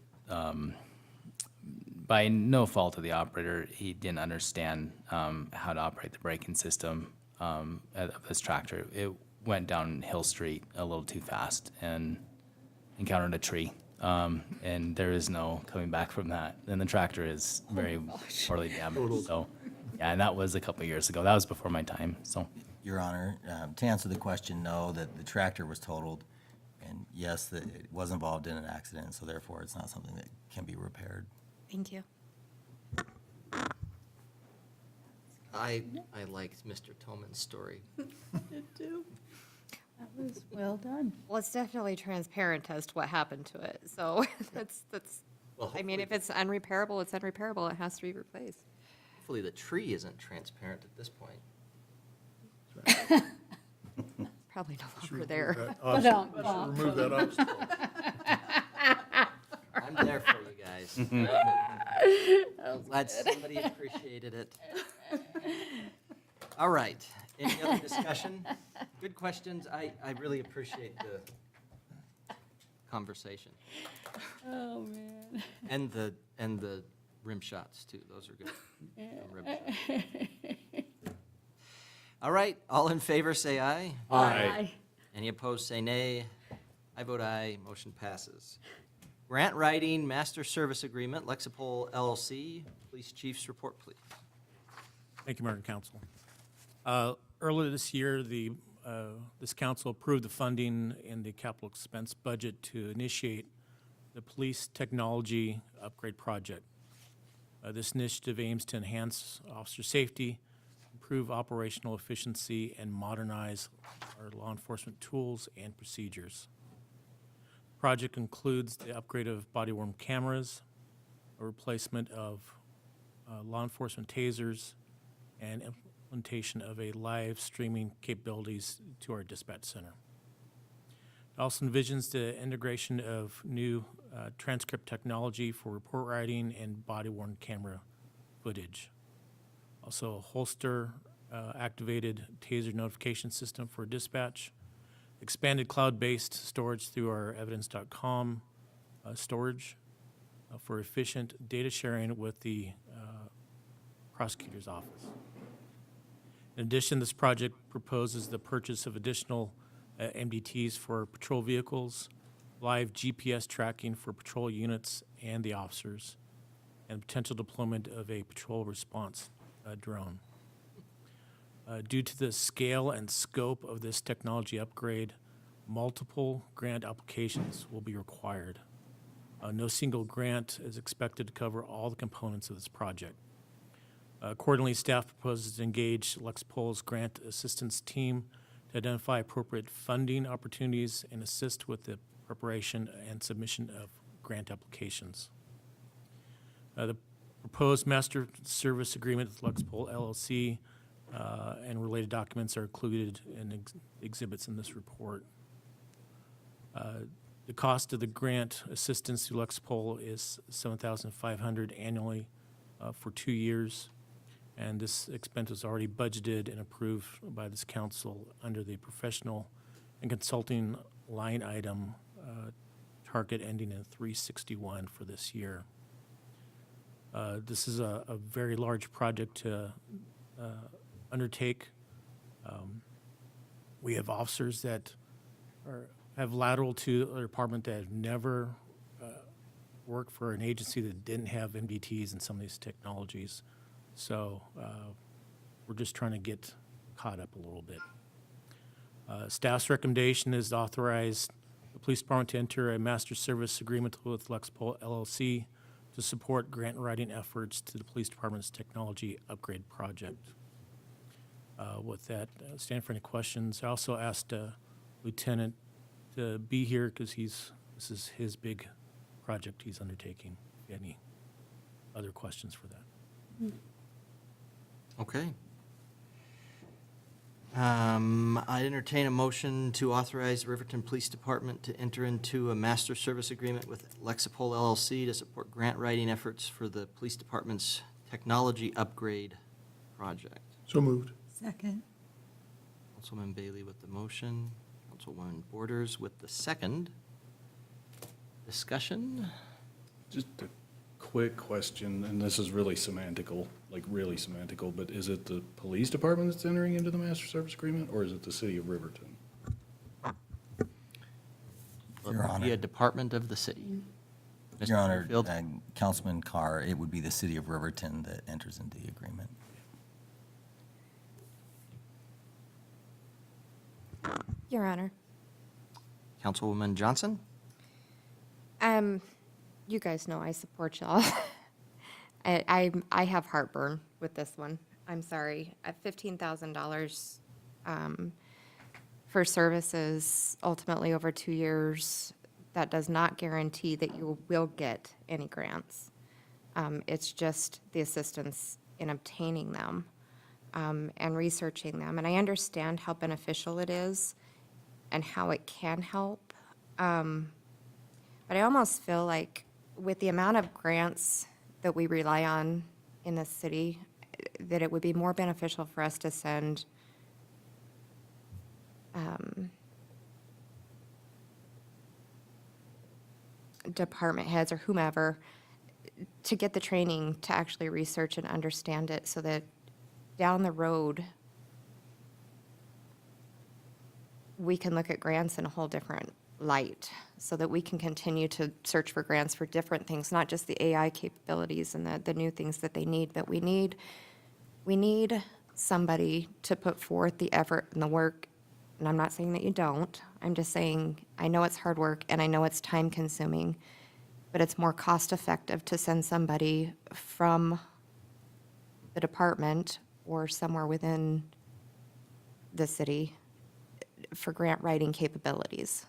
by no fault of the operator, he didn't understand how to operate the braking system of this tractor. It went down Hill Street a little too fast and encountered a tree. And there is no coming back from that. And the tractor is very poorly damaged. So, yeah, and that was a couple of years ago. That was before my time, so. Your Honor, to answer the question, no, that the tractor was totaled, and yes, that it was involved in an accident, so therefore it's not something that can be repaired. Thank you. I liked Mr. Toman's story. Did too. That was well done. Well, it's definitely transparent as to what happened to it. So that's, Well, I mean, if it's unrepairable, it's unrepairable. It has to be replaced. hopefully the tree isn't transparent at this point. Probably no longer there. Remove that obstacle. I'm there for you guys. I'm glad somebody appreciated it. All right. Any other discussion? Good questions. I really appreciate the conversation. Oh, man. And the rim shots too. Those are good. Rim shots. All right. All in favor, say aye. Aye. Any opposed, say nay. I vote aye. Motion passes. Grant writing master service agreement, Lexipol LLC. Police Chief's report, please. Thank you, Mayor and Council. Earlier this year, this council approved the funding in the capital expense budget to initiate the police technology upgrade project. This initiative aims to enhance officer safety, improve operational efficiency, and modernize our law enforcement tools and procedures. The project includes the upgrade of body-worn cameras, a replacement of law enforcement tasers, and implementation of a live streaming capabilities to our dispatch center. It also envisions the integration of new transcript technology for report writing and body-worn camera footage. Also a holster activated taser notification system for dispatch, expanded cloud-based storage through our evidence.com storage for efficient data sharing with the prosecutor's office. In addition, this project proposes the purchase of additional MDTs for patrol vehicles, live GPS tracking for patrol units and the officers, and potential deployment of a patrol response drone. Due to the scale and scope of this technology upgrade, multiple grant applications will be required. No single grant is expected to cover all the components of this project. Accordingly, staff proposes to engage Lexipol's grant assistance team to identify appropriate funding opportunities and assist with the preparation and submission of grant applications. The proposed master service agreement with Lexipol LLC and related documents are included in exhibits in this report. The cost of the grant assistance to Lexipol is $7,500 annually for 2 years. And this expense was already budgeted and approved by this council under the professional and consulting line item target ending in 361 for this year. This is a very large project to undertake. We have officers that have lateral to the department that have never worked for an agency that didn't have MDTs and some of these technologies. So we're just trying to get caught up a little bit. Staff's recommendation is to authorize the police department to enter a master service agreement with Lexipol LLC to support grant writing efforts to the police department's technology upgrade project. With that, stand for any questions. I also asked Lieutenant to be here because this is his big project he's undertaking. If you have any other questions for that? Okay. I entertain a motion to authorize Riverton Police Department to enter into a master service agreement with LEXIPOL LLC to support grant writing efforts for the police department's technology upgrade project. So moved. Second. Councilman Bailey with the motion, Councilwoman Borders with the second. Discussion? Just a quick question, and this is really semantical, like really semantical, but is it the police department that's entering into the master service agreement, or is it the city of Riverton? Your Honor. Be a department of the city. Mr. Your Honor, Fairfield? Councilman Carr, it would be the city of Riverton that enters into the agreement. Your Honor. Councilwoman Johnson? You guys know I support y'all. I have heartburn with this one. I'm sorry. At $15,000 for services ultimately over 2 years, that does not guarantee that you will get any grants. It's just the assistance in obtaining them and researching them. And I understand how beneficial it is and how it can help. But I almost feel like with the amount of grants that we rely on in this city, that it would be more beneficial for us to send department heads or whomever to get the training to actually research and understand it so that down the road, we can look at grants in a whole different light so that we can continue to search for grants for different things, not just the AI capabilities and the new things that they need, but we need somebody to put forth the effort and the work. And I'm not saying that you don't. I'm just saying, I know it's hard work and I know it's time consuming, but it's more cost effective to send somebody from the department or somewhere within the city for grant writing capabilities.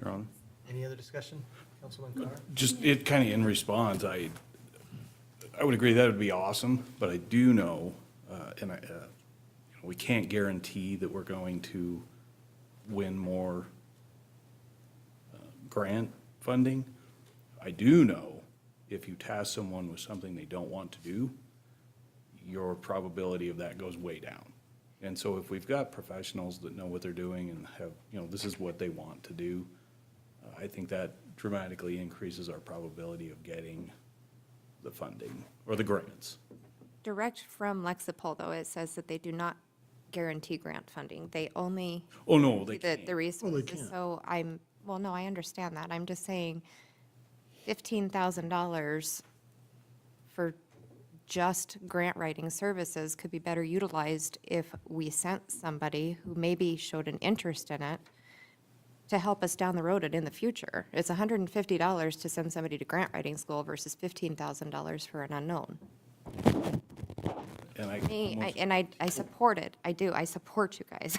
Your Honor? Any other discussion? Councilman Carr? Just, it kind of in response, I would agree that would be awesome, but I do know, we can't guarantee that we're going to win more grant funding. I do know if you task someone with something they don't want to do, your probability of that goes way down. And so if we've got professionals that know what they're doing and have, this is what they want to do, I think that dramatically increases our probability of getting the funding or the grants. Direct from Lexipol, though, it says that they do not guarantee grant funding. They only. Oh, no, they the- can't. The resources. can't. So no, I understand that. I'm just saying $15,000 for just grant writing services could be better utilized if we sent somebody who maybe showed an interest in it to help us down the road and in the future. It's $150 to send somebody to grant writing school versus $15,000 for an unknown. And I support it. I do. I support you guys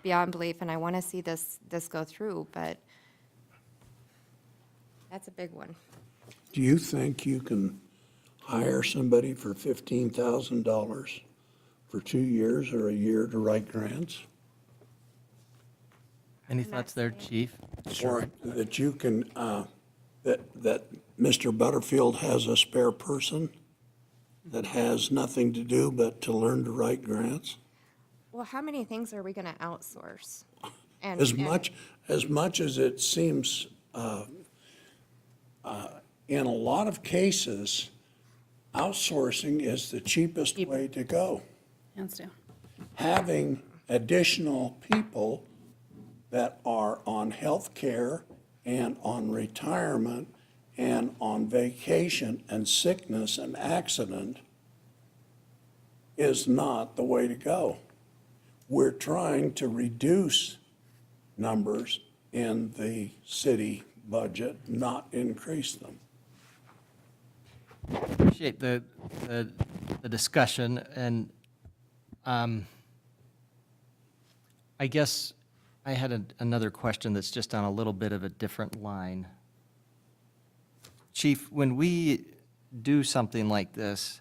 beyond belief, and I want to see this go through, but that's a big one. Do you think you can hire somebody for $15,000 for 2 years or a year to write grants? Any thoughts there, Chief? Or that you can, that Mr. Butterfield has a spare person that has nothing to do but to learn to write grants? Well, how many things are we going to outsource? And As much as it seems, in a lot of cases, outsourcing is the cheapest way to go. Hands down. Having additional people that are on health care and on retirement and on vacation and sickness and accident is not the way to go. We're trying to reduce numbers in the city budget, not increase them. Appreciate the discussion, and I guess I had another question that's just on a little bit of a different line. Chief, when we do something like this,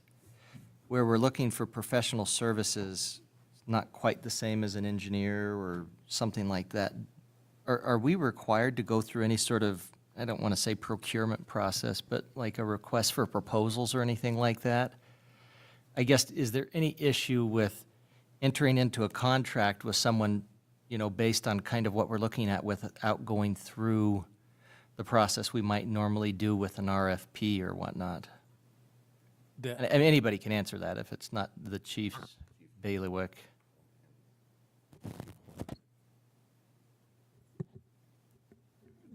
where we're looking for professional services, not quite the same as an engineer or something like that, are we required to go through any sort of, I don't want to say procurement process, but like a request for proposals or anything like that? I guess, is there any issue with entering into a contract with someone, you know, based on kind of what we're looking at without going through the process we might normally do with an RFP or whatnot? And anybody can answer that if it's not the chief's bailiwick.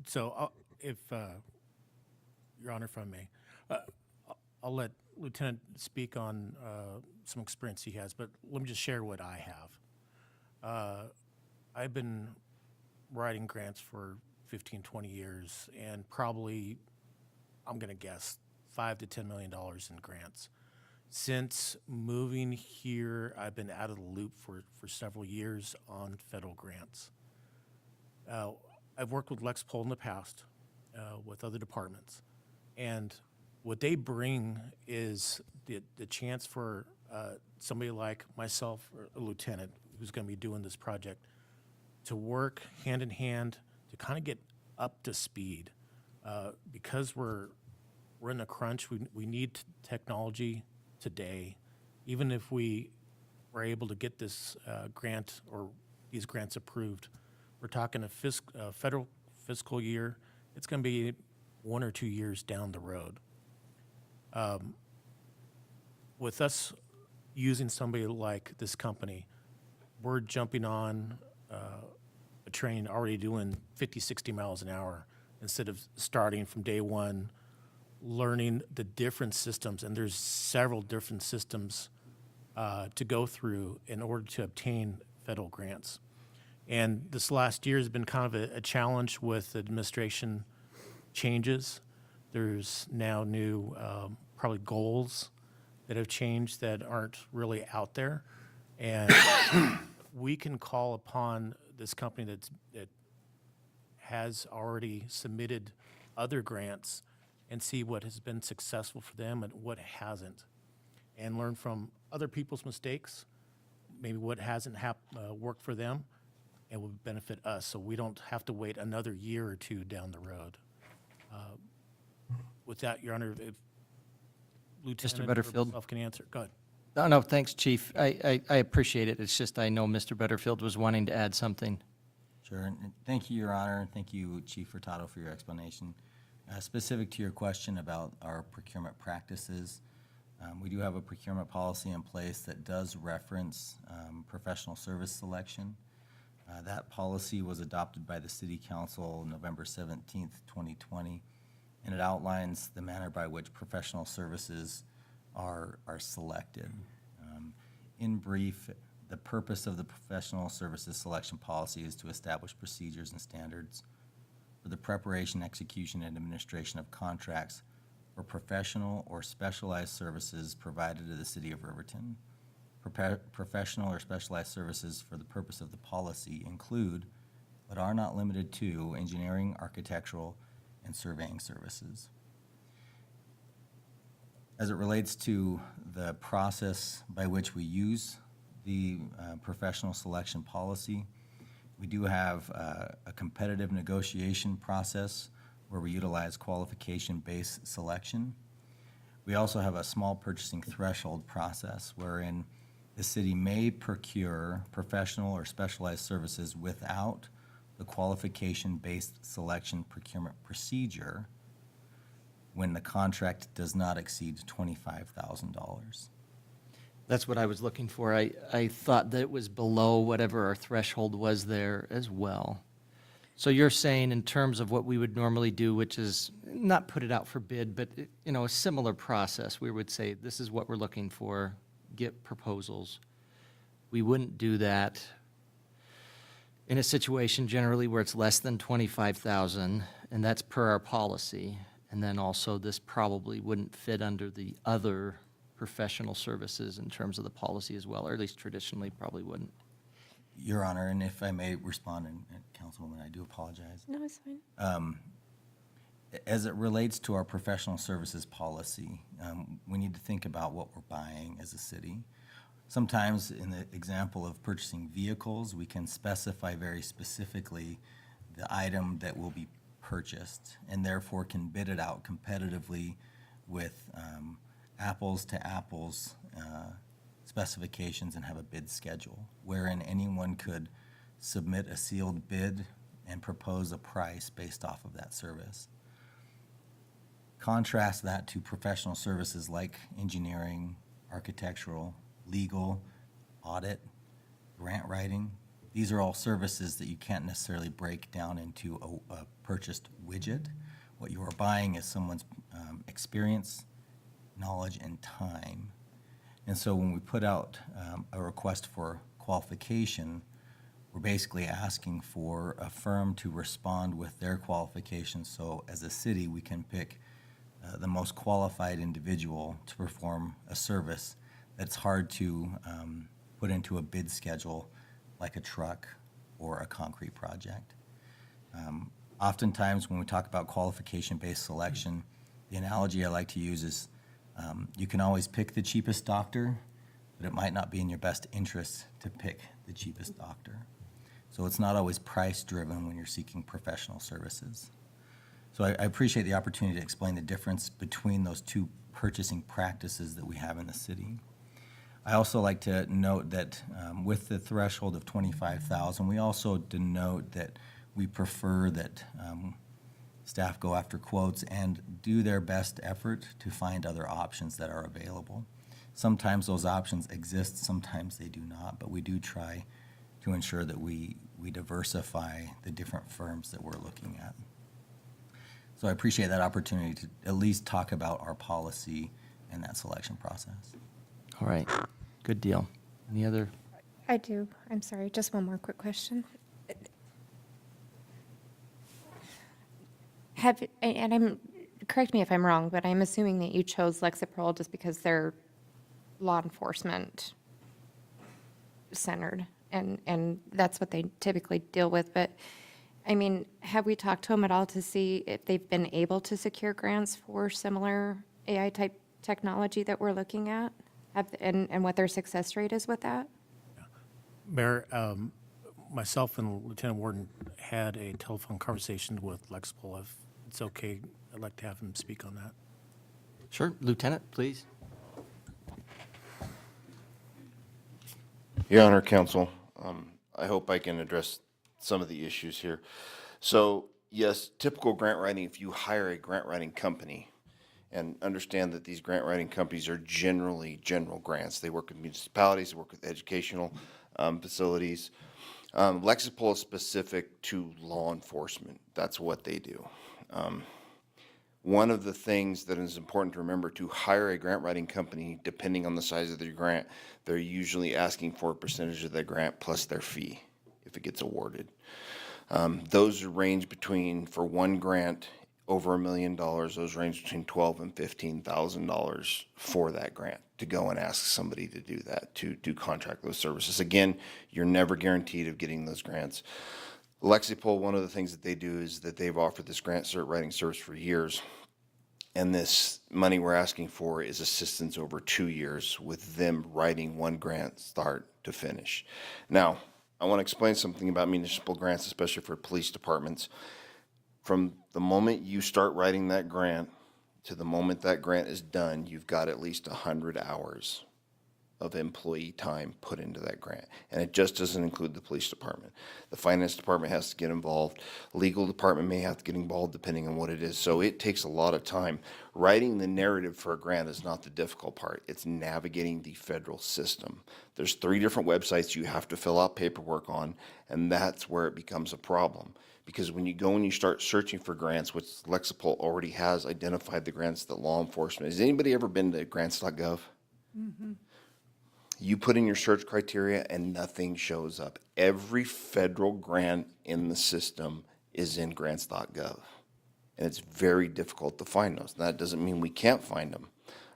So if, Your Honor, if I may, I'll let Lieutenant speak on some experience he has, but let me just share what I have. I've been writing grants for 15, 20 years, and probably, I'm going to guess, $5 to $10 million in grants. Since moving here, I've been out of the loop for several years on federal grants. I've worked with LEXIPOL in the past, with other departments, and what they bring is the chance for somebody like myself, or a lieutenant, who's going to be doing this project, to work hand in hand to kind of get up to speed. Because we're in a crunch, we need technology today. Even if we were able to get this grant or these grants approved, we're talking a federal fiscal year. It's going to be 1 or 2 years down the road. With us using somebody like this company, we're jumping on a train already doing 50, 60 miles an hour instead of starting from day one, learning the different systems. And there's several different systems to go through in order to obtain federal grants. And this last year has been kind of a challenge with administration changes. There's now new probably goals that have changed that aren't really out there. And we can call upon this company that has already submitted other grants and see what has been successful for them and what hasn't, and learn from other people's mistakes, maybe what hasn't worked for them, and will benefit us, so we don't have to wait another year or two down the road. With that, Your Honor, if Lieutenant Butterfield? Herb can answer. Go ahead. No, thanks, Chief. I appreciate it. It's just I know Mr. Butterfield was wanting to add something. Sure, and thank you, Your Honor, and thank you, Chief Furtado, for your explanation. Specific to your question about our procurement practices, we do have a procurement policy in place that does reference professional service selection. That policy was adopted by the City Council November 17th, 2020, and it outlines the manner by which professional services are selected. In brief, the purpose of the professional services selection policy is to establish procedures and standards for the preparation, execution, and administration of contracts for professional or specialized services provided to the City of Riverton. Professional or specialized services for the purpose of the policy include, but are not limited to, engineering, architectural, and surveying services. As it relates to the process by which we use the professional selection policy, we do have a competitive negotiation process where we utilize qualification-based selection. We also have a small purchasing threshold process wherein the city may procure professional or specialized services without the qualification-based selection procurement procedure when the contract does not exceed $25,000. That's what I was looking for. I thought that it was below whatever our threshold was there as well. So you're saying in terms of what we would normally do, which is not put it out for bid, but you know, a similar process, we would say, this is what we're looking for, get proposals. We wouldn't do that in a situation generally where it's less than 25,000, and that's per our policy. And then also this probably wouldn't fit under the other professional services in terms of the policy as well, or at least traditionally probably wouldn't. Your Honor, and if I may respond, and Councilwoman, I do apologize. No, it's fine. As it relates to our professional services policy, we need to think about what we're buying as a city. Sometimes in the example of purchasing vehicles, we can specify very specifically the item that will be purchased and therefore can bid it out competitively with apples to apples specifications and have a bid schedule wherein anyone could submit a sealed bid and propose a price based off of that service. Contrast that to professional services like engineering, architectural, legal, audit, grant writing. These are all services that you can't necessarily break down into a purchased widget. What you are buying is someone's experience, knowledge, and time. And so when we put out a request for qualification, we're basically asking for a firm to respond with their qualifications. So as a city, we can pick the most qualified individual to perform a service that's hard to put into a bid schedule like a truck or a concrete project. Oftentimes when we talk about qualification-based selection, the analogy I like to use is you can always pick the cheapest doctor, but it might not be in your best interest to pick the cheapest doctor. So it's not always price-driven when you're seeking professional services. So I appreciate the opportunity to explain the difference between those two purchasing practices that we have in the city. I also like to note that with the threshold of $25,000, we also denote that we prefer that staff go after quotes and do their best effort to find other options that are available. Sometimes those options exist, sometimes they do not, but we do try to ensure that we diversify the different firms that we're looking at. So I appreciate that opportunity to at least talk about our policy and that selection process. All right, good deal. Any other? I do. I'm sorry, just one more quick question. Correct me if I'm wrong, but I'm assuming that you chose LEXIPOL just because they're law enforcement centered, and that's what they typically deal with. But, I mean, have we talked to them at all to see if they've been able to secure grants for similar AI-type technology that we're looking at? And what their success rate is with that? Mayor, myself and Lieutenant Warden had a telephone conversation with LEXIPOL. If it's okay, I'd like to have him speak on that. Sure, Lieutenant, please. Your Honor, Counsel, I hope I can address some of the issues here. So, yes, typical grant writing, if you hire a grant writing company, and understand that these grant writing companies are generally general grants. They work with municipalities, they work with educational facilities. LEXIPOL is specific to law enforcement. That's what they do. One of the things that is important to remember, to hire a grant writing company, depending on the size of their grant, they're usually asking for a percentage of their grant plus their fee if it gets awarded. Those range between, for one grant, over $1 million, those range between $12,000 and $15,000 for that grant to go and ask somebody to do that, to contract those services. Again, you're never guaranteed of getting those grants. LEXIPOL, one of the things that they do is that they've offered this grant cert writing service for years, and this money we're asking for is assistance over 2 years with them writing one grant start to finish. Now, I want to explain something about municipal grants, especially for police departments. From the moment you start writing that grant to the moment that grant is done, you've got at least 100 hours of employee time put into that grant. And it just doesn't include the police department. The finance department has to get involved. Legal department may have to get involved depending on what it is. So it takes a lot of time. Writing the narrative for a grant is not the difficult part. It's navigating the federal system. There's 3 different websites you have to fill out paperwork on, and that's where it becomes a problem. Because when you go and you start searching for grants, which LEXIPOL already has identified the grants that law enforcement, has anybody ever been to grants.gov? Mm-hmm. You put in your search criteria and nothing shows up. Every federal grant in the system is in grants.gov. And it's very difficult to find those. That doesn't mean we can't find them.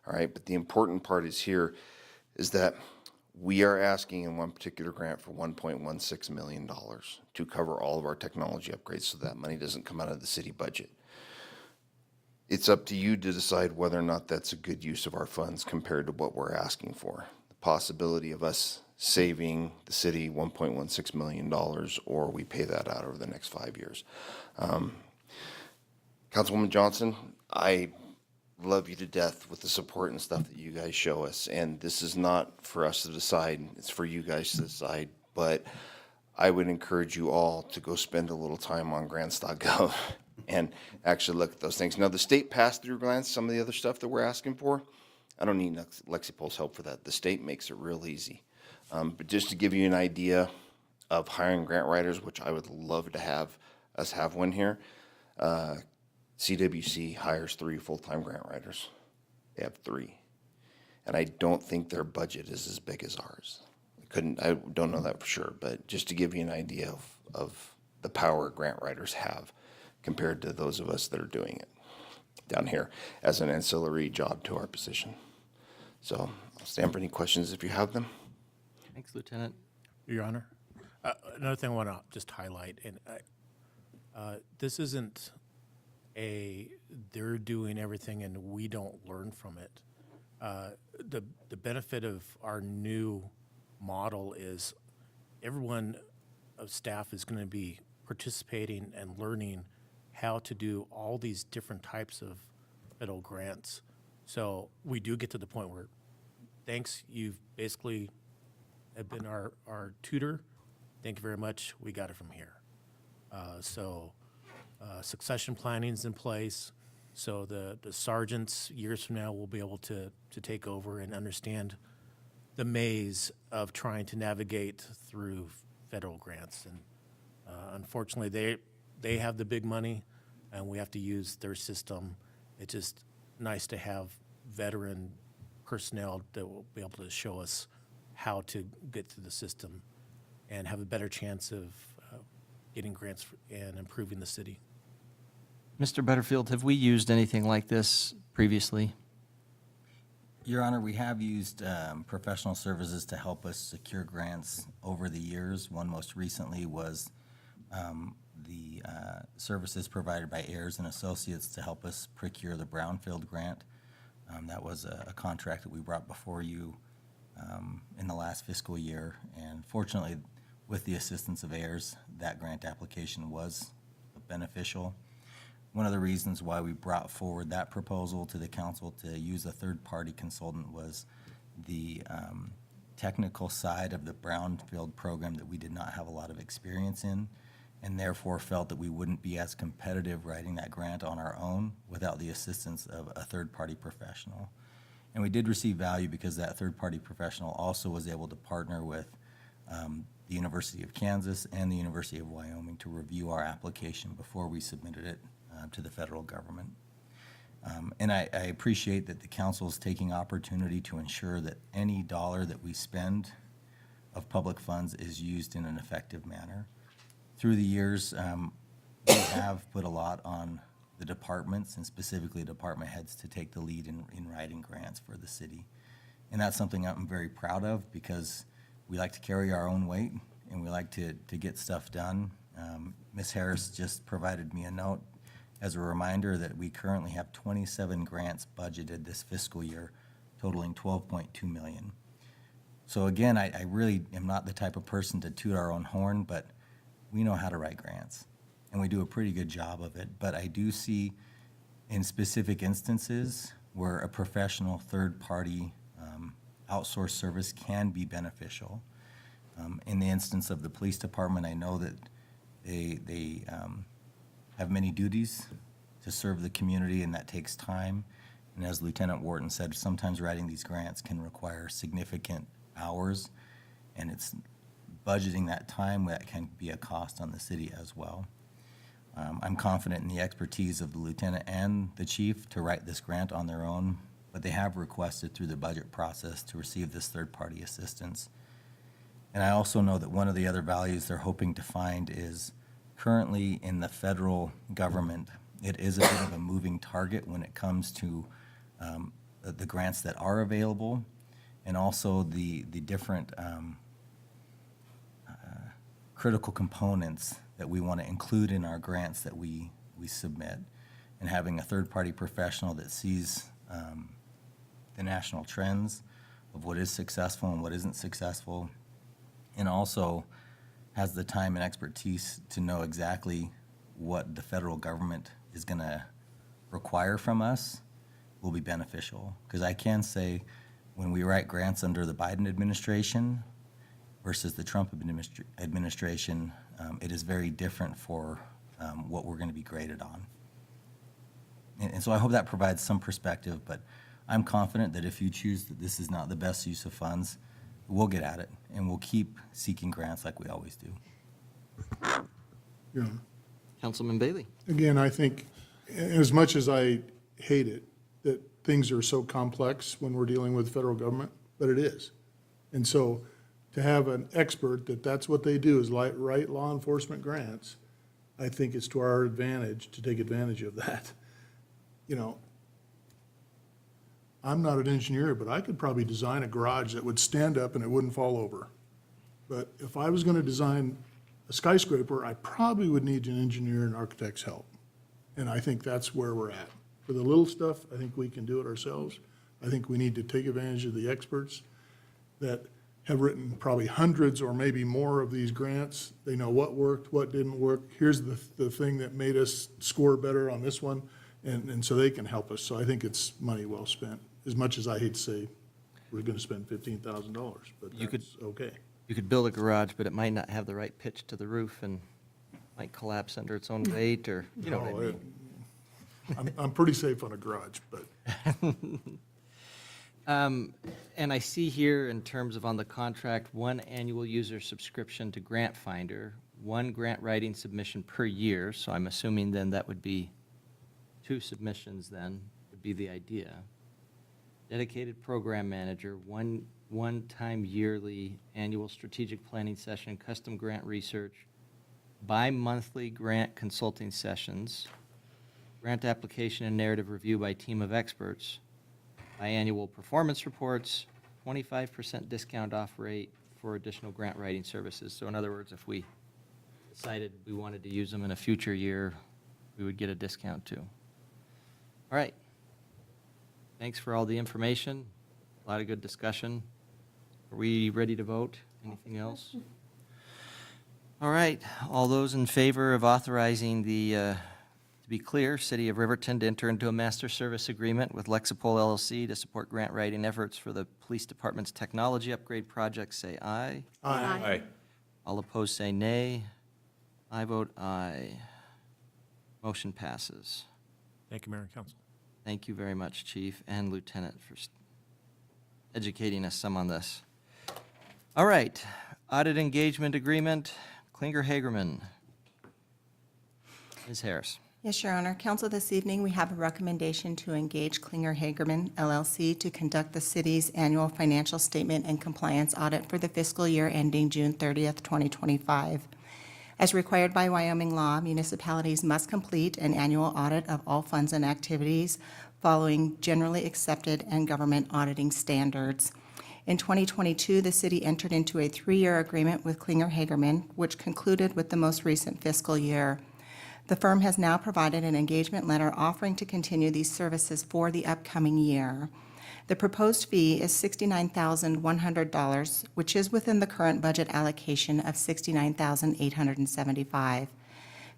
All right, but the important part is here is that we are asking in one particular grant for $1.16 million to cover all of our technology upgrades so that money doesn't come out of the city budget. It's up to you to decide whether or not that's a good use of our funds compared to what we're asking for. The possibility of us saving the city $1.16 million, or we pay that out over the next 5 years. Councilwoman Johnson, I love you to death with the support and stuff that you guys show us. And this is not for us to decide, it's for you guys to decide. But I would encourage you all to go spend a little time on grants.gov and actually look at those things. Now, the state pass-through grants, some of the other stuff that we're asking for, I don't need LEXIPOL's help for that. The state makes it real easy. But just to give you an idea of hiring grant writers, which I would love to have us have one here, CWC hires 3 full-time grant writers. They have 3. And I don't think their budget is as big as ours. I don't know that for sure, but just to give you an idea of the power grant writers have compared to those of us that are doing it down here as an ancillary job to our position. So I'll stand for any questions if you have them. Thanks, Lieutenant. Your Honor, another thing I want to just highlight, and this isn't they're doing everything and we don't learn from it. The benefit of our new model is everyone of staff is going to be participating and learning how to do all these different types of federal grants. So we do get to the point where, thanks, you've basically have been our tutor. Thank you very much. We got it from here. Succession planning is in place. So the sergeants years from now will be able to take over and understand the maze of trying to navigate through federal grants. And unfortunately, they have the big money, and we have to use their system. It's just nice to have veteran personnel that will be able to show us how to get through the system and have a better chance of getting grants and improving the city. Mr. Butterfield, have we used anything like this previously? Your Honor, we have used professional services to help us secure grants over the years. One most recently was the services provided by Ayers and Associates to help us procure the Brownfield grant. That was a contract that we brought before you in the last fiscal year. And fortunately, with the assistance of Ayers, that grant application was beneficial. One of the reasons why we brought forward that proposal to the council to use a third-party consultant was the technical side of the Brownfield program that we did not have a lot of experience in, and therefore felt that we wouldn't be as competitive writing that grant on our own without the assistance of a third-party professional. And we did receive value because that third-party professional also was able to partner with the University of Kansas and the University of Wyoming to review our application before we submitted it to the federal government. And I appreciate that the council is taking opportunity to ensure that any dollar that we spend of public funds is used in an effective manner. Through the years, we have put a lot on the departments and specifically department heads to take the lead in writing grants for the city. And that's something I'm very proud of because we like to carry our own weight and we like to get stuff done. Ms. Harris just provided me a note as a reminder that we currently have 27 grants budgeted this fiscal year, totaling $12.2 million. So again, I really am not the type of person to toot our own horn, but we know how to write grants, and we do a pretty good job of it. But I do see in specific instances where a professional third-party outsourced service can be beneficial. In the instance of the police department, I know that they have many duties to serve the community, and that takes time. And as Lieutenant Wharton said, sometimes writing these grants can require significant hours, and it's budgeting that time that can be a cost on the city as well. I'm confident in the expertise of the lieutenant and the chief to write this grant on their own, but they have requested through the budget process to receive this third-party assistance. And I also know that one of the other values they're hoping to find is currently in the federal government, it is a bit of a moving target when it comes to the grants that are available and also the different critical components that we want to include in our grants that we submit. and having a third-party professional that sees the national trends of what is successful and what isn't successful, and also has the time and expertise to know exactly what the federal government is going to require from us will be beneficial. Because I can say, when we write grants under the Biden administration versus the Trump administration, it is very different for what we're going to be graded on. And so I hope that provides some perspective, but I'm confident that if you choose that this is not the best use of funds, we'll get at it, and we'll keep seeking grants like we always do. Yeah. Councilman Bailey. Again, I think, as much as I hate it, that things are so complex when we're dealing with federal government, but it is. And so to have an expert that's what they do, is write law enforcement grants, I think it's to our advantage to take advantage of that. You know, I'm not an engineer, but I could probably design a garage that would stand up and it wouldn't fall over. But if I was going to design a skyscraper, I probably would need an engineer and architect's help. And I think that's where we're at. For the little stuff, I think we can do it ourselves. I think we need to take advantage of the experts that have written probably hundreds or maybe more of these grants. They know what worked, what didn't work. Here's the thing that made us score better on this one. And so they can help us. So I think it's money well spent, as much as I hate to say we're going to spend $15,000, but that's okay. You could build a garage, but it might not have the right pitch to the roof and might collapse under its own weight, or, you know what I mean. I'm pretty safe on a garage, but. And I see here, in terms of on the contract, 1 annual user subscription to Grant Finder, 1 grant writing submission per year, so I'm assuming then that would be 2 submissions then, would be the idea. Dedicated program manager, one-time yearly annual strategic planning session, custom grant research, bi-monthly grant consulting sessions, grant application and narrative review by team of experts, biannual performance reports, 25% discount off rate for additional grant writing services. So in other words, if we decided we wanted to use them in a future year, we would get a discount too. All right. Thanks for all the information. A lot of good discussion. Are we ready to vote? Anything else? All right. All those in favor of authorizing the, to be clear, City of Riverton to enter into a master service agreement with LEXIPOL LLC to support grant writing efforts for the police department's technology upgrade project, say aye. Aye. All opposed, say nay. I vote aye. Motion passes. Thank you, Mayor and Council. Thank you very much, Chief and Lieutenant, for educating us some on this. All right, audit engagement agreement, Klinger-Hagerman. Ms. Harris. Yes, Your Honor. Council, this evening, we have a recommendation to engage Klinger-Hagerman LLC to conduct the city's annual financial statement and compliance audit for the fiscal year ending June 30th, 2025. As required by Wyoming law, municipalities must complete an annual audit of all funds and activities following generally accepted and government auditing standards. In 2022, the city entered into a 3-year agreement with Klinger-Hagerman, which concluded with the most recent fiscal year. The firm has now provided an engagement letter offering to continue these services for the upcoming year. The proposed fee is $69,100, which is within the current budget allocation of $69,875.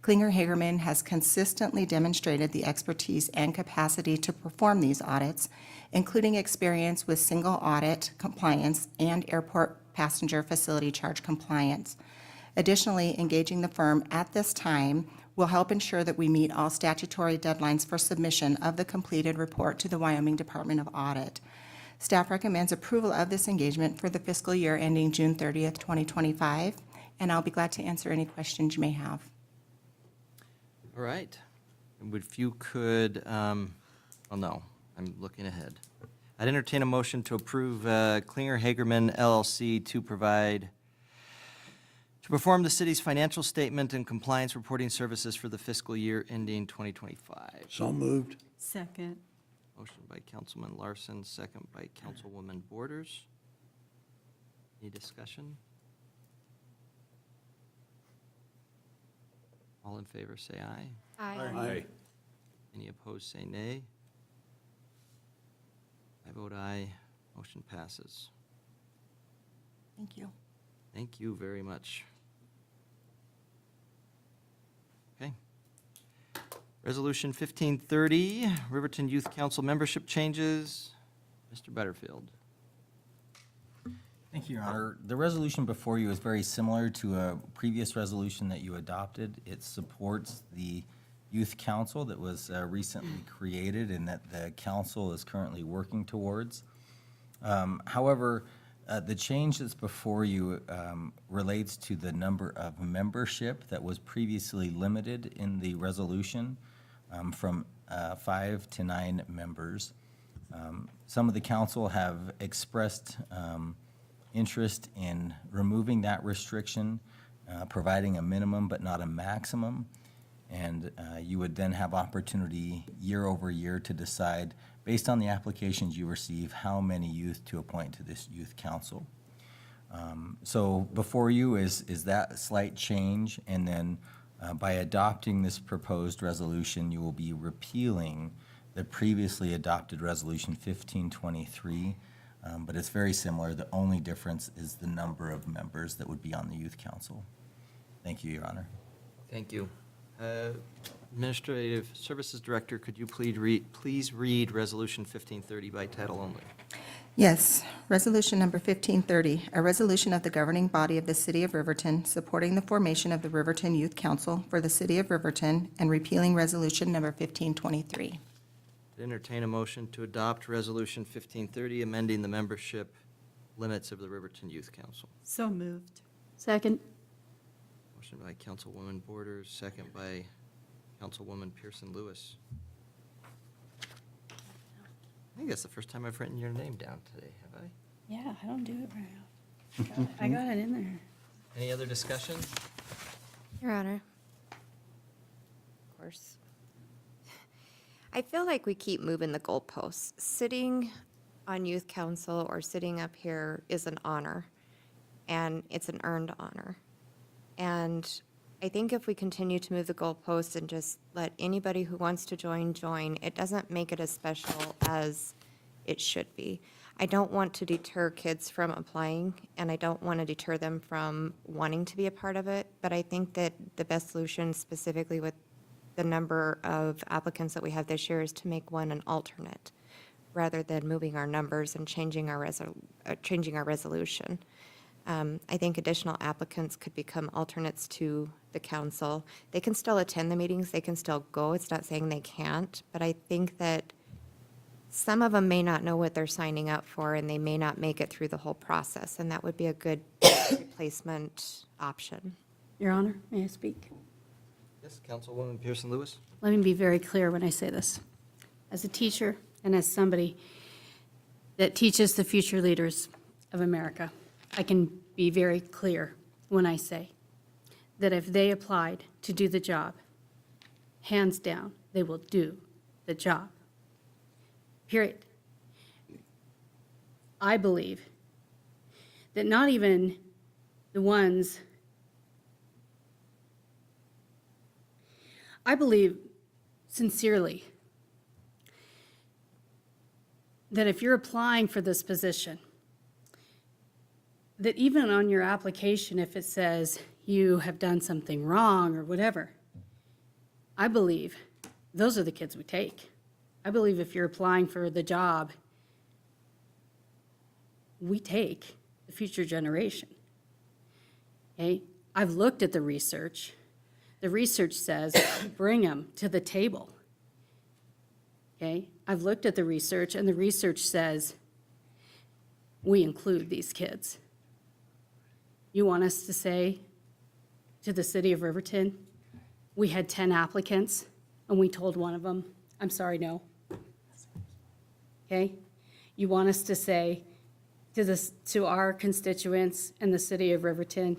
Klinger-Hagerman has consistently demonstrated the expertise and capacity to perform these audits, including experience with single audit compliance and airport passenger facility charge compliance. Additionally, engaging the firm at this time will help ensure that we meet all statutory deadlines for submission of the completed report to the Wyoming Department of Audit. Staff recommends approval of this engagement for the fiscal year ending June 30th, 2025, and I'll be glad to answer any questions you may have. All right. And if you could, oh no, I'm looking ahead. I'd entertain a motion to approve Klinger-Hagerman LLC to perform the city's financial statement and compliance reporting services for the fiscal year ending 2025. So moved. Second. Motion by Councilman Larson, second by Councilwoman Borders. Any discussion? All in favor, say aye. Aye. Any opposed, say nay. I vote aye. Motion passes. Thank you. Thank you very much. Okay. Resolution 1530, Riverton Youth Council membership changes. Mr. Butterfield. Thank you, Your Honor. The resolution before you is very similar to a previous resolution that you adopted. It supports the youth council that was recently created and that the council is currently working towards. However, the change that's before you relates to the number of membership that was previously limited in the resolution from 5 to 9 members. Some of the council have expressed interest in removing that restriction, providing a minimum but not a maximum. And you would then have opportunity year over year to decide, based on the applications you receive, how many youth to appoint to this youth council. So before you is that slight change, and then by adopting this proposed resolution, you will be repealing the previously adopted resolution 1523. But it's very similar. The only difference is the number of members that would be on the youth council. Thank you, Your Honor. Thank you. Administrative Services Director, could you please read Resolution 1530 by title only? Yes. Resolution number 1530, a resolution of the governing body of the City of Riverton supporting the formation of the Riverton Youth Council for the City of Riverton and repealing Resolution number 1523. Entertain a motion to adopt Resolution 1530, amending the membership limits of the Riverton Youth Council. So moved. Second. Motion by Councilwoman Borders, second by Councilwoman Pearson Lewis. I think that's the first time I've written your name down today, have I? Yeah, I don't do it very often. I got it in there. Any other discussion? Your Honor. Of course. I feel like we keep moving the goalposts. Sitting on youth council or sitting up here is an honor, and it's an earned honor. And I think if we continue to move the goalposts and just let anybody who wants to join, it doesn't make it as special as it should be. I don't want to deter kids from applying, and I don't want to deter them from wanting to be a part of it, but I think that the best solution, specifically with the number of applicants that we have this year, is to make one an alternate, rather than moving our numbers and changing our resolution. I think additional applicants could become alternates to the council. They can still attend the meetings, they can still go, it's not saying they can't, but I think that some of them may not know what they're signing up for, and they may not make it through the whole process, and that would be a good replacement option. Your Honor, may I speak? Yes, Councilwoman Pearson Lewis. Let me be very clear when I say this. As a teacher and as somebody that teaches the future leaders of America, I can be very clear when I say that if they applied to do the job, hands down, they will do the job. Period. I believe that not even the ones, I believe sincerely that if you're applying for this position, that even on your application, if it says you have done something wrong or whatever, I believe those are the kids we take. I believe if you're applying for the job, we take the future generation. Okay? I've looked at the research. The research says bring them to the table. Okay? I've looked at the research, and the research says we include these kids. You want us to say to the City of Riverton, we had 10 applicants, and we told one of them, I'm sorry, no. Okay? You want us to say to our constituents in the City of Riverton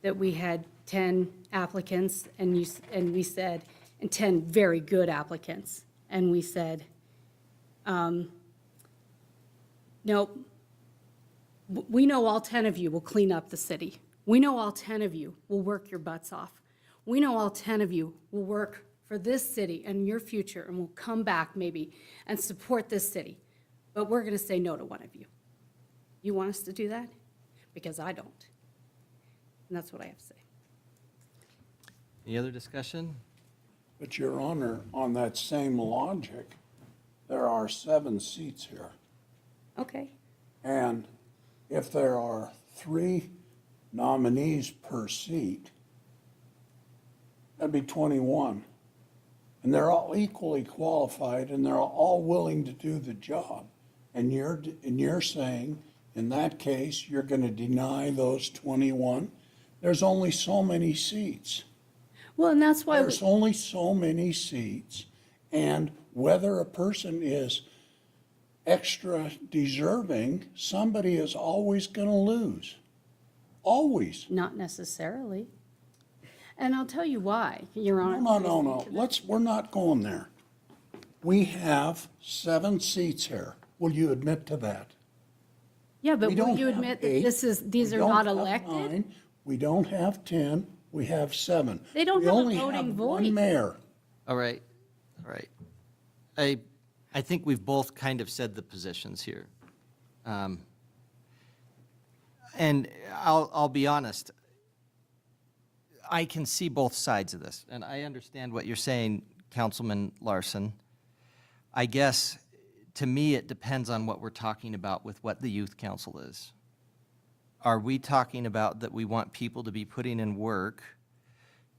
that we had 10 applicants, and we said, and 10 very good applicants, and we said, nope. We know all 10 of you will clean up the city. We know all 10 of you will work your butts off. We know all 10 of you will work for this city and your future, and will come back maybe and support this city. But we're going to say no to one of you. You want us to do that? Because I don't. And that's what I have to say. Any other discussion? But Your Honor, on that same logic, there are 7 seats here. Okay. And if there are 3 nominees per seat, that'd be 21. And they're all equally qualified, and they're all willing to do the job. And you're saying, in that case, you're going to deny those 21? There's only so many seats. Well, and that's why. There's only so many seats, and whether a person is extra deserving, somebody is always going to lose. Always. Not necessarily. And I'll tell you why, Your Honor. No. We're not going there. We have 7 seats here. Will you admit to that? Yeah, but We will don't you have admit that 8, these we are don't not have elected? 9, we don't have 10, we have 7. They don't We have a only voting have voice. one mayor. All right. I think we've both kind of said the positions here. And I'll be honest, I can see both sides of this, and I understand what you're saying, Councilman Larson. I guess, to me, it depends on what we're talking about with what the youth council is. Are we talking about that we want people to be putting in work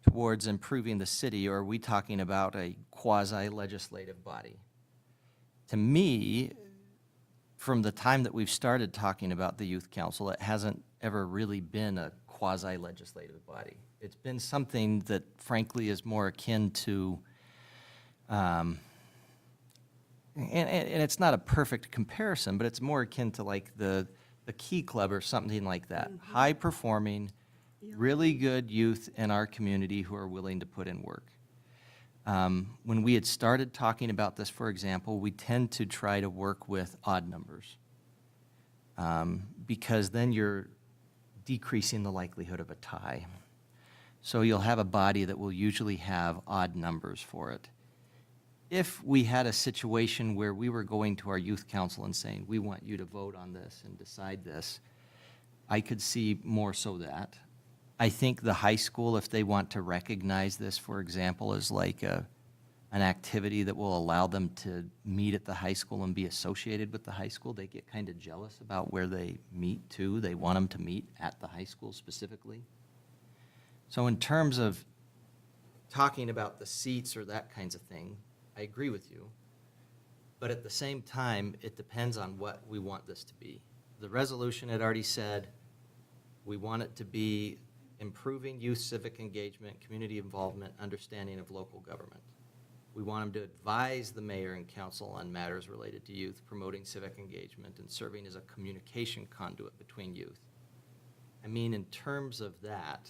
towards improving the city, or are we talking about a quasi-legislative body? To me, from the time that we've started talking about the youth council, it hasn't ever really been a quasi-legislative body. It's been something that frankly is more akin to, and it's not a perfect comparison, but it's more akin to like the Key Club or something like that. High-performing, really good youth in our community who are willing to put in work. When we had started talking about this, for example, we tend to try to work with odd numbers because then you're decreasing the likelihood of a tie. So you'll have a body that will usually have odd numbers for it. If we had a situation where we were going to our youth council and saying, we want you to vote on this and decide this, I could see more so that. I think the high school, if they want to recognize this, for example, as like an activity that will allow them to meet at the high school and be associated with the high school, they get kind of jealous about where they meet too. They want them to meet at the high school specifically. So in terms of talking about the seats or that kinds of thing, I agree with you. But at the same time, it depends on what we want this to be. The resolution had already said we want it to be improving youth civic engagement, community involvement, understanding of local government. We want them to advise the mayor and council on matters related to youth, promoting civic engagement, and serving as a communication conduit between youth. I mean, in terms of that,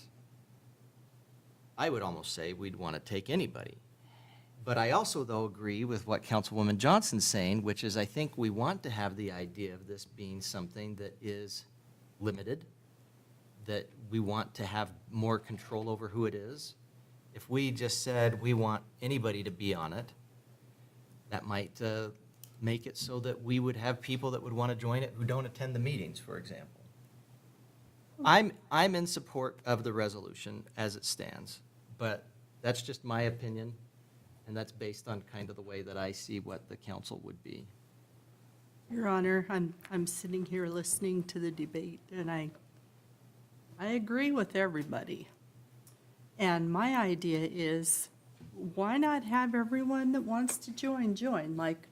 I would almost say we'd want to take anybody. But I also, though, agree with what Councilwoman Johnson's saying, which is I think we want to have the idea of this being something that is limited, that we want to have more control over who it is. If we just said we want anybody to be on it, that might make it so that we would have people that would want to join it who don't attend the meetings, for example. I'm in support of the resolution as it stands, but that's just my opinion, and that's based on kind of the way that I see what the council would be. Your Honor, I'm sitting here listening to the debate, and I agree with everybody. And my idea is, why not have everyone that wants to join, like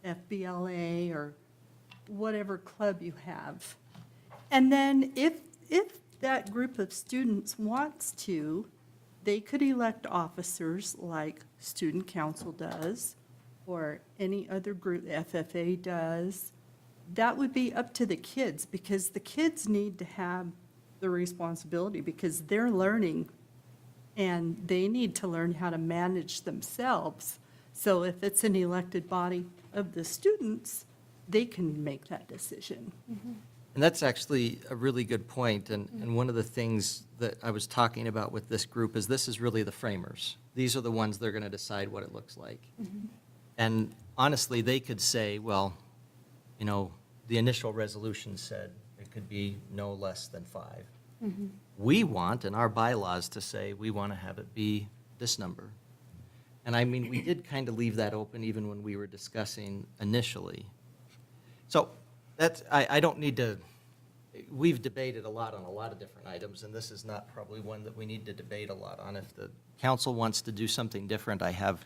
FBLA or whatever club you have. And then if that group of students wants to, they could elect officers like student council does, or any other group, FFA does. That would be up to the kids, because the kids need to have the responsibility, because they're learning and they need to learn how to manage themselves. So if it's an elected body of the students, they can make that decision. And that's actually a really good point, and one of the things that I was talking about with this group is this is really the framers. These are the ones that are going to decide what it looks like. And honestly, they could say, well, you know, the initial resolution said it could be no less than 5. We want, in our bylaws, to say we want to have it be this number. And I mean, we did kind of leave that open even when we were discussing initially. So that's, I don't need to, we've debated a lot on a lot of different items, and this is not probably one that we need to debate a lot on. If the council wants to do something different, I have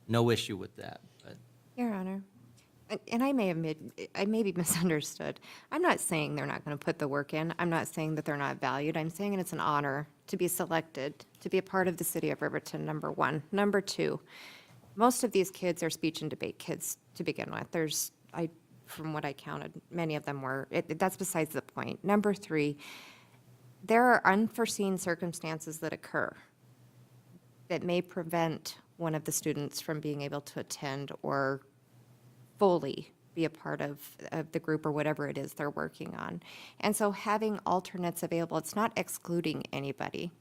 no issue with that. But Your Honor, and I may be misunderstood. I'm not saying they're not going to put the work in. I'm not saying that they're not valued. I'm saying it's an honor to be selected, to be a part of the city of Riverton, number one. Number two, most of these kids are speech and debate kids to begin with. From what I counted, many of them were. That's besides the point. Number three, there are unforeseen circumstances that occur that may prevent one of the students from being able to attend or fully be a part of the group or whatever it is they're working on. And so having alternates available, it's not excluding anybody.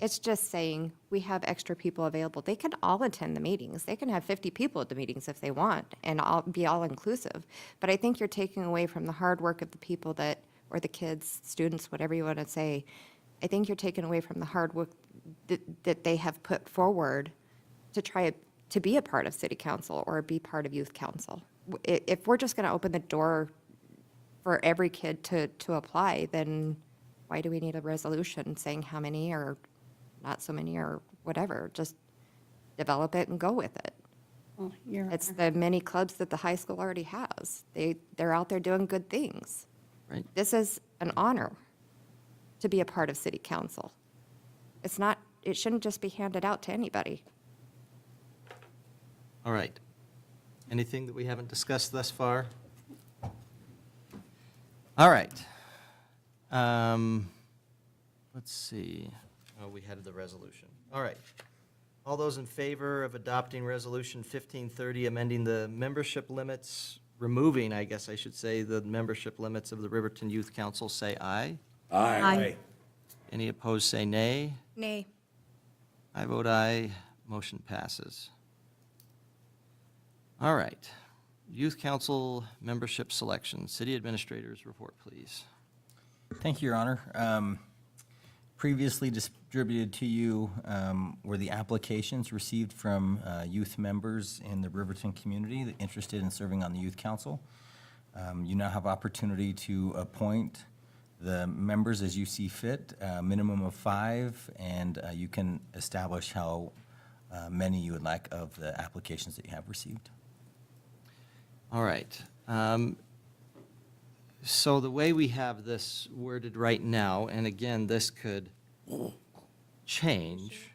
It's just saying we have extra people available. They can all attend the meetings. They can have 50 people at the meetings if they want and be all inclusive. But I think you're taking away from the hard work of the people or the kids, students, whatever you want to say. I think you're taking away from the hard work that they have put forward to try to be a part of city council or be part of youth council. If we're just going to open the door for every kid to apply, then why do we need a resolution saying how many or not so many or whatever? Just develop it and go with it. Well, It's the many clubs that the high school already has. They're out there doing good things. Right. This is an honor to be a part of city council. It shouldn't just be handed out to anybody. all right. Anything that we haven't discussed thus far? All right. Let's see. Oh, we had the resolution. All right. All those in favor of adopting Resolution 1530, amending the membership limits, removing, I guess I should say, the membership limits of the Riverton Youth Council, say aye. Aye. Any opposed, say nay. Nay. I vote aye. Motion passes. All right. Youth Council membership selection. City Administrator's report, please. Thank you, Your Honor. Previously distributed to you were the applications received from youth members in the Riverton community that interested in serving on the Youth Council. You now have opportunity to appoint the members as you see fit, a minimum of 5, and you can establish how many you would like of the applications that you have received. All right. So the way we have this worded right now, and again, this could change,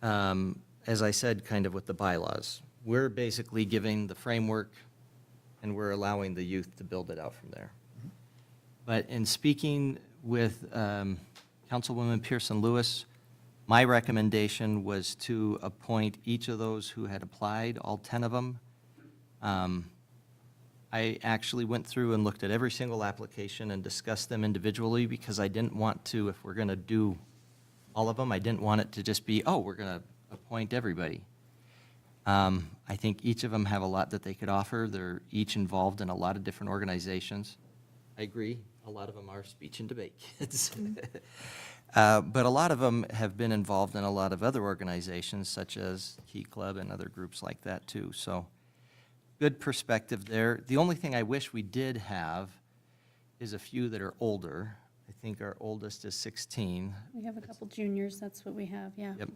as I said, kind of with the bylaws. We're basically giving the framework, and we're allowing the youth to build it out from there. But in speaking with Councilwoman Pearson-Lewis, my recommendation was to appoint each of those who had applied, all 10 of them. I actually went through and looked at every single application and discussed them individually because I didn't want to, if we're going to do all of them, I didn't want it to just be, oh, we're going to appoint everybody. I think each of them have a lot that they could offer. They're each involved in a lot of different organizations. I agree, a lot of them are speech and debate kids. But a lot of them have been involved in a lot of other organizations, such as Key Club and other groups like that, too. So good perspective there. The only thing I wish we did have is a few that are older. I think our oldest is 16. We have a couple juniors, that's what we have, yeah. Yep.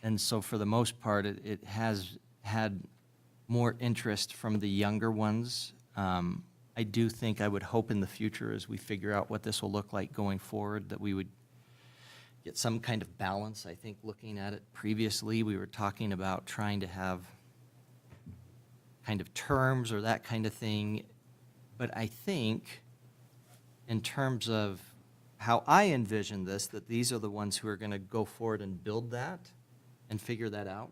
And so for the most part, it has had more interest from the younger ones. I do think, I would hope in the future, as we figure out what this will look like going forward, that we would get some kind of balance. I think looking at it previously, we were talking about trying to have kind of terms or that kind of thing. But I think in terms of how I envision this, that these are the ones who are going to go forward and build that and figure that out,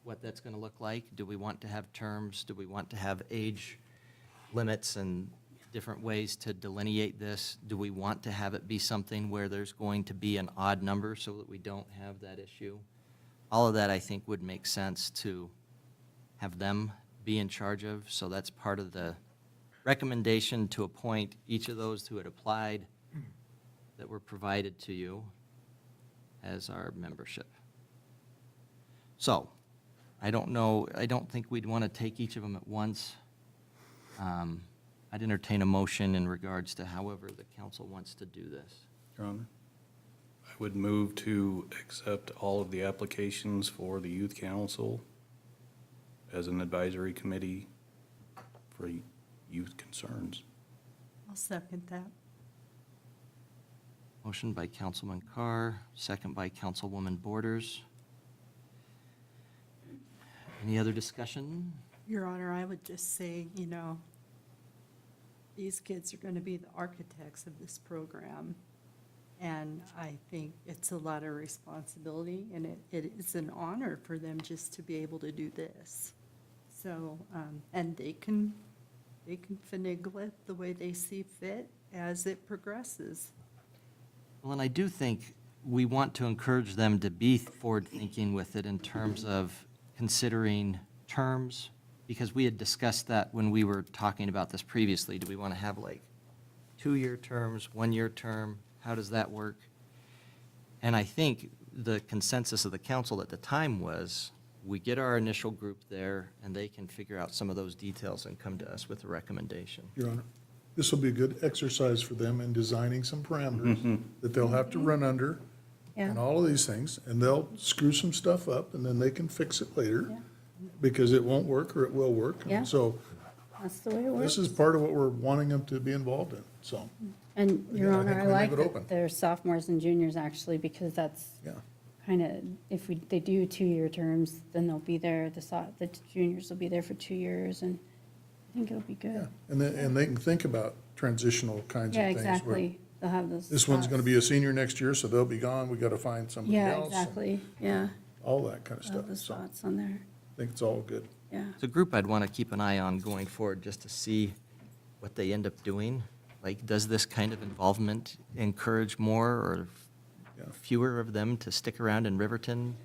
what that's going to look like. Do we want to have terms? Do we want to have age limits and different ways to delineate this. Do we want to have it be something where there's going to be an odd number so that we don't have that issue? All of that, I think, would make sense to have them be in charge of. So that's part of the recommendation, to appoint each of those who had applied that were provided to you as our membership. So, I don't know, I don't think we'd want to take each of them at once. I'd entertain a motion in regards to however the council wants to do this. Your Honor, I would move to accept all of the applications for the Youth Council as an advisory committee for youth concerns. I'll second that. Motion by Councilman Carr, second by Councilwoman Borders. Any other discussion? Your Honor, I would just say, you know, these kids are going to be the architects of this program. And I think it's a lot of responsibility, and it is an honor for them just to be able to do this. So, and they can finagle it the way they see fit as it progresses. Well, and I do think we want to encourage them to be forward-thinking with it in terms of considering terms, because we had discussed that when we were talking about this previously. Do we want to have like 2-year terms, 1-year term? How does that work? And I think the consensus of the council at the time was, we get our initial group there, and they can figure out some of those details and come to us with a recommendation. Your Honor, this will be a good exercise for them in designing some parameters that they'll have to run under and all of these things, and they'll screw some stuff up, and then they can fix it later because it won't work or it will work. Yeah. And so That's the way it works. this is part of what we're wanting them to be involved in, so. And, Your Again, I Honor, think I we like leave it open. that they're sophomores and juniors, actually, because that's Yeah. kind of, if they do 2-year terms, then they'll be there, the juniors will be there for 2 years, and I think it'll be good. And they can think about transitional kinds of Yeah, things. where exactly. They'll have those. This one's gonna thoughts. be a senior next year, so they'll be gone, we gotta find somebody Yeah, else. and exactly, yeah. All that kind of All stuff, those so I thoughts on there, think it's all good. yeah. It's a group I'd want to keep an eye on going forward, just to see what they end up doing. Like, does this kind of involvement encourage more or fewer of them to stick around in Riverton?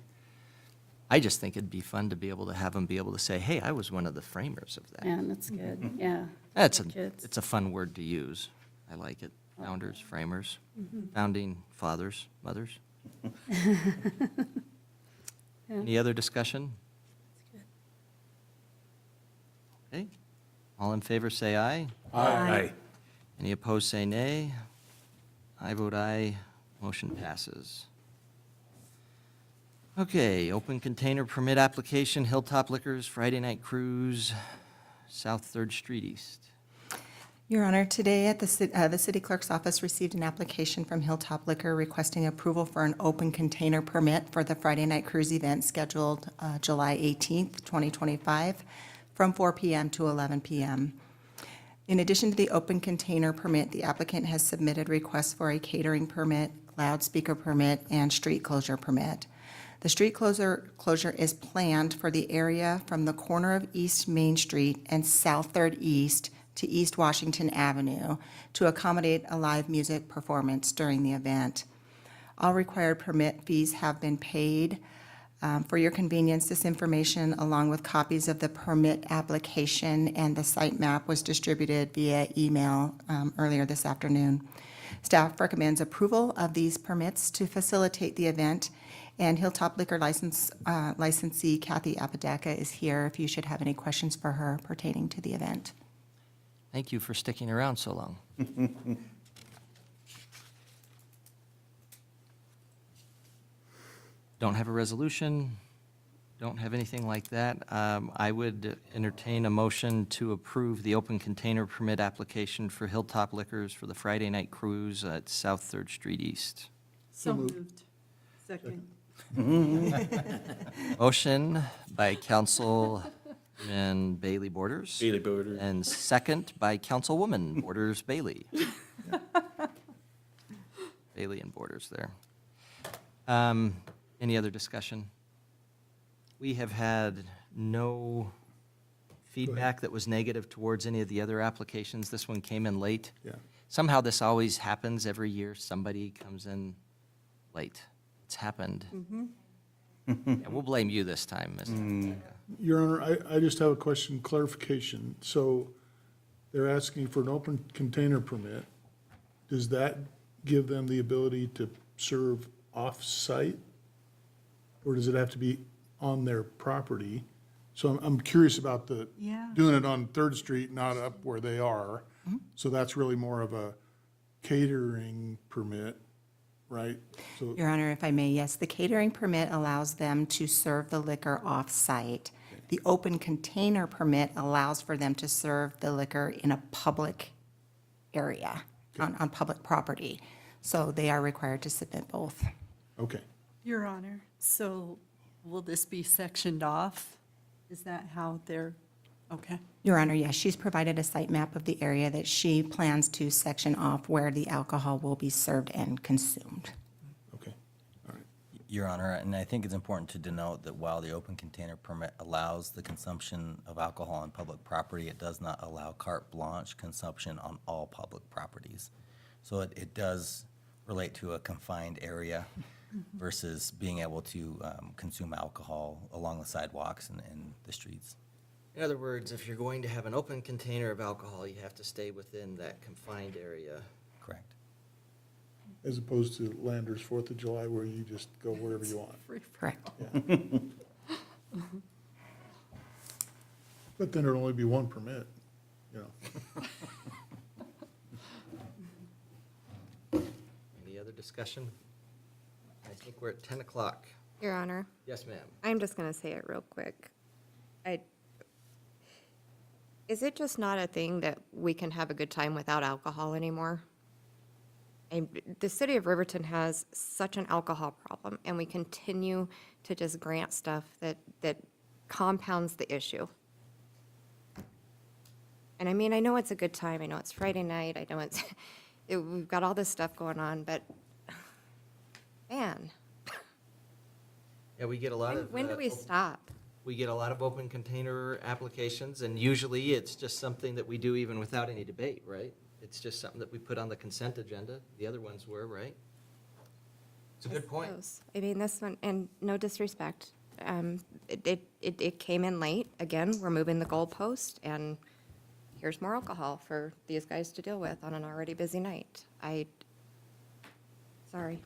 I just think it'd be fun to be able to have them be able to say, hey, I was one of the framers of that. Yeah, that's good, yeah. That's Kids. it's a fun word to use. I like it. Founders, framers, Mhm. founding fathers, mothers. Yeah. Any other discussion? Okay. All in favor, say aye. Aye. Any opposed, say nay. I vote aye. Motion passes. Okay, open container permit application, Hilltop Liquors, Friday Night Cruise, South Third Street East. Your Honor, today at the city clerk's office received an application from Hilltop Liquor requesting approval for an open container permit for the Friday Night Cruise event scheduled July 18th, 2025, from 4 p.m. to 11 p.m. In addition to the open container permit, the applicant has submitted requests for a catering permit, loudspeaker permit, and street closure permit. The street closure is planned for the area from the corner of East Main Street and South Third East to East Washington Avenue to accommodate a live music performance during the event. All required permit fees have been paid. For your convenience, this information, along with copies of the permit application and the site map, was distributed via email earlier this afternoon. Staff recommends approval of these permits to facilitate the event, and Hilltop Liquor licensee Kathy Apodaca is here if you should have any questions for her pertaining to the event. Thank you for sticking around so long. Don't have a resolution, don't have anything like that. I would entertain a motion to approve the open container permit application for Hilltop Liquors for the Friday Night Cruise at South Third Street East. So moved. Second. Motion by Councilman Bailey Borders. Bailey Borders. And second by Councilwoman Borders Bailey. Bailey and Borders there. Any other discussion? We have had no feedback that was negative towards any of the other applications. This one came in late. Yeah. Somehow this always happens every year. Somebody comes in late. It's happened. Yeah, we'll blame you this time, Mr. Fonseca. Your Honor, I just have a question, clarification. So they're asking for an open container permit. Does that give them the ability to serve off-site? Or does it have to be on their property? So I'm curious about the, Yeah. doing it on Third Street, not up where they are. So that's really more of a catering permit, right? So, Your Honor, if I may, yes, the catering permit allows them to serve the liquor off-site. The open container permit allows for them to serve the liquor in a public area, on public property. So they are required to submit both. okay. Your Honor, so will this be sectioned off? Is that how they're, okay. Your Honor, yes, she's provided a site map of the area that she plans to section off where the alcohol will be served and consumed. Okay, all right. Your Honor, and I think it's important to denote that while the open container permit allows the consumption of alcohol on public property, it does not allow carte blanche consumption on all public properties. So it does relate to a confined area versus being able to consume alcohol along the sidewalks and the streets. In other words, if you're going to have an open container of alcohol, you have to stay within that confined area. Correct. As opposed to Landers 4th of July where you just go wherever you want. Correct. But then there'll only be one permit, you know. Any other discussion? I think we're at 10 o'clock. Your Honor, Yes, ma'am. I'm just going to say it real quick. Is it just not a thing that we can have a good time without alcohol anymore? And the city of Riverton has such an alcohol problem, and we continue to just grant stuff that compounds the issue. And I mean, I know it's a good time. I know it's Friday night. I know we've got all this stuff going on, but man, Yeah, we get a lot of. when do we stop? We get a lot of open container applications, and usually it's just something that we do even without any debate, right? It's just something that we put on the consent agenda. The other ones were, right? It's a good point. Suppose. I mean, this one, and no disrespect, it came in late. Again, we're moving the goalpost, and here's more alcohol for these guys to deal with on an already busy night. Sorry.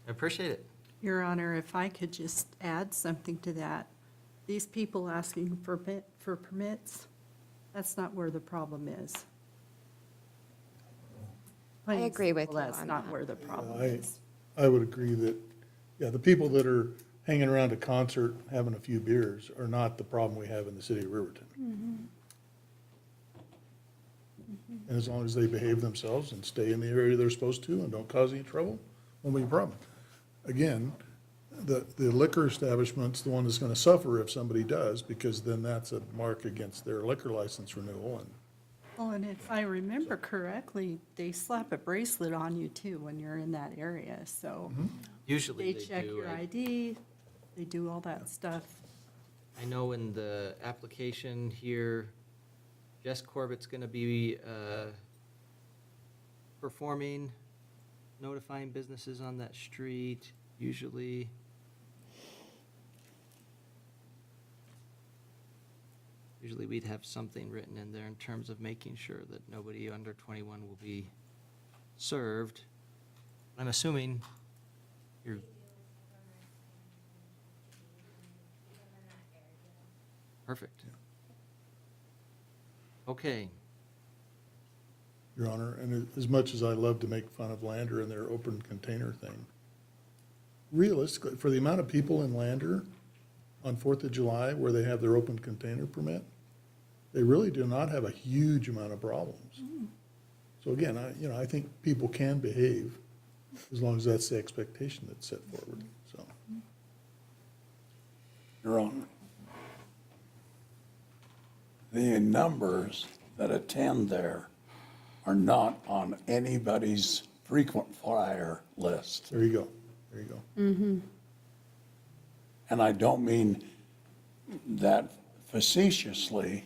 I appreciate it. Your Honor, if I could just add something to that. These people asking for permits, that's not where the problem is. I agree with Well, you that's on not that. where the problem I is. would agree that, yeah, the people that are hanging around a concert, having a few beers are not the problem we have in the city of Riverton. And as long as they behave themselves and stay in the area they're supposed to and don't cause any trouble, won't be a problem. Again, the liquor establishment's the one that's gonna suffer if somebody does, because then that's a mark against their liquor license renewal. And Well, and if I remember correctly, they slap a bracelet on you too when you're in that area, so. Usually They they check do. your ID, they do all that stuff. I know in the application here, Jess Corbett's going to be performing, notifying businesses on that street, usually. Usually we'd have something written in there in terms of making sure that nobody under 21 will be served. I'm assuming you're. Perfect. Okay. Your Honor, and as much as I love to make fun of Lander and their open container thing, realistically, for the amount of people in Lander on 4th of July where they have their open container permit, they really do not have a huge amount of problems. So again, I think people can behave as long as that's the expectation that's set forward, so. Your Honor, the numbers that attend there are not on anybody's frequent flyer list. There you go, there you go. And I don't mean that facetiously,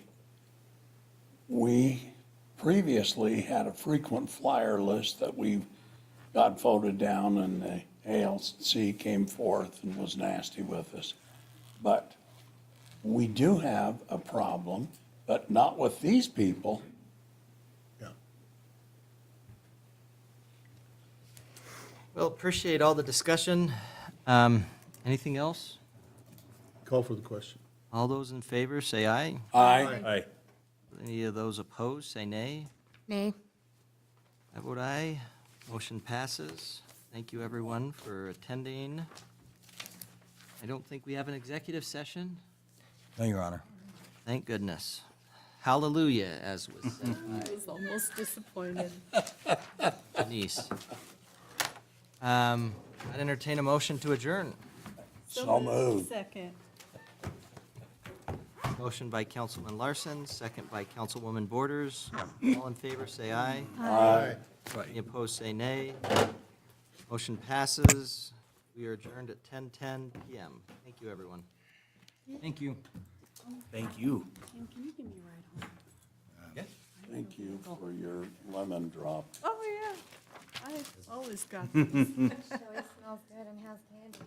we previously had a frequent flyer list that we got voted down, and the ALC came forth and was nasty with us. But we do have a problem, but not with these people. Well, appreciate all the discussion. Anything else? Call for the question. All those in favor, say aye. Aye. Any of those opposed, say nay. Nay. I vote aye. Motion passes. Thank you, everyone, for attending. I don't think we have an executive session. No, Your Honor. Thank goodness. Hallelujah, as was said I was almost disappointed. by Denise. I'd entertain a motion to adjourn. So moved. Second. Motion by Councilman Larson, second by Councilwoman Borders. All in favor, say aye. Aye. Any opposed, say nay. Motion passes. We are adjourned at 10:10 PM. Thank you, everyone. Thank you. Thank you. Can you give me a ride home? Thank you for your lemon drop. Oh, yeah. I always got Shelly smells good and has candy.